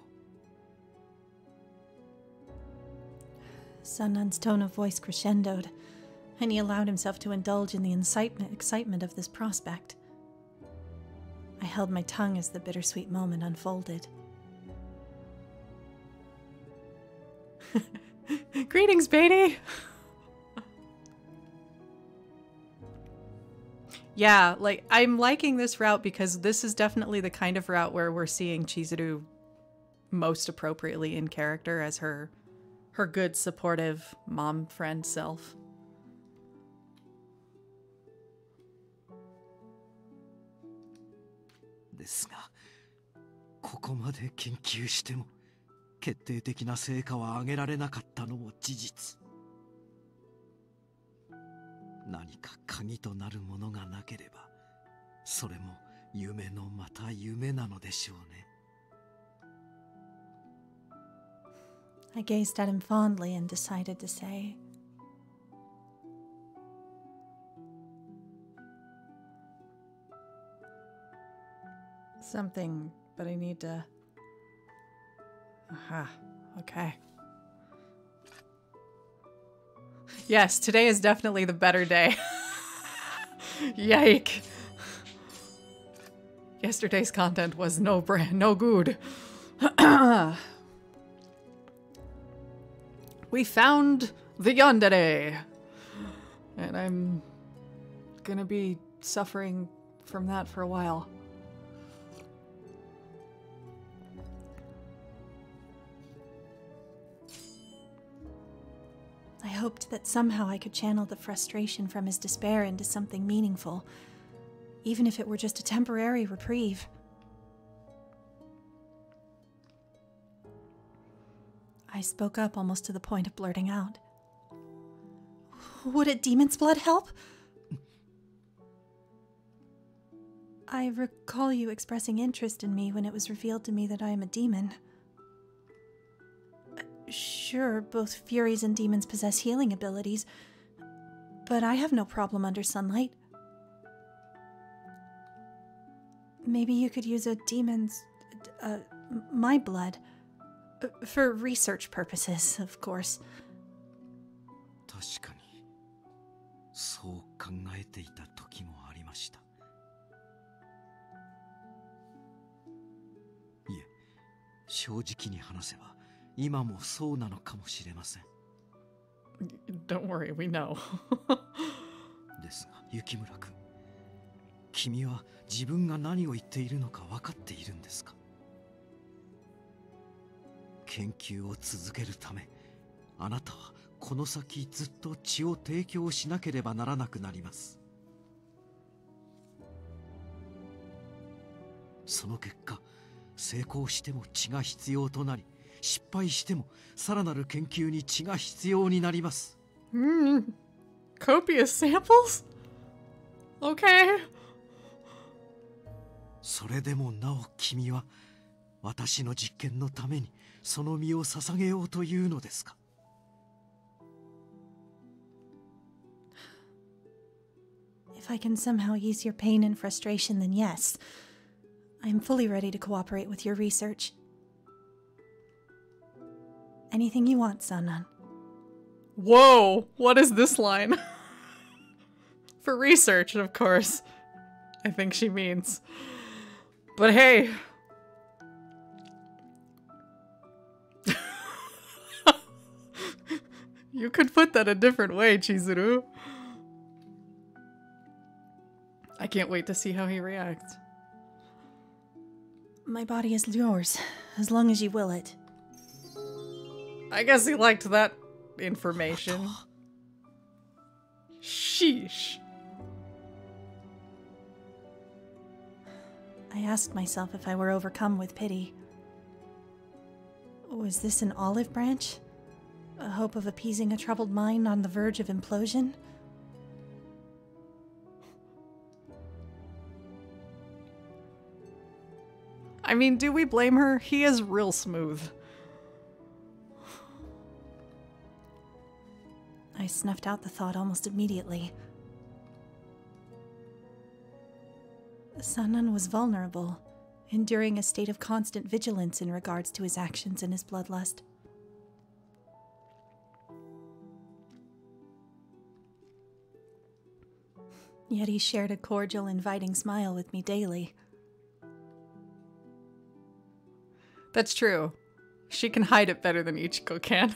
Sanan's tone of voice crescendoed, and he allowed himself to indulge in the excitement of this prospect. I held my tongue as the bittersweet moment unfolded. Greetings, Beatty! Yeah, like, I'm liking this route because this is definitely the kind of route where we're seeing Chizuru most appropriately in character as her good, supportive mom friend self. Thisが、ここまで研究しても決定的な成果は上げられなかったのも事実。何か鍵となるものがなければ、それも夢のまた夢なのでしょうね。I gazed at him fondly and decided to say, something, but I need to... Aha, okay. Yes, today is definitely the better day. Yike. Yesterday's content was no good. We found the yandere. And I'm gonna be suffering from that for a while. I hoped that somehow I could channel the frustration from his despair into something meaningful, even if it were just a temporary reprieve. I spoke up almost to the point of blurting out. Would a demon's blood help? I recall you expressing interest in me when it was revealed to me that I am a demon. Sure, both Furies and demons possess healing abilities, but I have no problem under sunlight. Maybe you could use a demon's... my blood. For research purposes, of course. 確かに、そう考えていた時もありました。いえ、正直に話せば、今もそうなのかもしれません。Don't worry, we know. ですが、雪村君、君は自分が何を言っているのか分かっているんですか？研究を続けるため、あなたはこの先ずっと血を提供しなければならなくなります。その結果、成功しても血が必要となり、失敗してもさらなる研究に血が必要になります。Copious samples? Okay. それでもなお君は私の実験のためにその身を捧げようというのですか？ If I can somehow ease your pain and frustration, then yes. I am fully ready to cooperate with your research. Anything you want, Sanan. Whoa! What is this line? For research, of course. I think she means. But hey. You could put that a different way, Chizuru. I can't wait to see how he reacts. My body is yours, as long as you will it. I guess he liked that information. Sheesh. I asked myself if I were overcome with pity. Was this an olive branch? A hope of appeasing a troubled mind on the verge of implosion? mean, do we blame her? He is real smooth. I snuffed out the thought almost immediately. Sanan was vulnerable, enduring a state of constant vigilance in regards to his actions and his bloodlust. Yet he shared a cordial, inviting smile with me daily. That's true. She can hide it better than Ichiko can.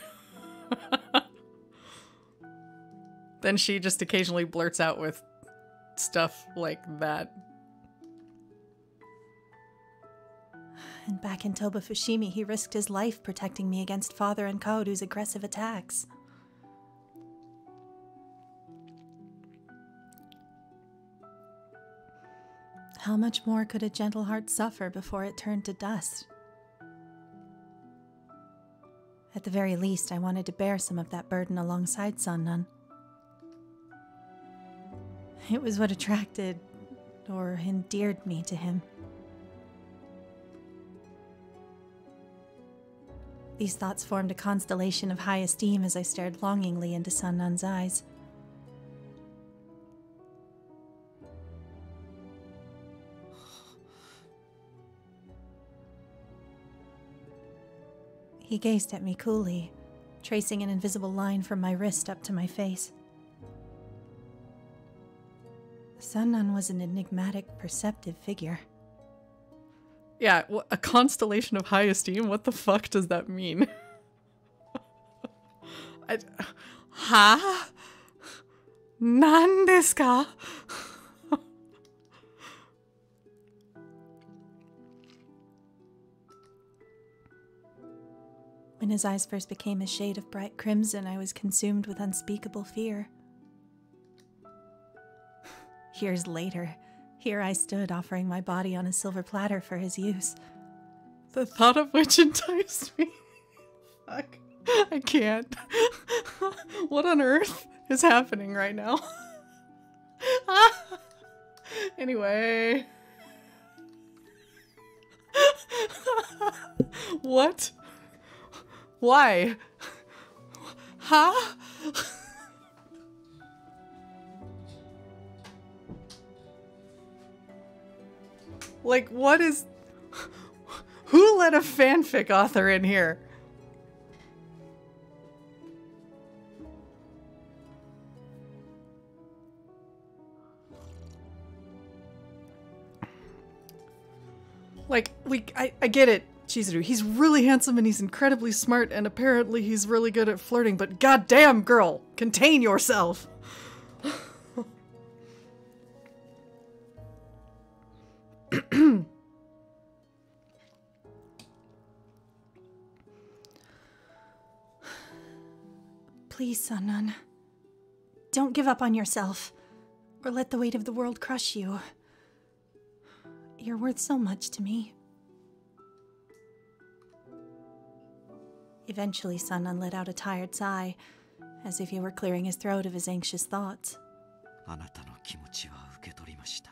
Then she just occasionally blurts out with stuff like that. And back in Toba Fushimi, he risked his life protecting me against Father and Kaoru's aggressive attacks. How much more could a gentle heart suffer before it turned to dust? At the very least, I wanted to bear some of that burden alongside Sanan. It was what attracted or endeared me to him. These thoughts formed a constellation of high esteem as I stared longingly into Sanan's eyes. He gazed at me coolly, tracing an invisible line from my wrist up to my face. Sanan was an enigmatic, perceptive figure. Yeah, a constellation of high esteem? What the fuck does that mean? Ha? Nan desu ka? When his eyes first became a shade of bright crimson, I was consumed with unspeakable fear. Years later, here I stood offering my body on a silver platter for his use. The thought of which enticed me. Fuck. I can't. What on earth is happening right now? Anyway. What? Why? Huh? Like, what is... Who let a fanfic author in here? Like, I get it, Chizuru. He's really handsome and he's incredibly smart and apparently he's really good at flirting, but goddamn, girl, contain yourself. Please, Sanan. Don't give up on yourself, or let the weight of the world crush you. You're worth so much to me. Eventually, Sanan let out a tired sigh, as if he were clearing his throat of his anxious thoughts. あなたの気持ちは受け取りました。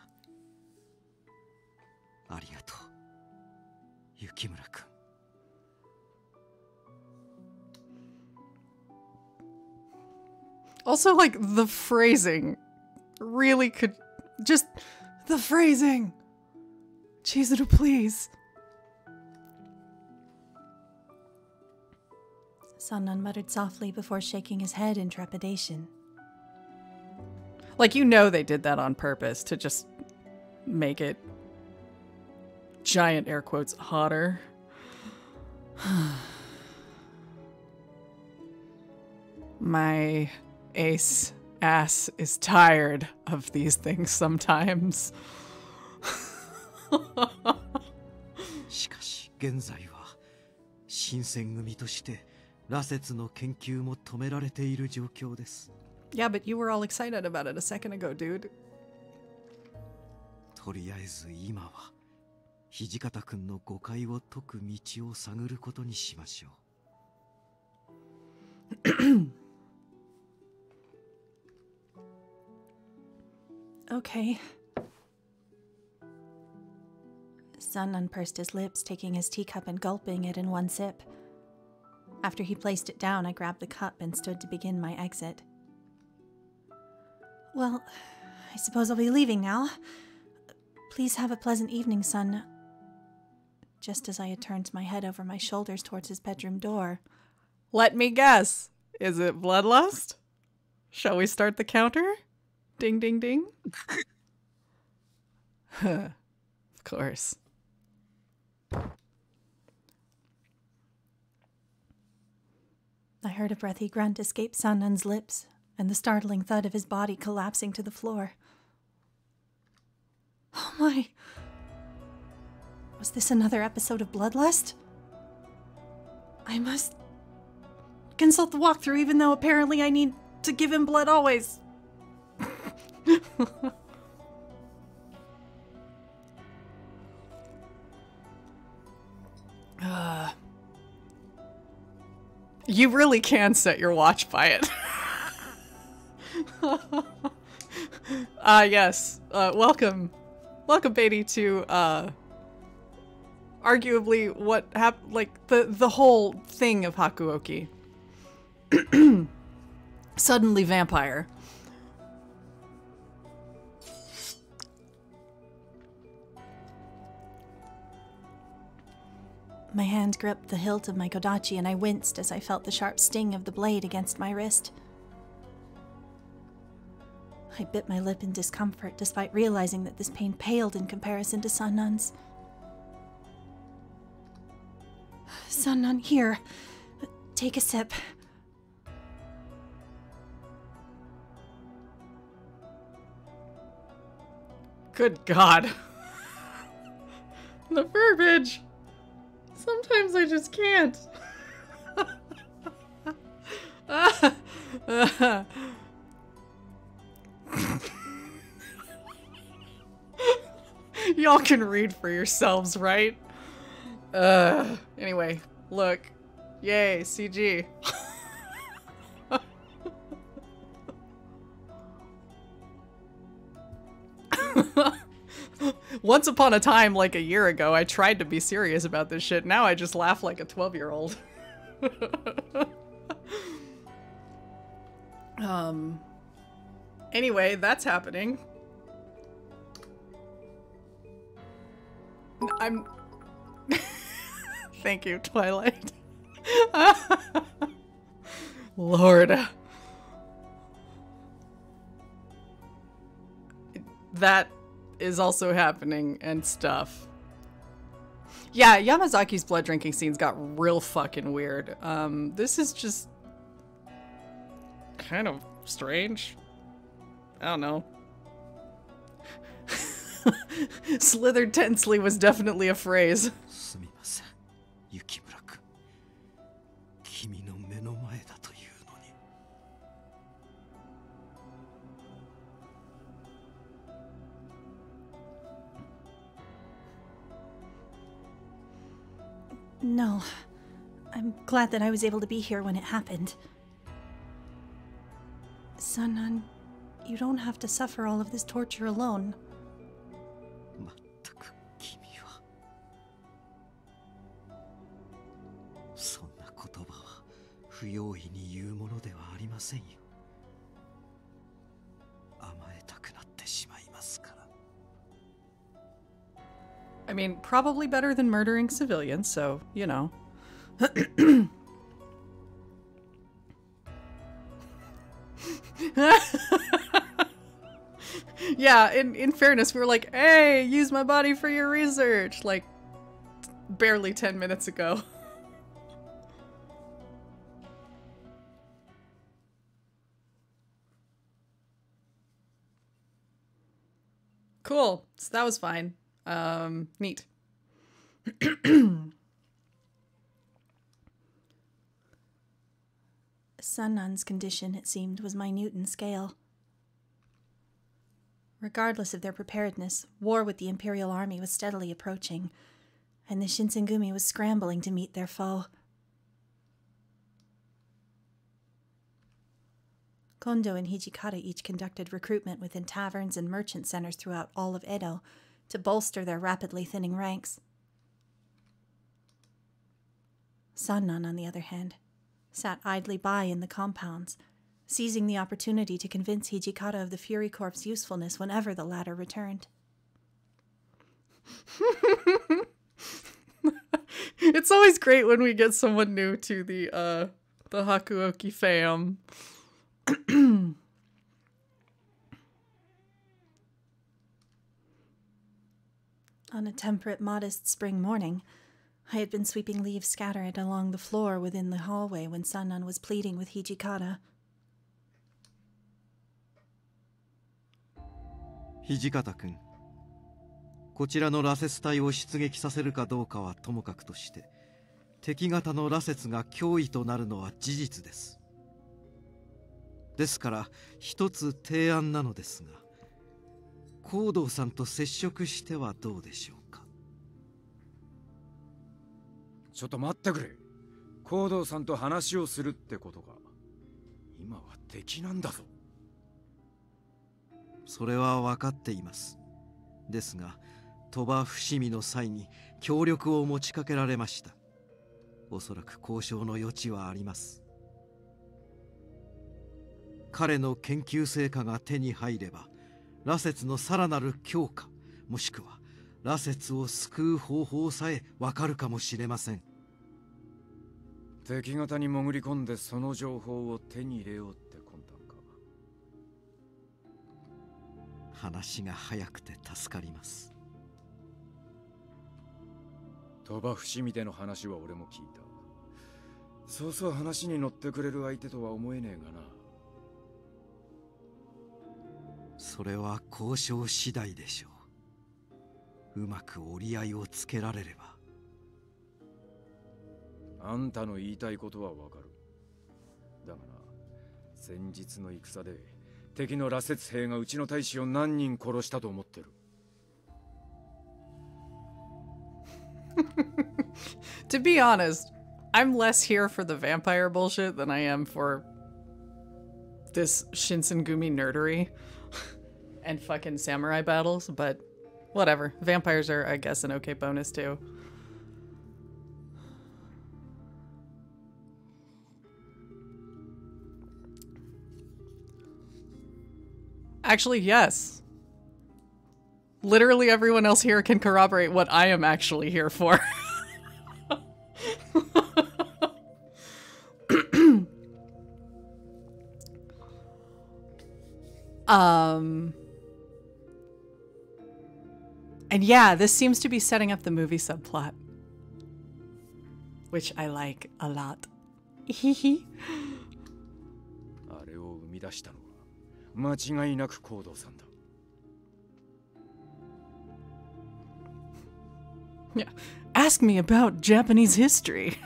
ありがとう、雪村君。Also, like, the phrasing really could... Just the phrasing! Chizuru, please. Sanan muttered softly before shaking his head in trepidation. Like, you know they did that on purpose to just make it, giant air quotes, hotter. My ace ass is tired of these things sometimes. しかし現在は新選組として羅刹の研究も止められている状況です。 Yeah, but you were all excited about it a second ago, dude. とりあえず今は土方君の誤解を解く道を探ることにしましょう。Okay. Sun unpursed his lips, taking his teacup and gulping it in one sip. After he placed it down, I grabbed the cup and stood to begin my exit. Well, I suppose I'll be leaving now. Please have a pleasant evening, Sun. Just as I had turned my head over my shoulders towards his bedroom door. Let me guess. Is it bloodlust? Shall we start the counter? Ding, ding, ding. Of course. I heard a breathy grunt escape Sanan's lips, and the startling thud of his body collapsing to the floor. Oh my! Was this another episode of Bloodlust? I must consult the walkthrough, even though apparently I need to give him blood always. You really can set your watch by it. Yes. Welcome, Beatty, to arguably what happened, like the whole thing of Hakuoki. Suddenly vampire. My hand gripped the hilt of my kodachi and I winced as I felt the sharp sting of the blade against my wrist. I bit my lip in discomfort despite realizing that this pain paled in comparison to Sanan's. Sanan, here. Take a sip. Good God. The verbiage. Sometimes I just can't. Y'all can read for yourselves, right? Anyway, look. Yay, CG. Once upon a time, like a year ago, I tried to be serious about this shit. Now I just laugh like a 12-year-old. Anyway, that's happening. I'm... Thank you, Twilight. Lord. That is also happening and stuff. Yeah, Yamazaki's blood drinking scenes got real fucking weird. This is just kind of strange. I don't know. Slithered tensely was definitely a phrase. No. I'm glad that I was able to be here when it happened. Sanan, you don't have to suffer all of this torture alone. I mean, probably better than murdering civilians, so, you know. Yeah, in fairness, we were like, hey, use my body for your research, like, barely 10 minutes ago. Cool, so that was fine. Neat. Sanan's condition, it seemed, was minute in scale. Regardless of their preparedness, war with the Imperial Army was steadily approaching, and the Shinsengumi was scrambling to meet their foe. Kondo and Hijikata each conducted recruitment within taverns and merchant centers throughout all of Edo, to bolster their rapidly thinning ranks. Sanan, on the other hand, sat idly by in the compounds, seizing the opportunity to convince Hijikata of the Fury Corps' usefulness whenever the latter returned. It's always great when we get someone new to the Hakuoki fam. On a temperate, modest spring morning, I had been sweeping leaves scattered along the floor within the hallway when Sanan was pleading with Hijikata. 土方君、こちらの羅刹隊を出撃させるかどうかはともかくとして、敵方の羅刹が脅威となるのは事実です。ですから一つ提案なのですが、光道さんと接触してはどうでしょうか。ちょっと待ってくれ。光道さんと話をするってことか。今は敵なんだぞ。それは分かっています。ですが鳥羽伏見の際に協力を持ちかけられました。おそらく交渉の余地はあります。彼の研究成果が手に入れば、羅刹のさらなる強化、もしくは羅刹を救う方法さえわかるかもしれません。敵方に潜り込んでその情報を手に入れようって魂胆か。話が早くて助かります。鳥羽伏見での話は俺も聞いた。そうそう話に乗ってくれる相手とは思えねえがな。それは交渉次第でしょう。うまく折り合いをつけられれば。あんたの言いたいことはわかる。だがな、先日の戦で敵の羅刹兵がうちの大使を何人殺したと思ってる。To be honest, I'm less here for the vampire bullshit than I am for this Shinsengumi nerdery and fucking samurai battles, but whatever. Vampires are, I guess, an okay bonus too. Actually, yes. Literally everyone else here can corroborate what I am actually here for. And yeah, this seems to be setting up the movie subplot, which I like a lot. あれを生み出したのは間違いなく光道さんだ。Yeah. Ask me about Japanese history.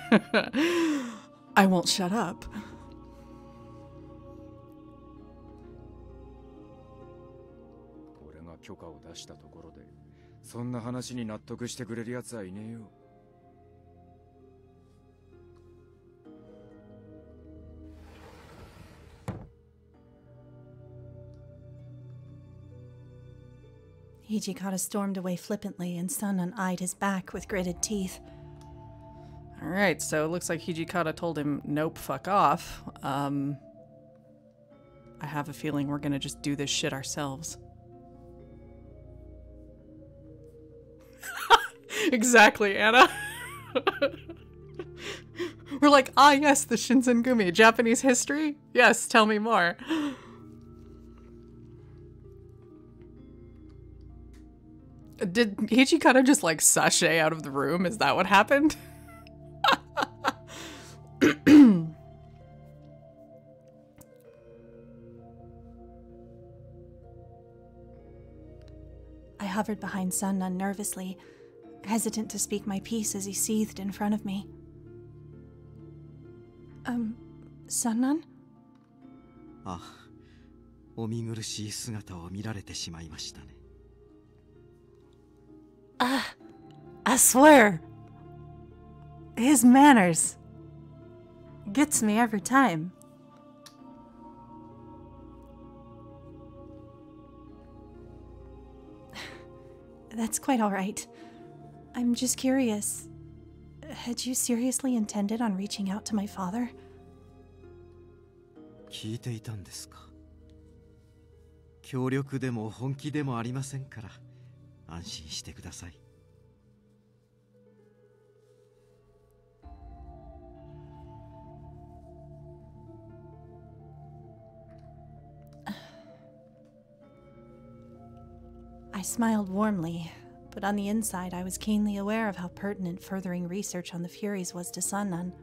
I won't shut up. 俺が許可を出したところで、そんな話に納得してくれるやつはいねえよ。Hijikata stormed away flippantly, and Sanan eyed his back with gritted teeth. Alright, so it looks like Hijikata told him, nope, fuck off. I have a feeling we're gonna just do this shit ourselves. Exactly, Anna. We're like, ah yes, the Shinsengumi, Japanese history? Yes, tell me more. Did Hijikata just like sashay out of the room? Is that what happened? I hovered behind Sanan nervously, hesitant to speak my piece as he seethed in front of me. Sanan? あ、お見苦しい姿を見られてしまいましたね。I swear, his manners gets me every time. That's quite all right. I'm just curious. Had you seriously intended on reaching out to my father? 聞いていたんですか。協力でも本気でもありませんから安心してください。I smiled warmly, but on the inside I was keenly aware of how pertinent furthering research on the Furies was to Sanan.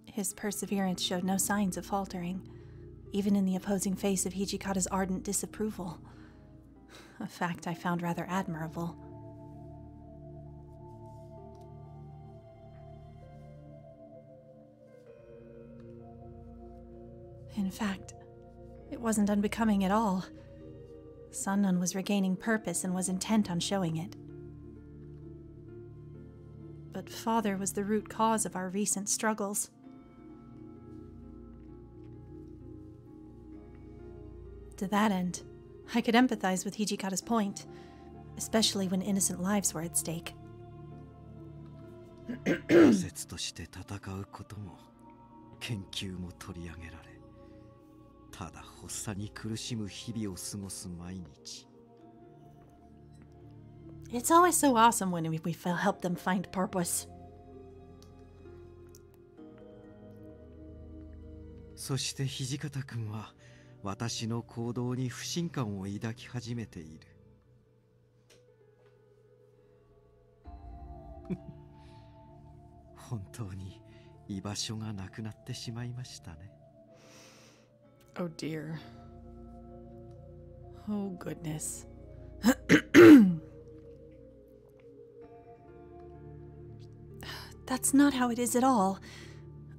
His perseverance showed no signs of faltering, even in the opposing face of Hijikata's ardent disapproval, a fact I found rather admirable. In fact, it wasn't unbecoming at all. Sanan was regaining purpose and was intent on showing it. But father was the root cause of our recent struggles. To that end, I could empathize with Hijikata's point, especially when innocent lives were at stake. 仮説として戦うことも研究も取り上げられ、ただ発作に苦しむ日々を過ごす毎日。It's always so awesome when we help them find purpose. そして土方君は私の行動に不信感を抱き始めている。本当に居場所がなくなってしまいましたね。Oh dear. Oh goodness. That's not how it is at all.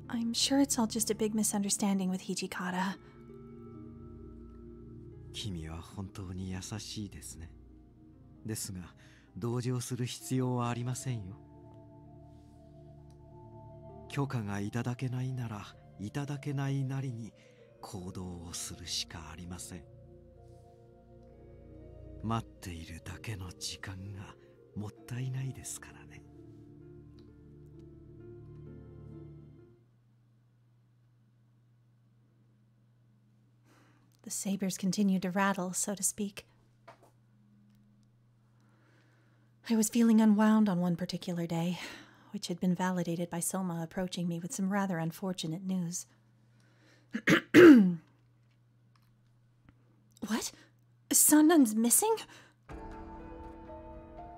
I'm sure it's all just a big misunderstanding with Hijikata. 君は本当に優しいですね。ですが、同情する必要はありませんよ。許可がいただけないなら、いただけないなりに行動をするしかありません。待っているだけの時間がもったいないですからね。The sabers continued to rattle, so to speak. I was feeling unwound on one particular day, which had been validated by Soma approaching me with some rather unfortunate news. What? Sanan's missing?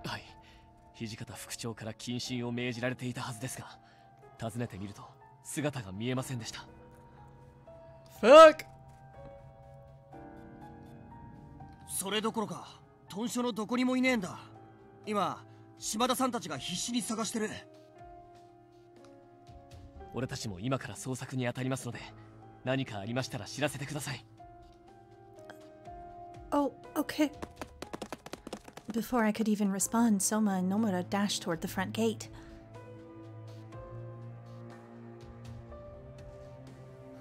はい、土方副長から謹慎を命じられていたはずですが、訪ねてみると姿が見えませんでした。Fuck! それどころか豚舎のどこにもいねえんだ。今島田さんたちが必死に探してる。俺たちも今から捜索に当たりますので、何かありましたら知らせてください。Oh, okay. Before I could even respond, Soma and Nomura dashed toward the front gate.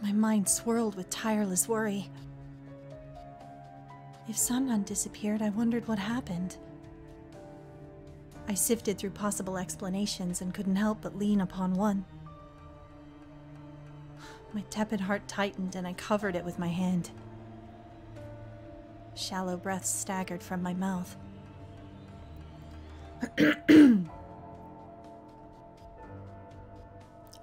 My mind swirled with tireless worry. If Sanan disappeared, I wondered what happened. I sifted through possible explanations and couldn't help but lean upon one. My tepid heart tightened and I covered it with my hand. Shallow breaths staggered from my mouth.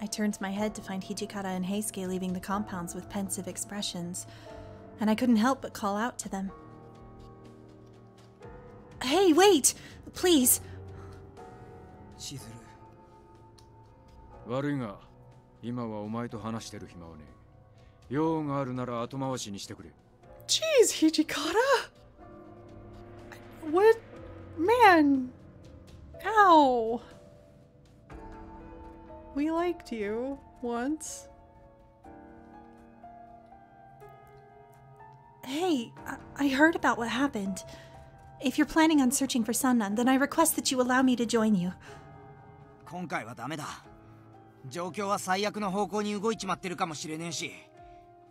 I turned my head to find Hijikata and Heisuke leaving the compounds with pensive expressions, and I couldn't help but call out to them. Hey, wait! Please! しずる。悪いが、今はお前と話してる暇はねえ。用があるなら後回しにしてくれ。Jeez, Hijikata! What? Man! Ow! We liked you once. Hey, I heard about what happened. If you're planning on searching for Sanan, then I request that you allow me to join you. 今回はダメだ。状況は最悪の方向に動いちまってるかもしれねえし、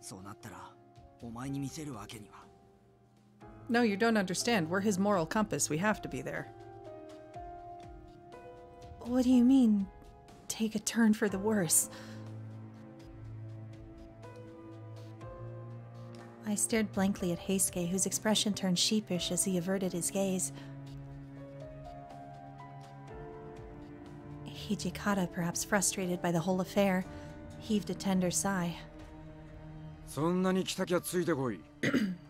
そうなったらお前に見せるわけには。 No, you don't understand. We're his moral compass. We have to be there. What do you mean, take a turn for the worse? I stared blankly at Heisuke, whose expression turned sheepish as he averted his gaze. Hijikata, perhaps frustrated by the whole affair, heaved a tender sigh. そんなに来たきゃついてこい。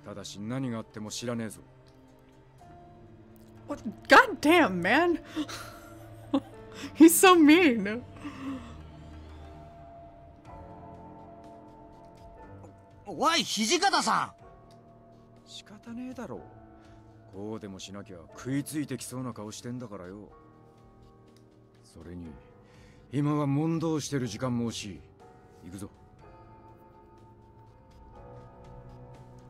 ただし何があっても知らねえぞ。What? God damn, man! He's so mean. おい、土方さん。仕方ねえだろ。こうでもしなきゃ食いついてきそうな顔してんだからよ。それに今は問答してる時間も惜しい。行くぞ。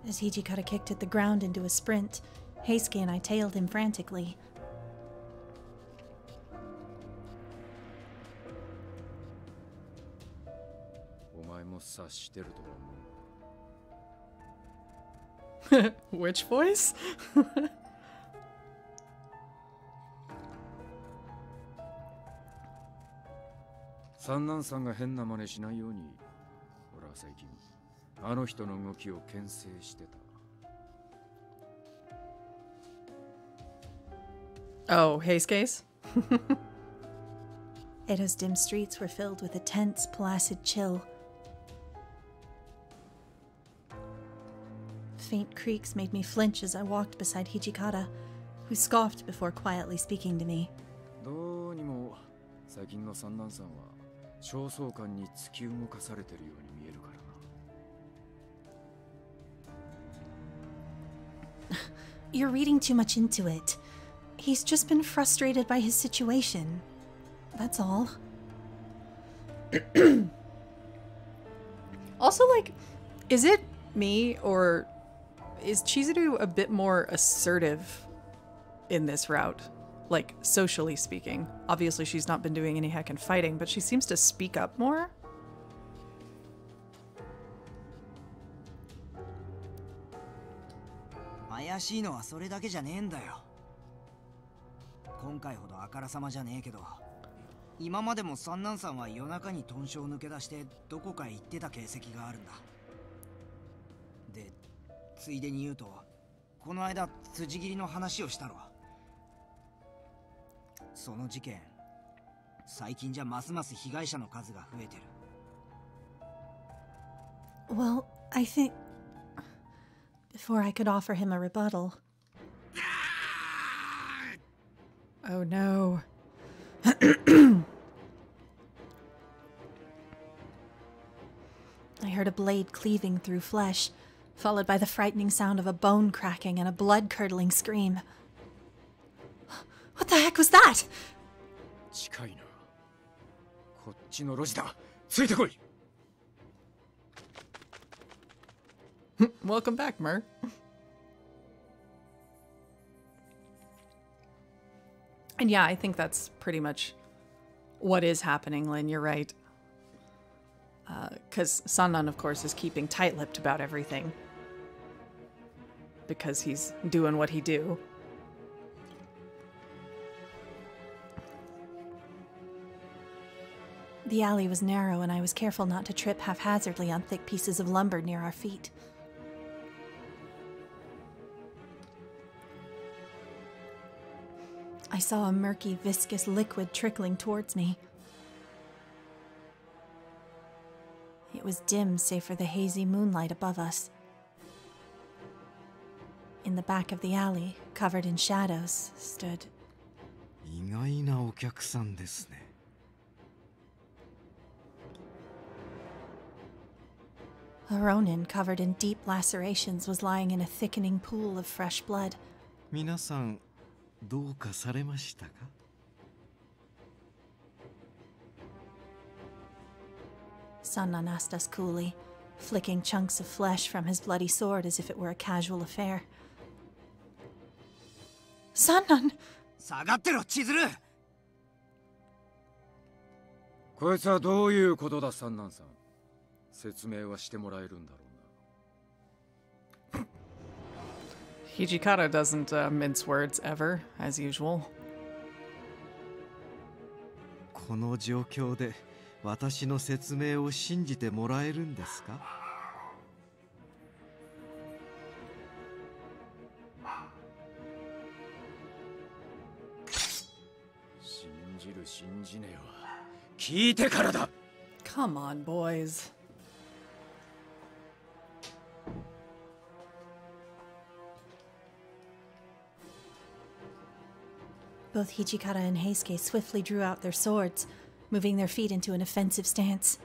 As Hijikata kicked at the ground into a sprint, Heisuke and I tailed him frantically. お前も察してると思う。 Which voice? 三男さんが変な真似しないように、俺は最近あの人の動きを牽制してた。Oh, Heisuke's? Edo's dim streets were filled with a tense, placid chill. Faint creaks made me flinch as I walked beside Hijikata, who scoffed before quietly speaking to me. どうにも最近の三男さんは焦燥感に突き動かされてるように見えるからな。You're reading too much into it. He's just been frustrated by his situation. That's all. Also, like, is it me or is Chizuru a bit more assertive in this route? Like, socially speaking. Obviously, she's not been doing any heckin' fighting, but she seems to speak up more. 怪しいのはそれだけじゃねえんだよ。今回ほどあからさまじゃねえけど、今までも三男さんは夜中に豚舎を抜け出してどこかへ行ってた形跡があるんだ。で、ついでに言うと、この間辻斬りの話をしたろ。その事件、最近じゃますます被害者の数が増えてる。Well, I think... Before I could offer him a rebuttal... Oh no. I heard a blade cleaving through flesh, followed by the frightening sound of a bone cracking and a blood-curdling scream. What the heck was that? 近いな。こっちの路地だ。ついてこい。Welcome back, Mer. And yeah, I think that's pretty much what is happening, Lynn. You're right. Because Sanan, of course, is keeping tight-lipped about everything. Because he's doing what he do. The alley was narrow, and I was careful not to trip haphazardly on thick pieces of lumber near our feet. I saw a murky, viscous liquid trickling towards me. It was dim save for the hazy moonlight above us. In the back of the alley, covered in shadows, stood... 意外なお客さんですね。A Ronin covered in deep lacerations was lying in a thickening pool of fresh blood. 皆さんどうかされましたか? Sanan asked us coolly, flicking chunks of flesh from his bloody sword as if it were a casual affair. Sanan! 下がってろ、千鶴！こいつはどういうことだ、三男さん。説明はしてもらえるんだろ Hijikata doesn't mince words ever, as usual. この状況で私の説明を信じてもらえるんですか？信じる信じねえは聞いてからだ。 Come on, boys. Both Hijikata and Heisuke swiftly drew out their swords, moving their feet into an offensive stance.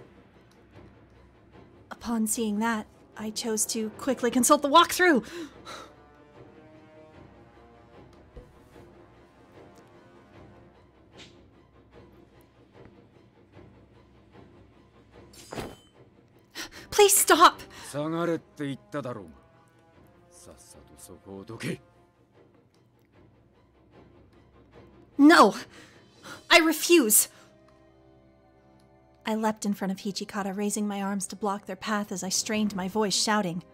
Upon seeing that, I chose to quickly consult the walkthrough. Please stop! 下がれって言っただろうが。さっさとそこをどけ。 No! I refuse! I leapt in front of Hijikata, raising my arms to block their path as I strained my voice, shouting.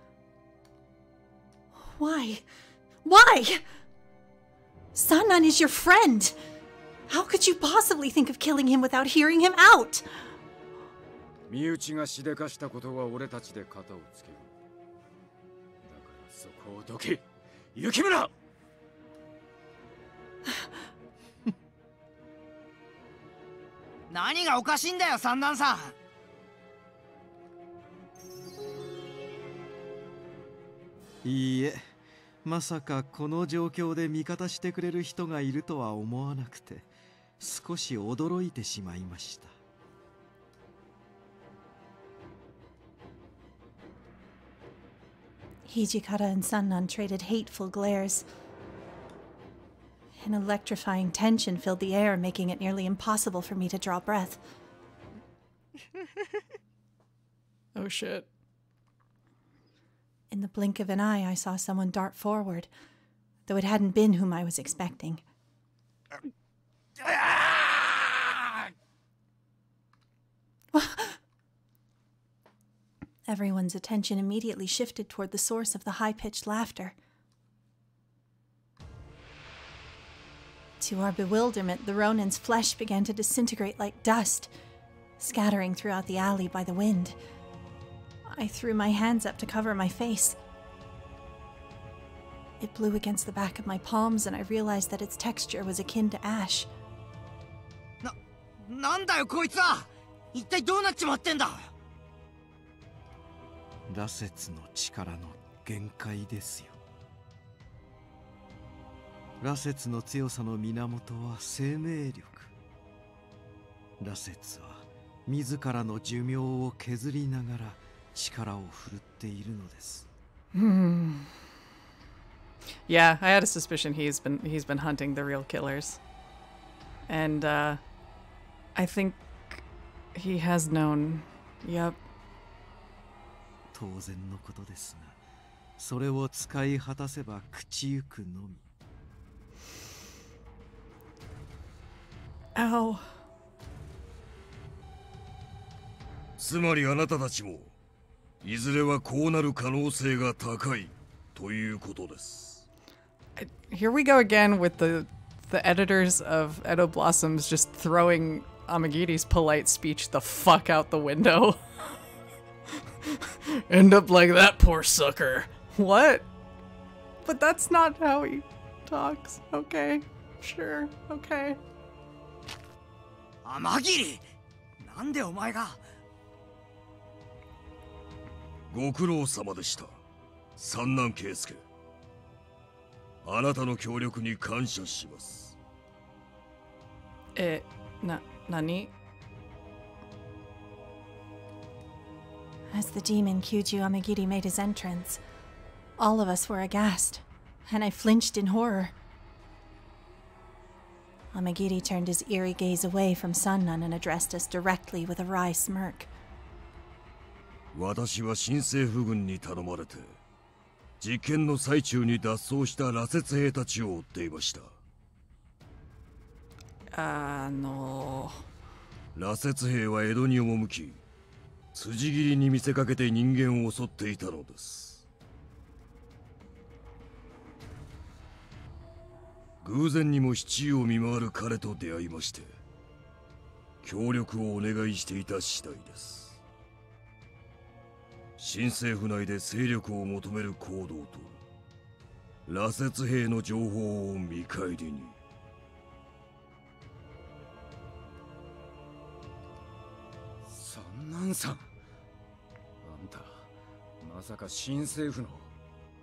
Why? Why? Sanan is your friend! How could you possibly think of killing him without hearing him out? 身内がしでかしたことは俺たちで肩をつける。だからそこをどけ。雪村！ 何がおかしいんだよ、三男さん。いいえ、まさかこの状況で味方してくれる人がいるとは思わなくて、少し驚いてしまいました。Hijikata and Sanan traded hateful glares. An electrifying tension filled the air, making it nearly impossible for me to draw breath. Oh shit. In the blink of an eye, I saw someone dart forward, though it hadn't been whom I was expecting. Everyone's attention immediately shifted toward the source of the high-pitched laughter. To our bewilderment, the Ronin's flesh began to disintegrate like dust, scattering throughout the alley by the wind. I threw my hands up to cover my face. It blew against the back of my palms, and I realized that its texture was akin to ash. なんだよこいつは！一体どうなっちまってんだ！羅刹の力の限界ですよ。羅刹の強さの源は生命力。羅刹は自らの寿命を削りながら力を振るっているのです。Yeah, I had a suspicion he's been hunting the real killers. And I think he has known. Yep. 当然のことですが、それを使い果たせば朽ちゆくのみ。Ow. つまりあなたたちもいずれはこうなる可能性が高いということです。Here we go again with the editors of Edo Blossoms just throwing Amagiri's polite speech the fuck out the window. End up like that poor sucker. What? But that's not how he talks. Okay. Sure. Okay. 天霧！なんでお前が？ご苦労様でした。三男圭介。あなたの協力に感謝します。Nani? As the demon Kyuju Amagiri made his entrance, all of us were aghast, and I flinched in horror. Amagiri turned his eerie gaze away from Sanan and addressed us directly with a wry smirk. 私は新政府軍に頼まれて実験の最中に脱走した羅刹兵たちを追っていました。羅刹兵は江戸に赴き、辻斬りに見せかけて人間を襲っていたのです。偶然にも市中を見回る彼と出会いまして、協力をお願いしていた次第です。新政府内で勢力を求める行動と羅刹兵の情報を見返りに。三男さん、あんたまさか新政府の、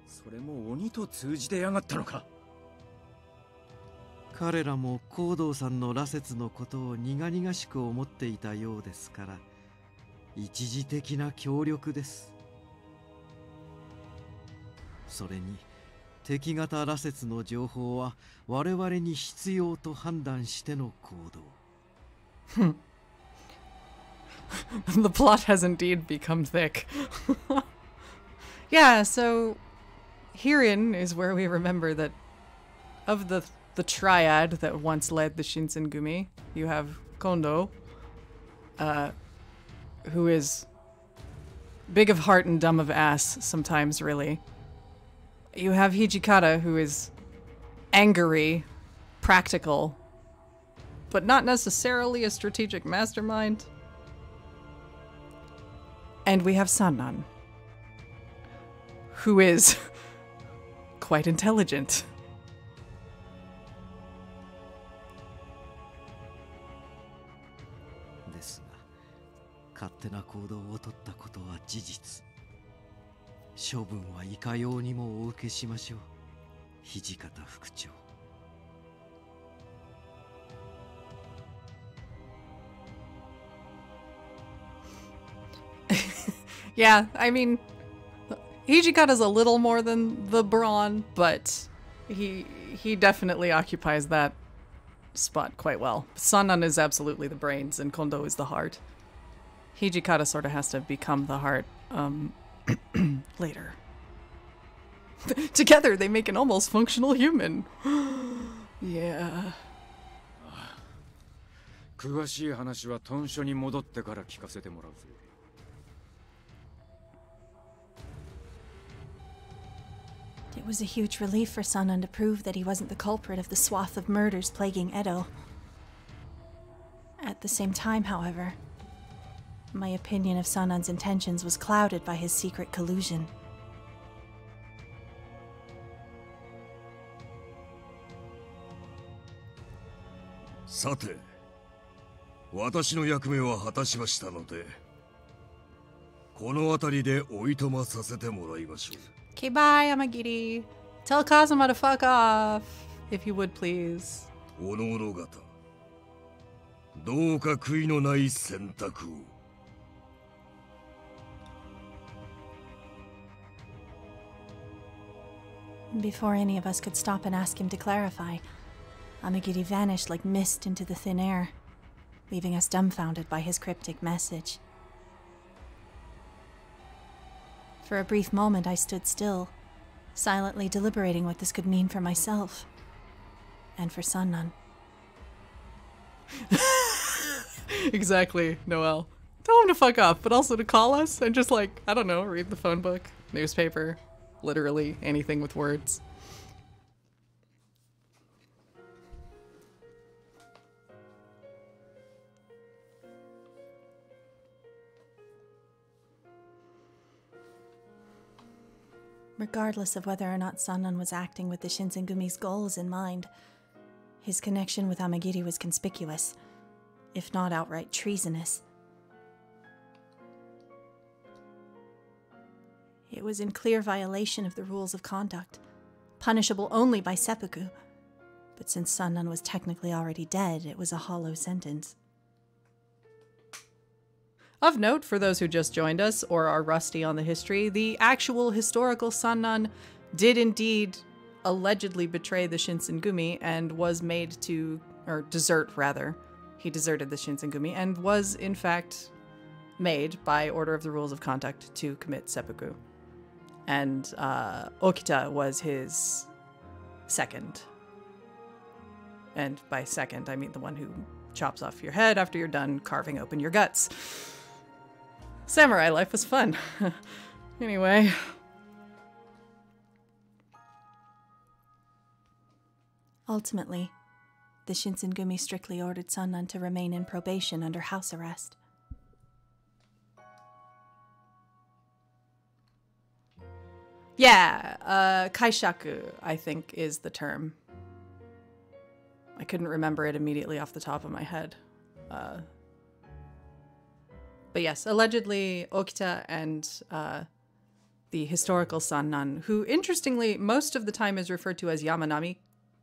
それも鬼と通じてやがったのか。彼らも光道さんの羅刹のことを苦々しく思っていたようですから、一時的な協力です。それに敵型羅刹の情報は我々に必要と判断しての行動。The plot has indeed become thick. Yeah, so herein is where we remember that of the triad that once led the Shinsengumi, you have Kondo, who is big of heart and dumb of ass sometimes, really. You have Hijikata, who is angry, practical, but not necessarily a strategic mastermind. And we have Sanan, who is quite intelligent.ですが、勝手な行動を取ったことは事実。処分はいかようにもお受けしましょう、土方副長。Yeah, I mean, Hijikata's a little more than the brawn, but he definitely occupies that spot quite well. Sanan is absolutely the brains, and Kondo is the heart. Hijikata sort of has to become the heart later. Together, they make an almost functional human. Yeah. 詳しい話は屯所に戻ってから聞かせてもらうぜ。It was a huge relief for Sanan to prove that he wasn't the culprit of the swath of murders plaguing Edo. At the same time, however, my opinion of Sanan's intentions was clouded by his secret collusion. Sate, 私の役目は果たしましたので、この辺りでおいとまさせてもらいましょう。Okay, bye, Amagiri. Tell Kazuma to fuck off, if you would, please. おのおの方、どうか悔いのない選択を。Before any of us could stop and ask him to clarify, Amagiri vanished like mist into the thin air, leaving us dumbfounded by his cryptic message. For a brief moment, I stood still, silently deliberating what this could mean for myself and for Sanan. Exactly, Noelle. Tell him to fuck off, but also to call us and just, like, I don't know, read the phone book, newspaper, literally anything with words. Regardless of whether or not Sanan was acting with the Shinsengumi's goals in mind, his connection with Amagiri was conspicuous, if not outright treasonous. It was in clear violation of the rules of conduct, punishable only by seppuku, but since Sanan was technically already dead, it was a hollow sentence. Of note, for those who just joined us or are rusty on the history, the actual historical Sanan did indeed allegedly betray the Shinsengumi and was made to, or desert rather. He deserted the Shinsengumi and was in fact made by order of the rules of conduct to commit seppuku. And Okita was his second. And by second, I mean the one who chops off your head after you're done carving open your guts. Samurai life was fun. Anyway. Ultimately, the Shinsengumi strictly ordered Sanan to remain in probation under house arrest. Yeah, kaishaku, I think, is the term. I couldn't remember it immediately off the top of my head. But yes, allegedly, Okita and the historical Sanan, who interestingly most of the time is referred to as Yamanami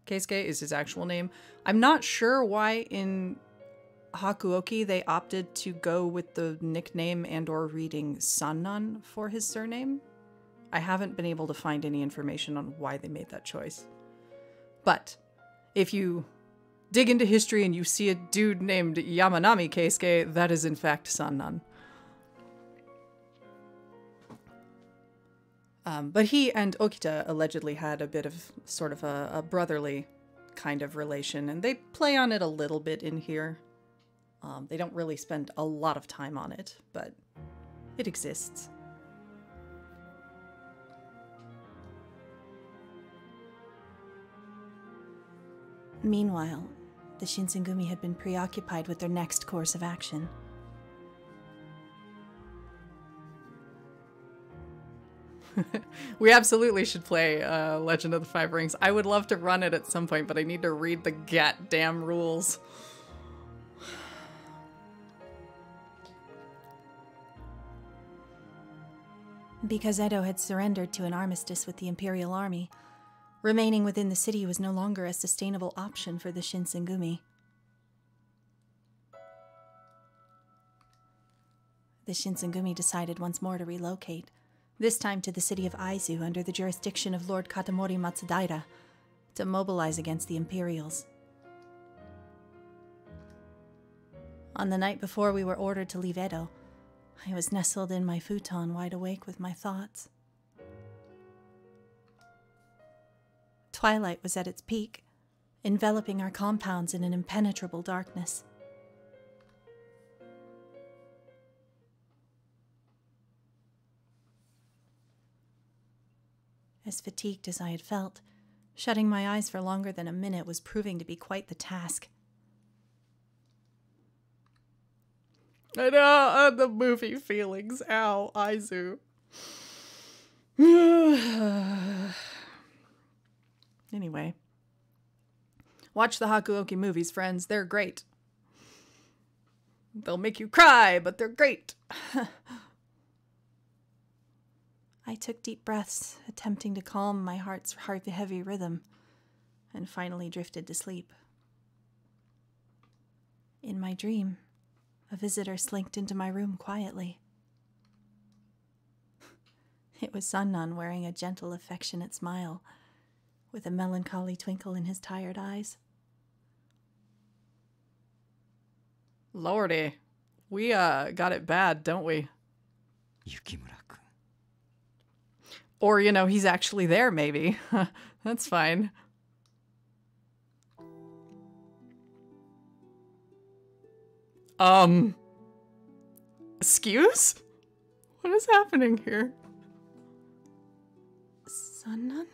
Keisuke, is his actual name. I'm not sure why in Hakuoki they opted to go with the nickname and or reading Sanan for his surname. I haven't been able to find any information on why they made that choice. But if you dig into history and you see a dude named Yamanami Keisuke, that is in fact Sanan. But he and Okita allegedly had a bit of sort of a brotherly kind of relation, and they play on it a little bit in here. They don't really spend a lot of time on it, but it exists. Meanwhile, the Shinsengumi had been preoccupied with their next course of action. We absolutely should play Legend of the Five Rings. I would love to run it at some point, but I need to read the goddamn rules. Because Edo had surrendered to an armistice with the Imperial Army, remaining within the city was no longer a sustainable option for the Shinsengumi. The Shinsengumi decided once more to relocate, this time to the city of Aizu under the jurisdiction of Lord Katamori Matsudaira, to mobilize against the Imperials. On the night before we were ordered to leave Edo, I was nestled in my futon, wide awake with my thoughts. Twilight was at its peak, enveloping our compounds in an impenetrable darkness. As fatigued as I had felt, shutting my eyes for longer than a minute was proving to be quite the task. I know, the movie feelings. Ow, Aizu. Anyway. Watch the Hakuoki movies, friends. They're great. They'll make you cry, but they're great. I took deep breaths, attempting to calm my heart's heavy rhythm, and finally drifted to sleep. In my dream, a visitor slinked into my room quietly. It was Sanan wearing a gentle, affectionate smile, with a melancholy twinkle in his tired eyes. Lordy, we got it bad, don't we? Yukimura-kun. Or, you know, he's actually there, maybe. That's fine. Excuse? What is happening here? Sanan?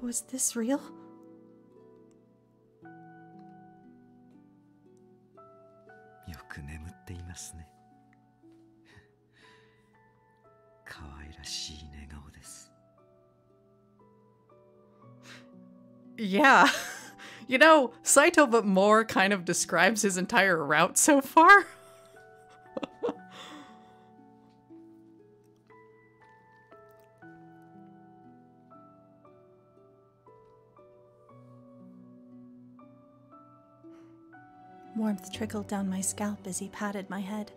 Was this real? Yoku nemute imasu ne. Kawairashii negao desu. Yeah. You know, Saito but more kind of describes his entire route so far. Warmth trickled down my scalp as he patted my head.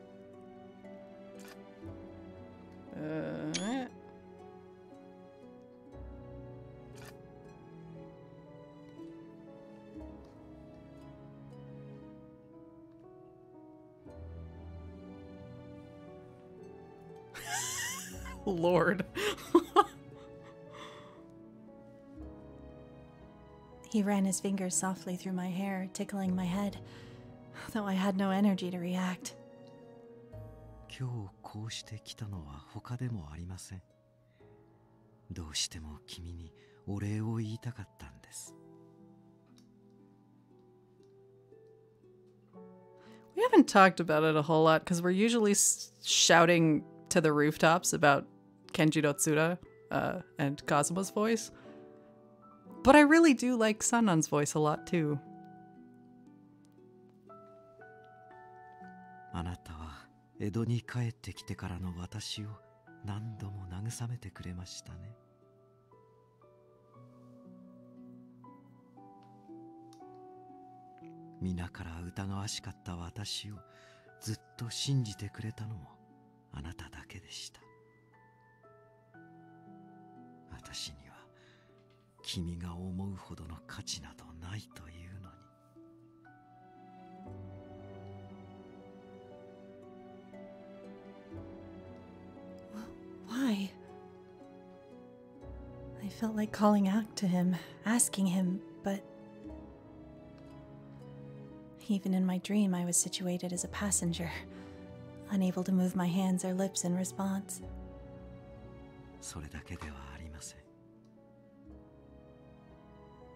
Lord. He ran his fingers softly through my hair, tickling my head, though I had no energy to react. 今日こうして来たのは他でもありません。どうしても君にお礼を言いたかったんで。です。 We haven't talked about it a whole lot because we're usually shouting to the rooftops about Kenjiro Tsuda and Kazuma's voice. But I really do like Sanan's voice a lot too. あなたは江戸に帰ってきてからの私を何度も慰めてくれましたね。皆から疑わしかった私をずっと信じてくれたのもあなただけでした。私には君が思うほどの価値などないというのに。 Why? I felt like calling out to him, asking him, but even in my dream I was situated as a passenger, unable to move my hands or lips in response. それだけではありません。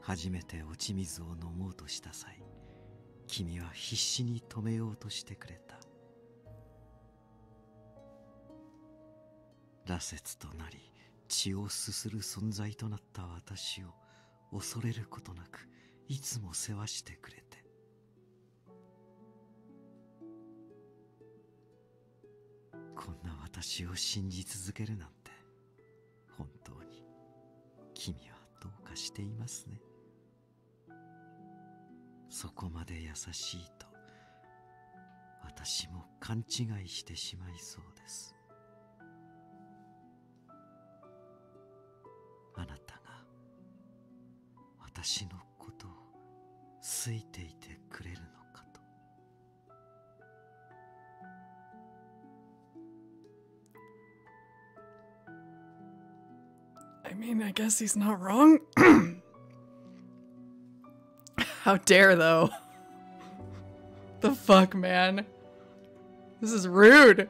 初めて落ち水を飲もうとした際、君は必死に止めようとしてくれた。 羅刹となり血をすする存在となった私を恐れることなくいつも世話してくれて。こんな私を信じ続けるなんて本当に君はどうかしていますね。そこまで優しいと私も勘違いしてしまいそうです。 あなたが私のことを好いていてくれるのかと。 I mean, I guess he's not wrong. How dare, though? The fuck, man? This is rude.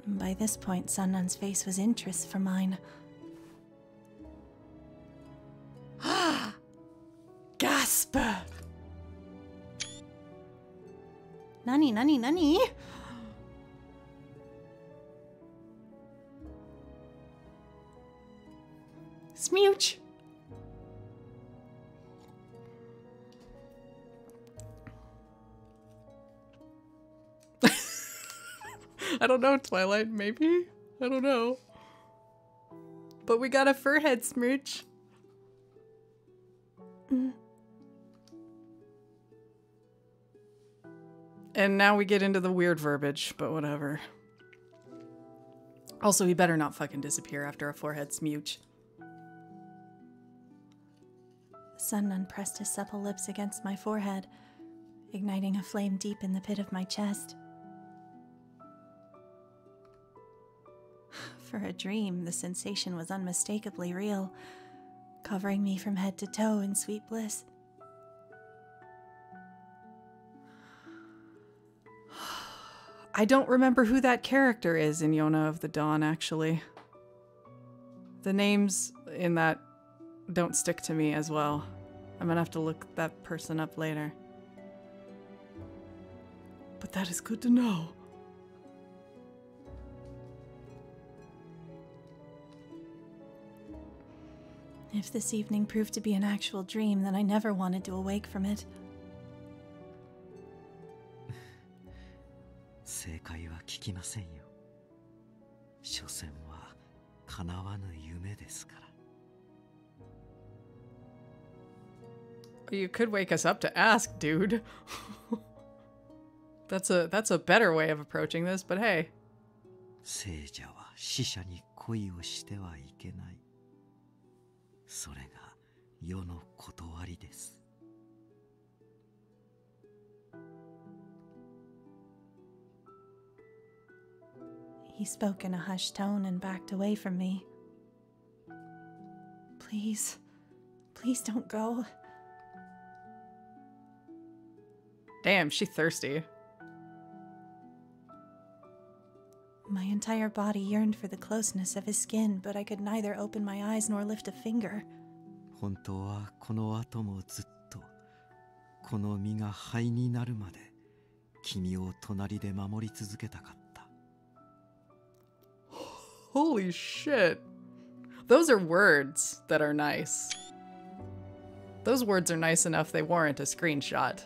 By this point, Sanan's face was interest for mine. Gasp! Nani, nani, nani? Smooch! I don't know, Twilight, maybe? I don't know. But we got a fur head smooch. And now we get into the weird verbiage, but whatever. Also, he better not fucking disappear after a forehead smooch. Sanan pressed his supple lips against my forehead, igniting a flame deep in the pit of my chest. For a dream, the sensation was unmistakably real, covering me from head to toe in sweet bliss. I don't remember who that character is in Yona of the Dawn, actually. The names in that don't stick to me as well. I'm gonna have to look that person up later. But that is good to know. If this evening proved to be an actual dream, then I never wanted to awake from it. 正解は聞きませんよ。所詮は叶わぬ夢ですから。 You could wake us up to ask, dude. That's a better way of approaching this, but hey. 聖者は死者に恋をしてはいけない。それが世の断りです。 He spoke in a hushed tone and backed away from me. Please, please don't go. Damn, she thirsty. My entire body yearned for the closeness of his skin, but I could neither open my eyes nor lift a finger. 本当はこの後もずっとこの身が灰になるまで君を隣で守り続けたかった。 Holy shit. Those are words that are nice. Those words are nice enough they warrant a screenshot.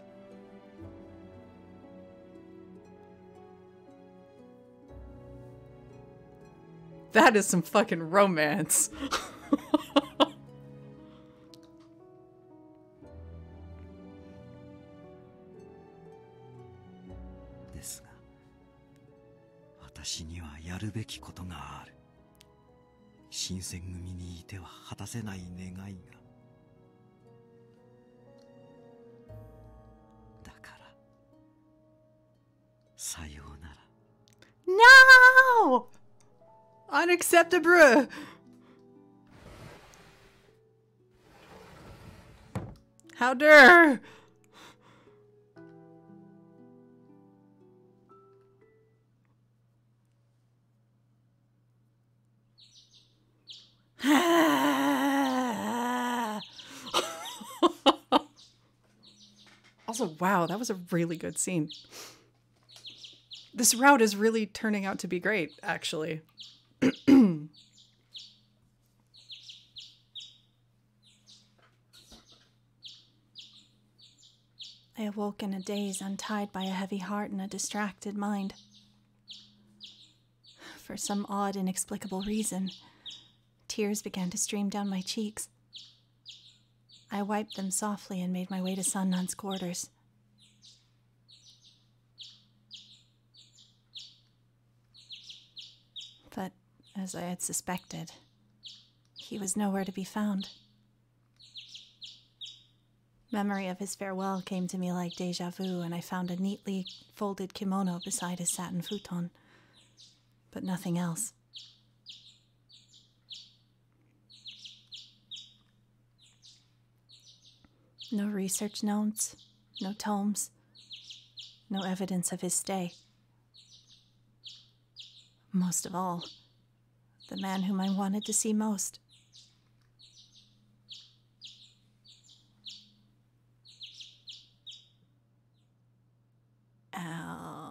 That is some fucking romance. ですが、私にはやるべきことがある。新選組にいては果たせない願いが。だから、さようなら。 No! Unacceptable! How dare! Also, wow, that was a really good scene. This route is really turning out to be great, actually. I awoke in a daze, untied by a heavy heart and a distracted mind. For some odd, inexplicable reason, tears began to stream down my cheeks. I wiped them softly and made my way to Sanan's quarters. But, as I had suspected, he was nowhere to be found. Memory of his farewell came to me like déjà vu, and I found a neatly folded kimono beside his satin futon, but nothing else. No research notes, no tomes, no evidence of his stay. Most of all, the man whom I wanted to see most. Ow.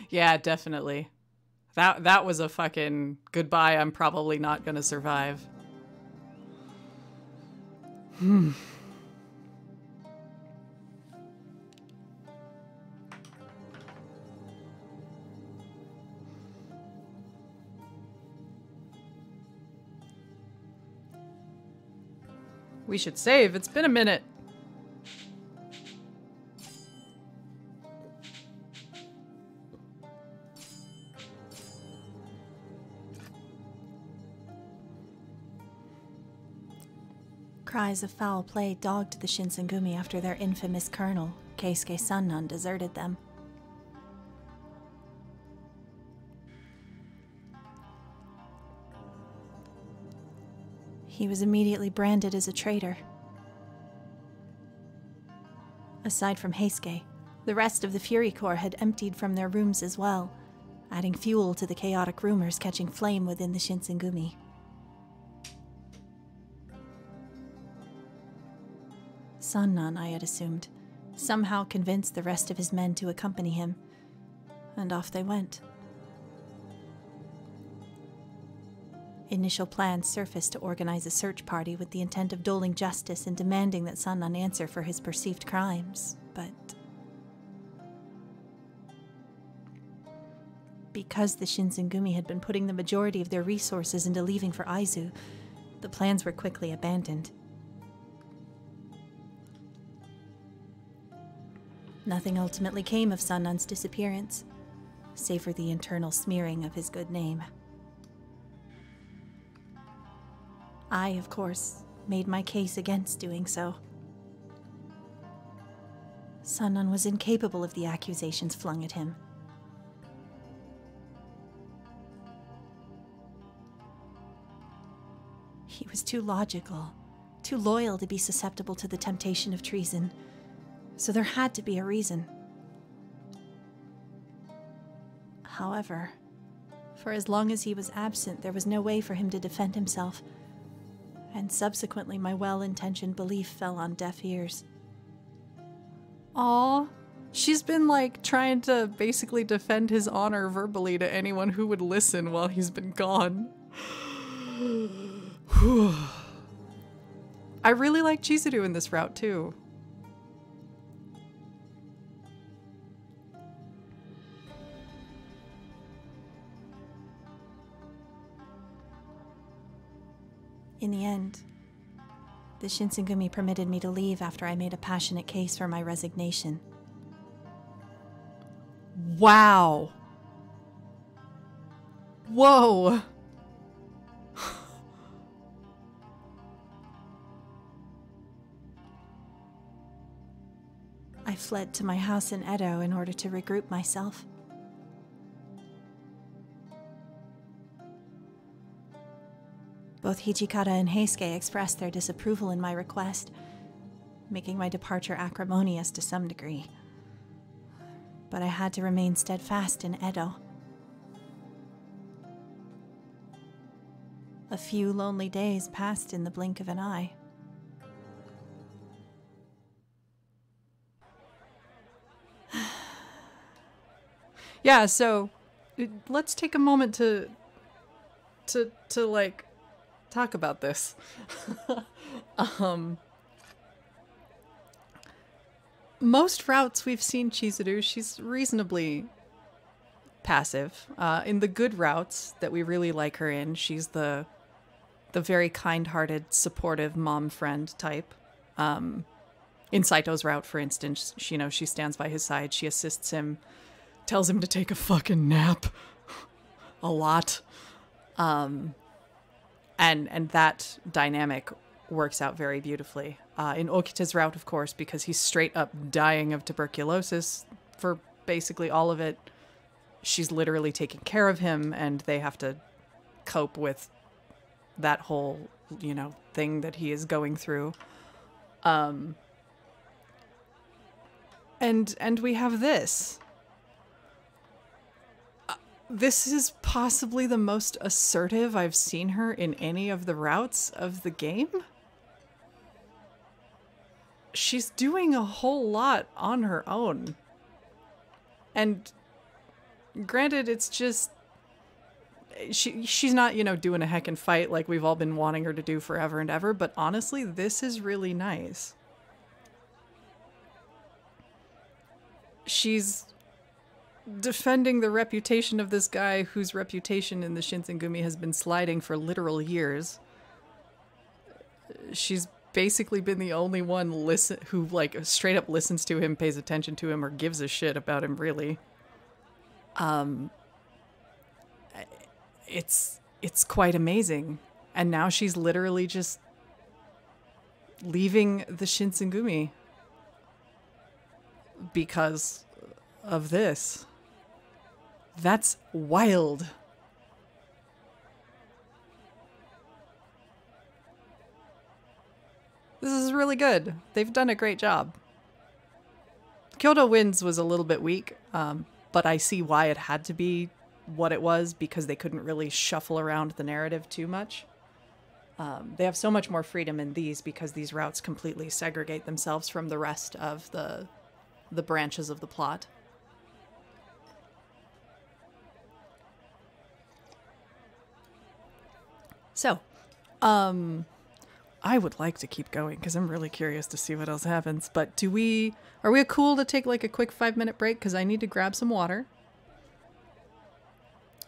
Yeah, definitely. That was a fucking goodbye I'm probably not gonna survive. We should save. It's been a minute. Cries of foul play dogged the Shinsengumi after their infamous colonel, Keisuke Sanan, deserted them. He was immediately branded as a traitor. Aside from Heisuke, the rest of the Fury Corps had emptied from their rooms as well, adding fuel to the chaotic rumors catching flame within the Shinsengumi. Sanan, I had assumed, somehow convinced the rest of his men to accompany him, and off they went. Initial plans surfaced to organize a search party with the intent of doling justice and demanding that Sanan answer for his perceived crimes, but because the Shinsengumi had been putting the majority of their resources into leaving for Aizu, the plans were quickly abandoned. Nothing ultimately came of Sanan's disappearance, save for the internal smearing of his good name. I, of course, made my case against doing so. Sanan was incapable of the accusations flung at him. He was too logical, too loyal to be susceptible to the temptation of treason. So there had to be a reason. However, for as long as he was absent, there was no way for him to defend himself, and subsequently my well-intentioned belief fell on deaf ears. Aw. She's been, like, trying to basically defend his honor verbally to anyone who would listen while he's been gone. I really like Chizuru in this route, too. In the end, the Shinsengumi permitted me to leave after I made a passionate case for my resignation. Wow. Whoa. I fled to my house in Edo in order to regroup myself. Both Hijikata and Heisuke expressed their disapproval in my request, making my departure acrimonious to some degree. But I had to remain steadfast in Edo. A few lonely days passed in the blink of an eye. Yeah, so let's take a moment to like talk about this. Most routes we've seen Chizuru, she's reasonably passive. In the good routes that we really like her in, she's the very kind-hearted, supportive mom friend type. In Saito's route, for instance, she stands by his side, she assists him, tells him to take a fucking nap a lot. And that dynamic works out very beautifully. In Okita's route, of course, because he's straight up dying of tuberculosis for basically all of it, she's literally taking care of him, and they have to cope with that whole, thing that he is going through. And we have this. This is possibly the most assertive I've seen her in any of the routes of the game. She's doing a whole lot on her own. And granted, it's just... She's not, doing a heckin' fight like we've all been wanting her to do forever and ever, but honestly, this is really nice. She's defending the reputation of this guy whose reputation in the Shinsengumi has been sliding for literal years. She's basically been the only one who straight up listens to him, pays attention to him, or gives a shit about him, really. It's quite amazing. And now she's literally just leaving the Shinsengumi because of this. That's wild. This is really good. They've done a great job. Kyoto Winds was a little bit weak, but I see why it had to be what it was, because they couldn't really shuffle around the narrative too much. They have so much more freedom in these because these routes completely segregate themselves from the rest of the branches of the plot. So, I would like to keep going because I'm really curious to see what else happens. But are we cool to take like a quick 5-minute break? Because I need to grab some water.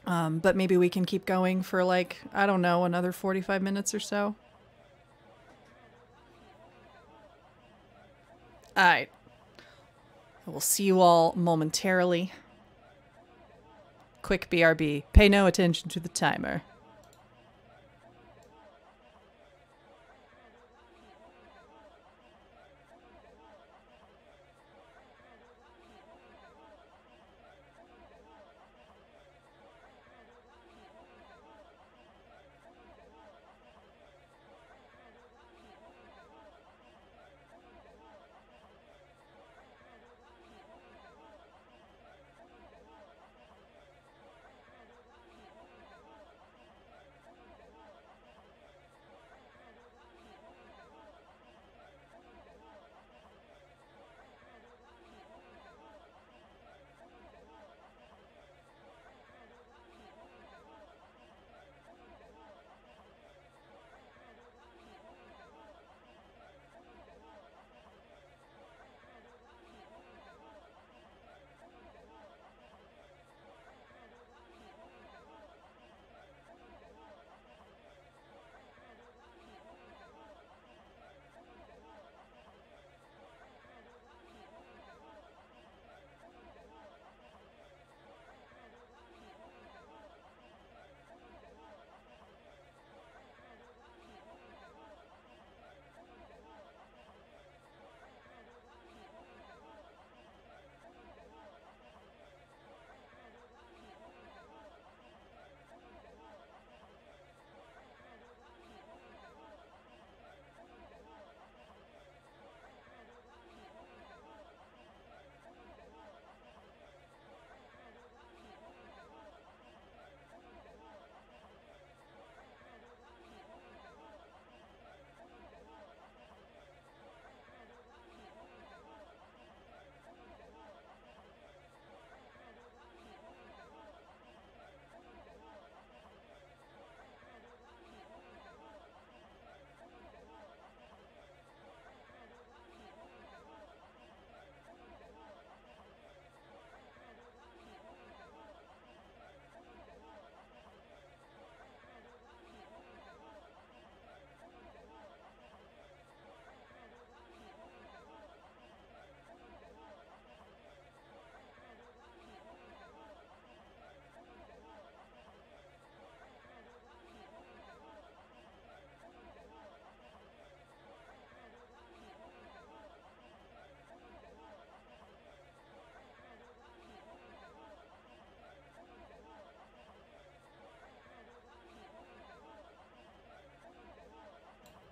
But maybe we can keep going for like, I don't know, another 45 minutes or so. All right. I will see you all momentarily. Quick BRB. Pay no attention to the timer.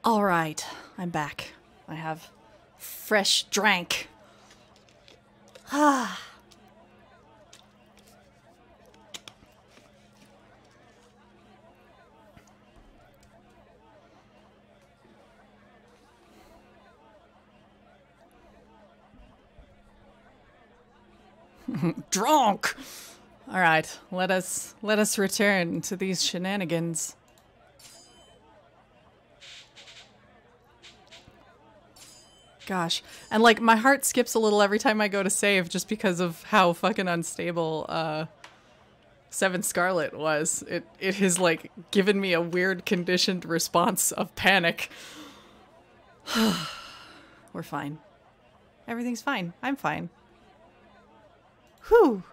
All right, I'm back. I have fresh drank. Ah. Drunk. All right, let us return to these shenanigans. Gosh, and like my heart skips a little every time I go to save, just because of how fucking unstable Seven Scarlet was. It has like given me a weird conditioned response of panic. We're fine. Everything's fine. I'm fine. Whew.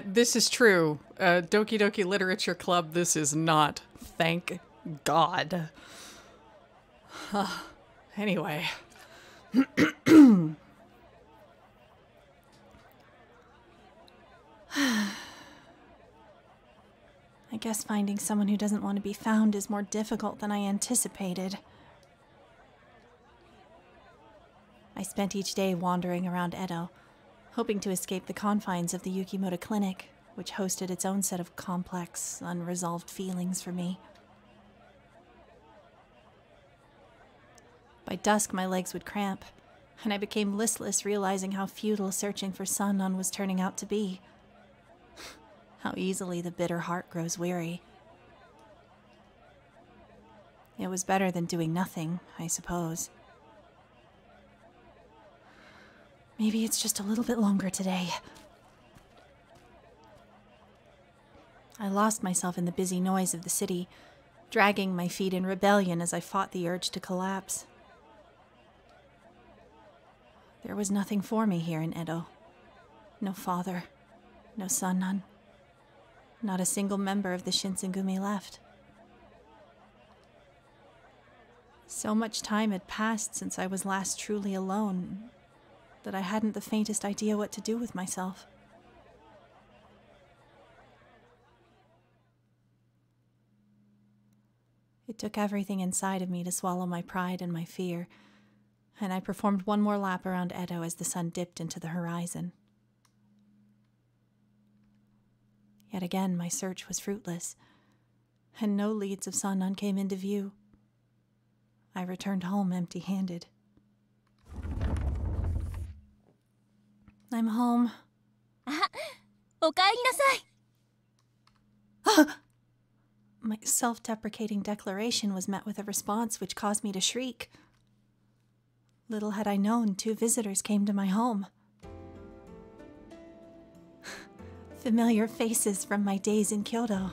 This is true. Doki Doki Literature Club, this is not. Thank God. Anyway. I guess finding someone who doesn't want to be found is more difficult than I anticipated. I spent each day wandering around Edo, hoping to escape the confines of the Yukimoto Clinic, which hosted its own set of complex, unresolved feelings for me. By dusk, my legs would cramp, and I became listless, realizing how futile searching for Sanan was turning out to be. How easily the bitter heart grows weary. It was better than doing nothing, I suppose. Maybe it's just a little bit longer today. I lost myself in the busy noise of the city, dragging my feet in rebellion as I fought the urge to collapse. There was nothing for me here in Edo. No father, no Sanan. Not a single member of the Shinsengumi left. So much time had passed since I was last truly alone that I hadn't the faintest idea what to do with myself. It took everything inside of me to swallow my pride and my fear, and I performed one more lap around Edo as the sun dipped into the horizon. Yet again, my search was fruitless, and no leads of Sanan came into view. I returned home empty-handed. I'm home. My self-deprecating declaration was met with a response which caused me to shriek. Little had I known, 2 visitors came to my home. Familiar faces from my days in Kyoto.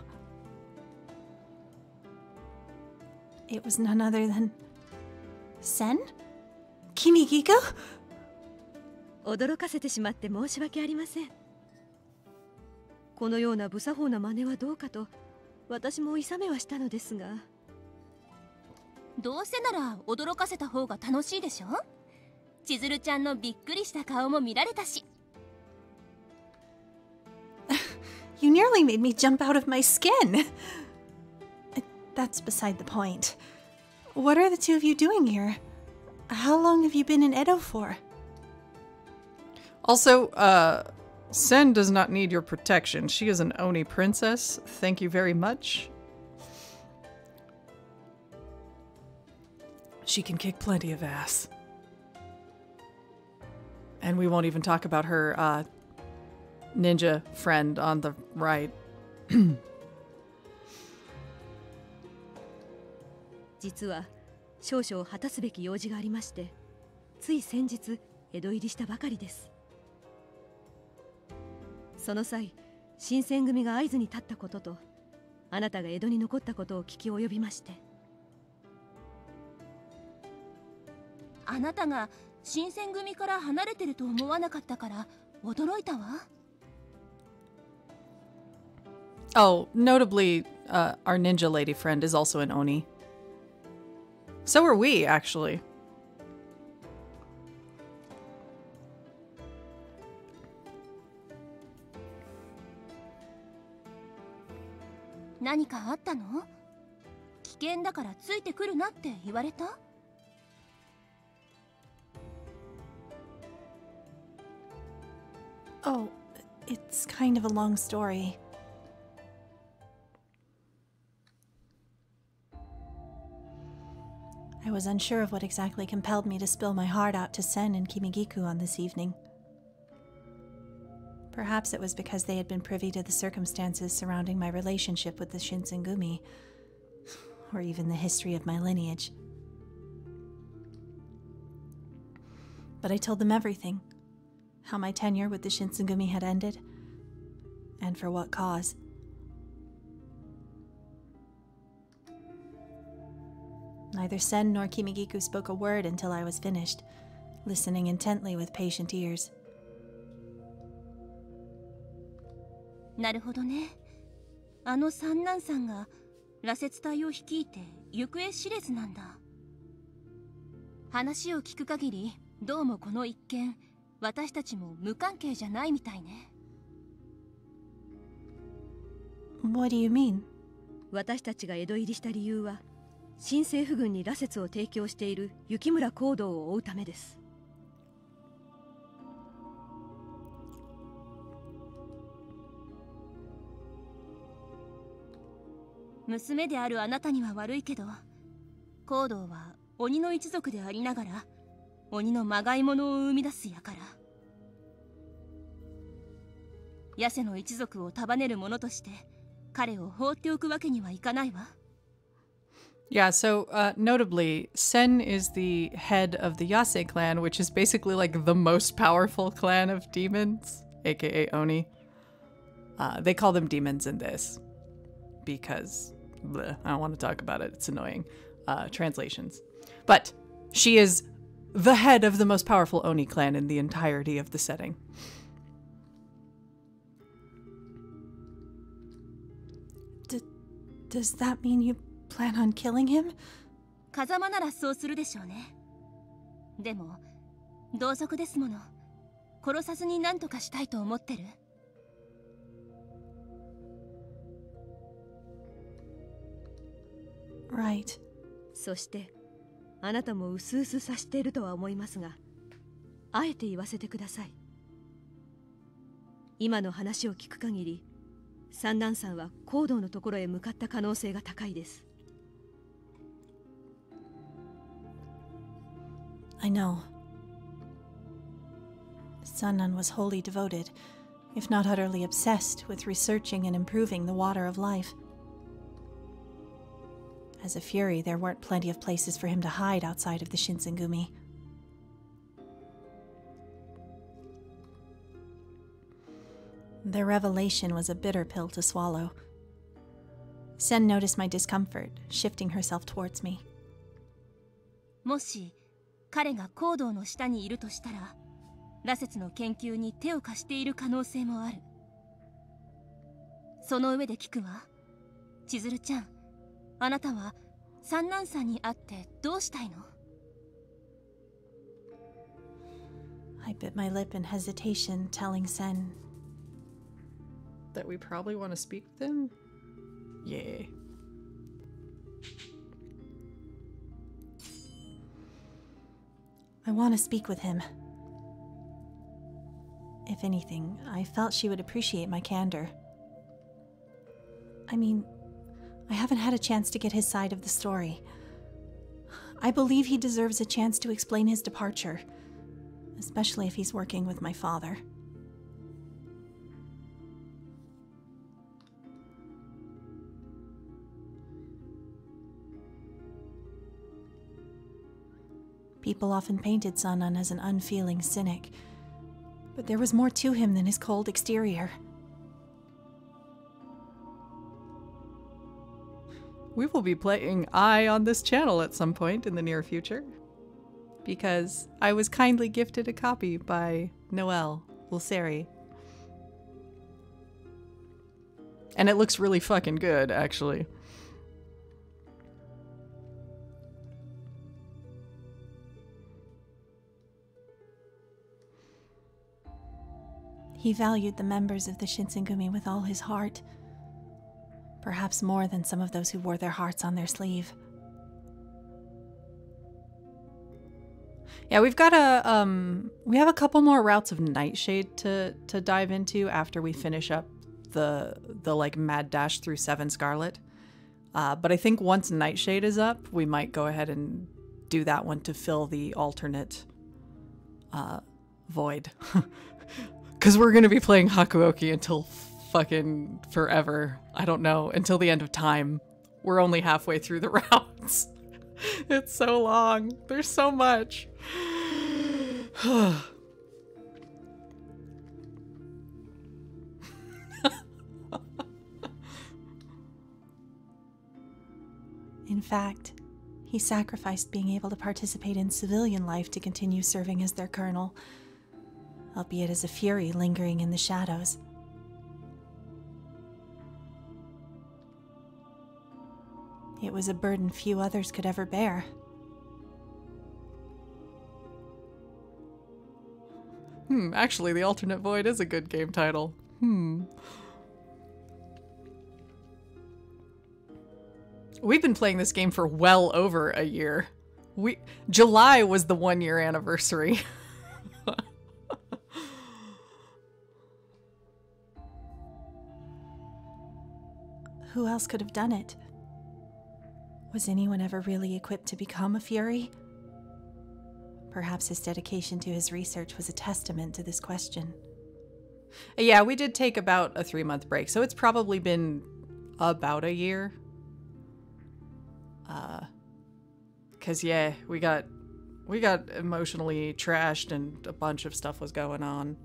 It was none other than... Sen? Kimigiko? 驚かせてしまって申し訳ありません。このような無作法な真似はどうかと私もいさめはしたのですが。どうせなら驚かせた方が楽しいでしょ。千鶴ちゃんのびっくりした顔も見られたし。You nearly made me jump out of my skin. That's beside the point. What are the 2 of you doing here? How long have you been in Edo for? Also, Sen does not need your protection. She is an Oni princess. Thank you very much. She can kick plenty of ass. And we won't even talk about her ninja friend on the right. 実は少々果たすべき用事がありまして、つい先日江戸入りしたばかりです。その際、新選組が会津に立ったことと、あなたが江戸に残ったことを聞き及びまして。あなたが新選組から離れてると思わなかったから驚いたわ。Oh, notably, our ninja lady friend is also an Oni. So are we, actually. 何かあったの？危険だからついてくるなって言われた？ Oh, it's kind of a long story. I was unsure of what exactly compelled me to spill my heart out to Sen and Kimigiku on this evening. Perhaps it was because they had been privy to the circumstances surrounding my relationship with the Shinsengumi, or even the history of my lineage. But I told them everything. How my tenure with the Shinsengumi had ended, and for what cause. Neither Sen nor Kimigiku spoke a word until I was finished, listening intently with patient ears. なるほどね。あの三男さんが羅刹隊を率いて行方知れずなんだ。話を聞く限り、どうもこの一件、私たちも無関係じゃないみたいね。What do you mean? 私たちが江戸入りした理由は、新政府軍に羅刹を提供している雪村光道を追うためです。娘であるあなたには悪いけど、光道は鬼の一族でありながら鬼のまがいものを生み出す輩。ヤセの一族を束ねる者として彼を放っておくわけにはいかないわ。Yeah, so notably, Sen is the head of the Yase clan, which is basically like the most powerful clan of demons, aka Oni. They call them demons in this because bleh, I don't want to talk about it. It's annoying. Translations. But she is the head of the most powerful Oni clan in the entirety of the setting. Does that mean you plan on killing him? 風間ならそうするでしょうね。でも同族ですもの。殺さずに何とかしたいと思ってる。Right. そしてあなたもうすうす察しているとは思いますが、あえて言わせてください。今の話を聞く限り、三男さんは光道のところへ向かった可能性が高いです。I know. Sanan was wholly devoted, if not utterly obsessed, with researching and improving the water of life. As a Fury, there weren't plenty of places for him to hide outside of the Shinsengumi. Their revelation was a bitter pill to swallow. Sen noticed my discomfort, shifting herself towards me. もし彼が光道の下にいるとしたら、羅刹の研究に手を貸している可能性もある。その上で聞くわ。千鶴ちゃん、あなたは三男さんに会ってどうしたいの？ I bit my lip in hesitation, telling Sen That we probably want to speak with him? Yeah. I want to speak with him. If anything, I felt she would appreciate my candor. I mean, I haven't had a chance to get his side of the story. I believe he deserves a chance to explain his departure, especially if he's working with my father. People often painted Sanan as an unfeeling cynic, but there was more to him than his cold exterior. We will be playing Ai on this channel at some point in the near future. because I was kindly gifted a copy by Noelle Ulseri. And it looks really fucking good, actually. He valued the members of the Shinsengumi with all his heart, perhaps more than some of those who wore their hearts on their sleeve. Yeah, we've got we have a couple more routes of Nightshade to dive into after we finish up the like mad dash through 7 Scarlet. But I think once Nightshade is up, we might go ahead and do that one to fill the alternate void. Because we're going to be playing Hakuoki until fucking forever. I don't know, until the end of time. We're only halfway through the routes. It's so long. There's so much. In fact, he sacrificed being able to participate in civilian life to continue serving as their colonel, albeit as a fury lingering in the shadows. It was a burden few others could ever bear. Actually, the alternate void is a good game title. We've been playing this game for well over a year. July was the 1-year anniversary. Who else could have done it? Was anyone ever really equipped to become a Fury? Perhaps his dedication to his research was a testament to this question. Yeah, we did take about a 3-month break, so it's probably been about a year. 'Cause yeah, we got emotionally trashed and a bunch of stuff was going on.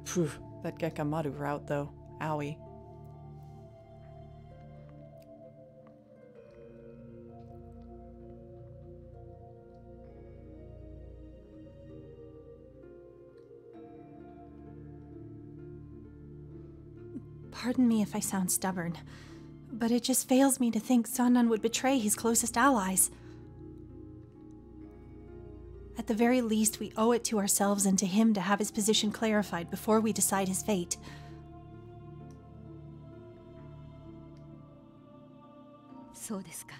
Phew, that Gekamaru route though. Owie. Pardon me if I sound stubborn, but it just fails me to think Sanan would betray his closest allies. At the very least, we owe it to ourselves and to him to have his position clarified before we decide his fate. So desu ka.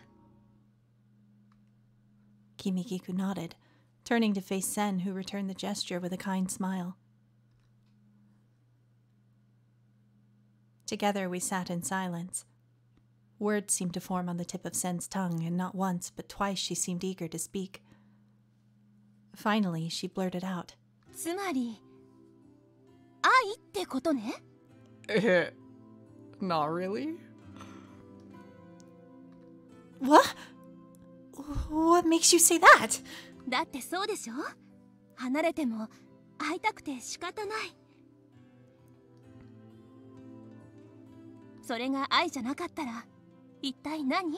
Kimikiku nodded, turning to face Sen, who returned the gesture with a kind smile. Together we sat in silence. Words seemed to form on the tip of Sen's tongue, and not once but twice she seemed eager to speak. Finally, she blurted out. つまり、愛ってことね? Not really. What? What makes you say that? だってそうでしょ? 離れても会いたくて仕方ない。それが愛じゃなかったら一体何?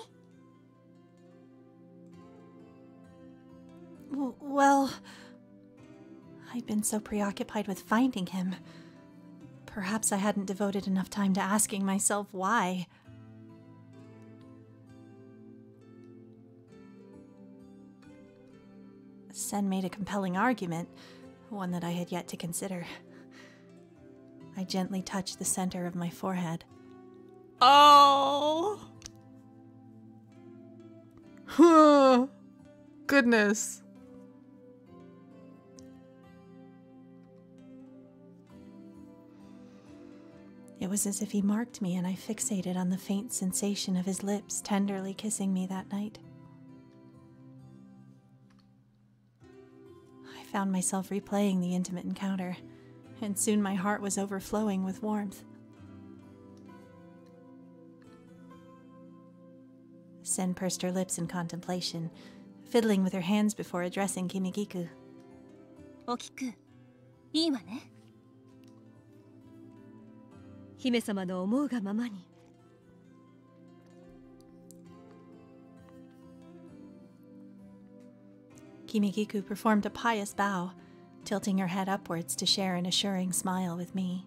Well, I'd been so preoccupied with finding him. Perhaps I hadn't devoted enough time to asking myself why. Sen made a compelling argument, one that I had yet to consider. I gently touched the center of my forehead. Oh! Goodness. It was as if he marked me, and I fixated on the faint sensation of his lips tenderly kissing me that night. I found myself replaying the intimate encounter, and soon my heart was overflowing with warmth. Sen pursed her lips in contemplation, fiddling with her hands before addressing Kimikiku. おきく、いいわね。姫様の思うがままに。Kimikiku performed a pious bow, tilting her head upwards to share an assuring smile with me.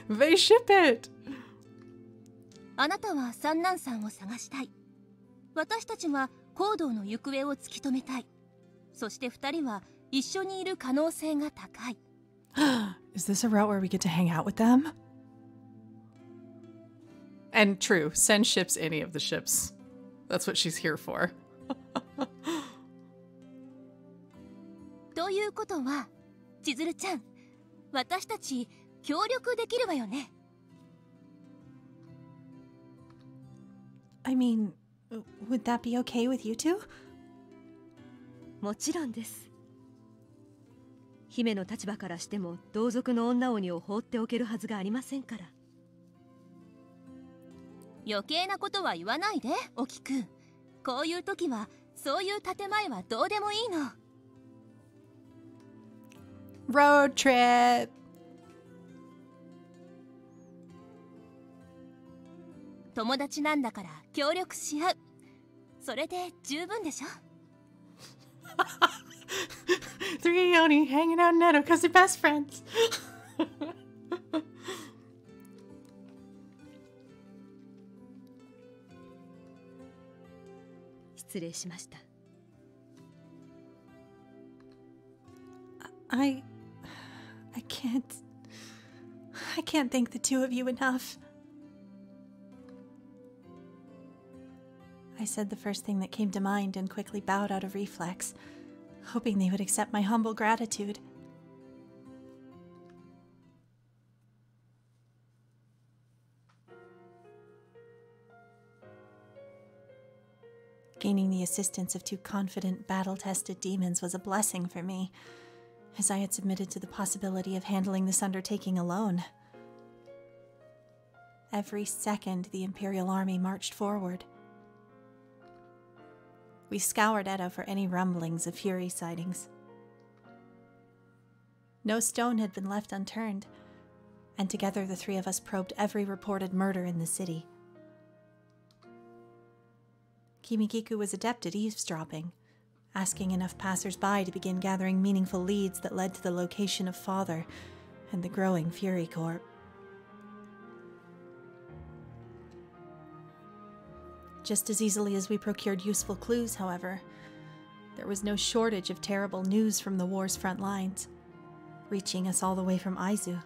They ship it! あなたは三男さんを探したい。私たちは行動の行方を突き止めたい。そして二人は一緒にいる可能性が高い。Is this a route where we get to hang out with them? And true, Sen ships any of the ships. That's what she's here for. ということは、千鶴ちゃん、私たち協力できるわよね。I mean, would that be okay with you two? もちろんです。姫の立場からしても同族の女鬼を放っておけるはずがありませんから。余計なことは言わないで、おきくん。こういう時はそういう建前はどうでもいいの。Road trip! 友達なんだから協力し合う。それで十分でしょ。Three Yoni hanging out in Neto because they're best friends. 失礼しました。I can't thank the two of you enough. I said the first thing that came to mind and quickly bowed out of reflex, hoping they would accept my humble gratitude. Gaining the assistance of two confident, battle-tested demons was a blessing for me, as I had submitted to the possibility of handling this undertaking alone. Every second the Imperial Army marched forward. We scoured Edo for any rumblings of Fury sightings. No stone had been left unturned, and together the three of us probed every reported murder in the city. Kimikiku was adept at eavesdropping, asking enough passers-by to begin gathering meaningful leads that led to the location of Father and the growing Fury Corps. Just as easily as we procured useful clues, however, there was no shortage of terrible news from the war's front lines, reaching us all the way from Aizu.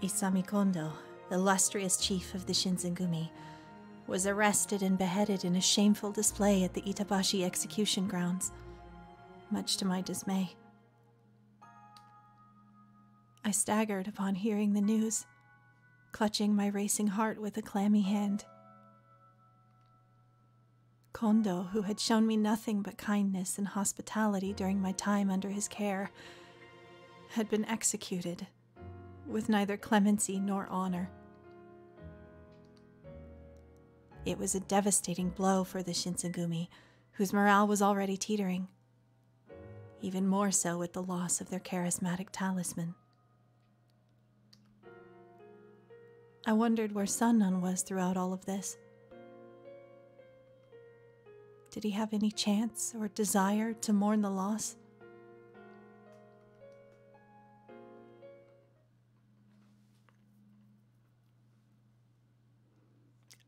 Isami Kondo, illustrious chief of the Shinsengumi, was arrested and beheaded in a shameful display at the Itabashi execution grounds, much to my dismay. I staggered upon hearing the news, clutching my racing heart with a clammy hand. Kondo, who had shown me nothing but kindness and hospitality during my time under his care, had been executed with neither clemency nor honor. It was a devastating blow for the Shinsengumi, whose morale was already teetering, even more so with the loss of their charismatic talisman. I wondered where Sanan was throughout all of this. Did he have any chance or desire to mourn the loss?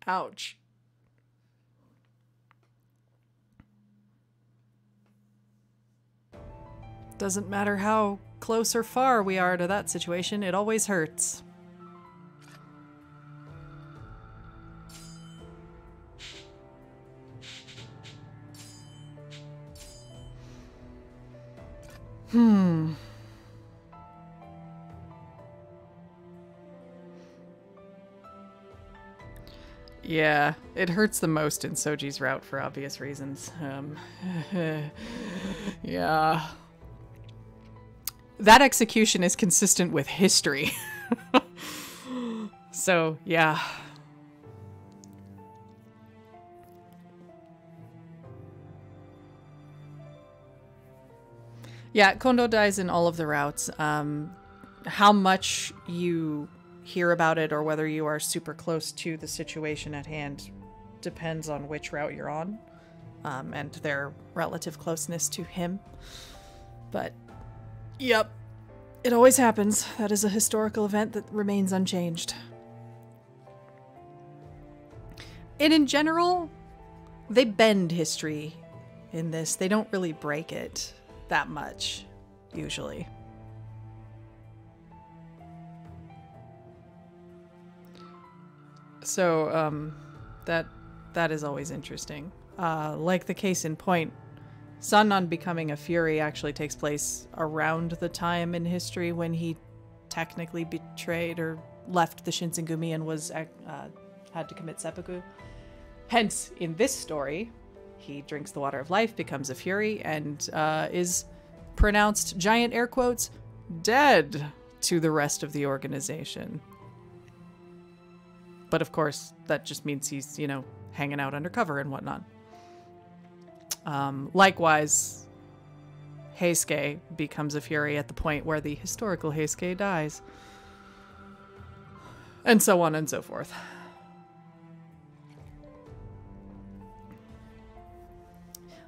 Ouch. Doesn't matter how close or far we are to that situation, it always hurts. Yeah, it hurts the most in Soji's route for obvious reasons. Yeah. That execution is consistent with history. So, yeah. Yeah, Kondo dies in all of the routes. How much you hear about it or whether you are super close to the situation at hand depends on which route you're on, and their relative closeness to him. But, yep, it always happens. That is a historical event that remains unchanged. And in general, they bend history in this. They don't really break it that much, usually. So, that is always interesting. Like the case in point, Sanan becoming a Fury actually takes place around the time in history when he technically betrayed or left the Shinsengumi and was had to commit seppuku. Hence, in this story, he drinks the water of life, becomes a Fury, and is pronounced, giant air quotes, dead to the rest of the organization. But of course, that just means he's, you know, hanging out undercover and whatnot. Likewise, Heisuke becomes a Fury at the point where the historical Heisuke dies. And so on and so forth.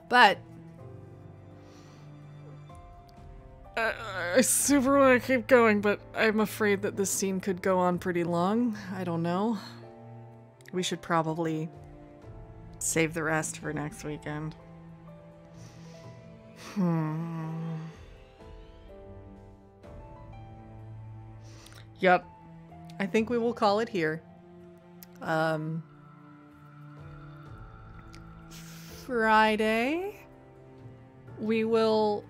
But I super want to keep going, but I'm afraid that this scene could go on pretty long. I don't know. We should probably save the rest for next weekend. Yep. I think we will call it here. Friday, we will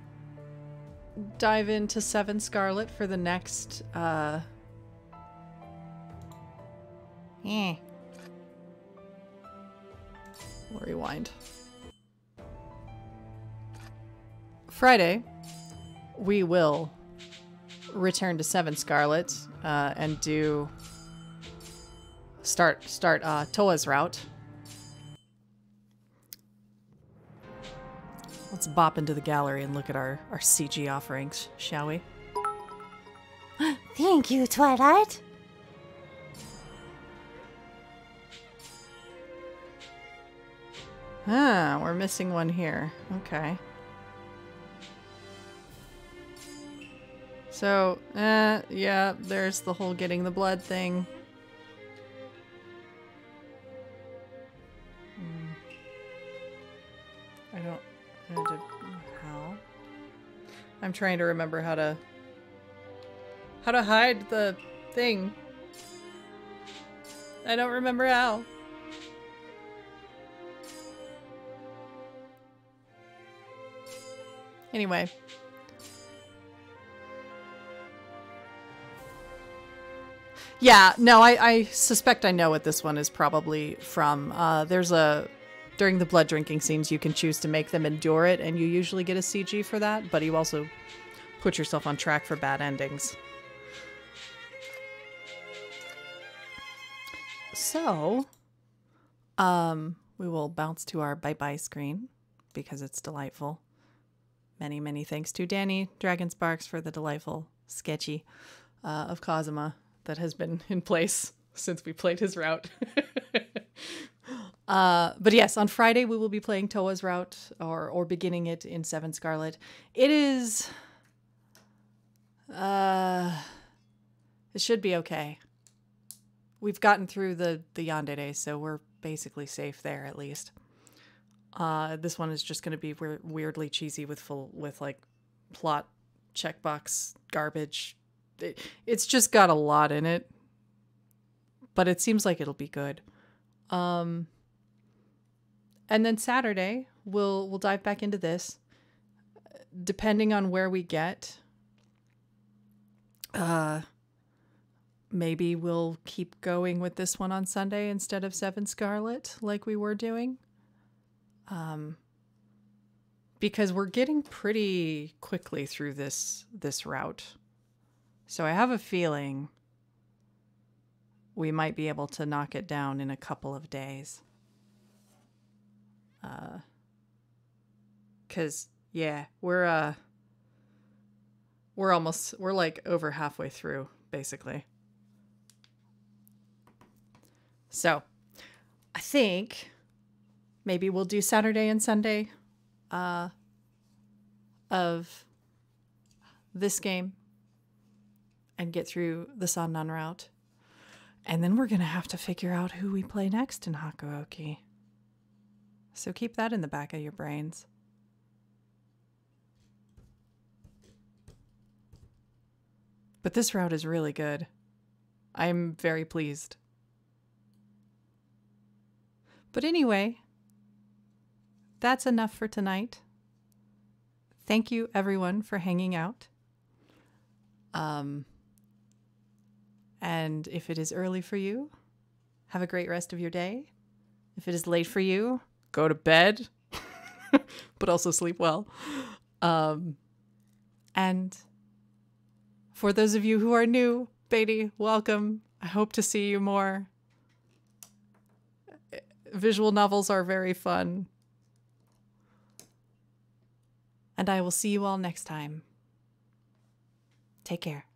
dive into Seven Scarlet for the next, We'll rewind. Friday, we will return to Seven Scarlet, and start Toa's route. Let's bop into the gallery and look at our CG offerings, shall we? Thank you, Twilight. Ah, we're missing one here. Okay. So, yeah, there's the whole getting the blood thing. I don't how? I'm trying to remember how to hide the thing. I don't remember how. Anyway. Yeah, no, I suspect I know what this one is probably from. During the blood drinking scenes, you can choose to make them endure it, and you usually get a CG for that, but you also put yourself on track for bad endings. So, we will bounce to our bye-bye screen, because it's delightful. Many, many thanks to Danny Dragonsparks for the delightful sketchy of Kazuma that has been in place since we played his route. But yes, on Friday we will be playing Toa's route, or beginning it in Seven Scarlet. It is... it should be okay. We've gotten through the Yandere, so we're basically safe there at least. This one is just going to be weirdly cheesy with like plot checkbox garbage. It's just got a lot in it, but it seems like it'll be good. And then Saturday we'll dive back into this, depending on where we get. Maybe we'll keep going with this one on Sunday instead of Seven Scarlet like we were doing. Because we're getting pretty quickly through this route. So I have a feeling we might be able to knock it down in a couple of days. 'Cause yeah, we're like over halfway through basically. So, I think maybe we'll do Saturday and Sunday of this game and get through the Sanan route. And then we're going to have to figure out who we play next in Hakuoki. So keep that in the back of your brains. But this route is really good. I'm very pleased. But anyway, that's enough for tonight. Thank you, everyone, for hanging out. And if it is early for you, have a great rest of your day. If it is late for you, go to bed, but also sleep well. And for those of you who are new, Beatty, welcome. I hope to see you more. Visual novels are very fun. And I will see you all next time. Take care.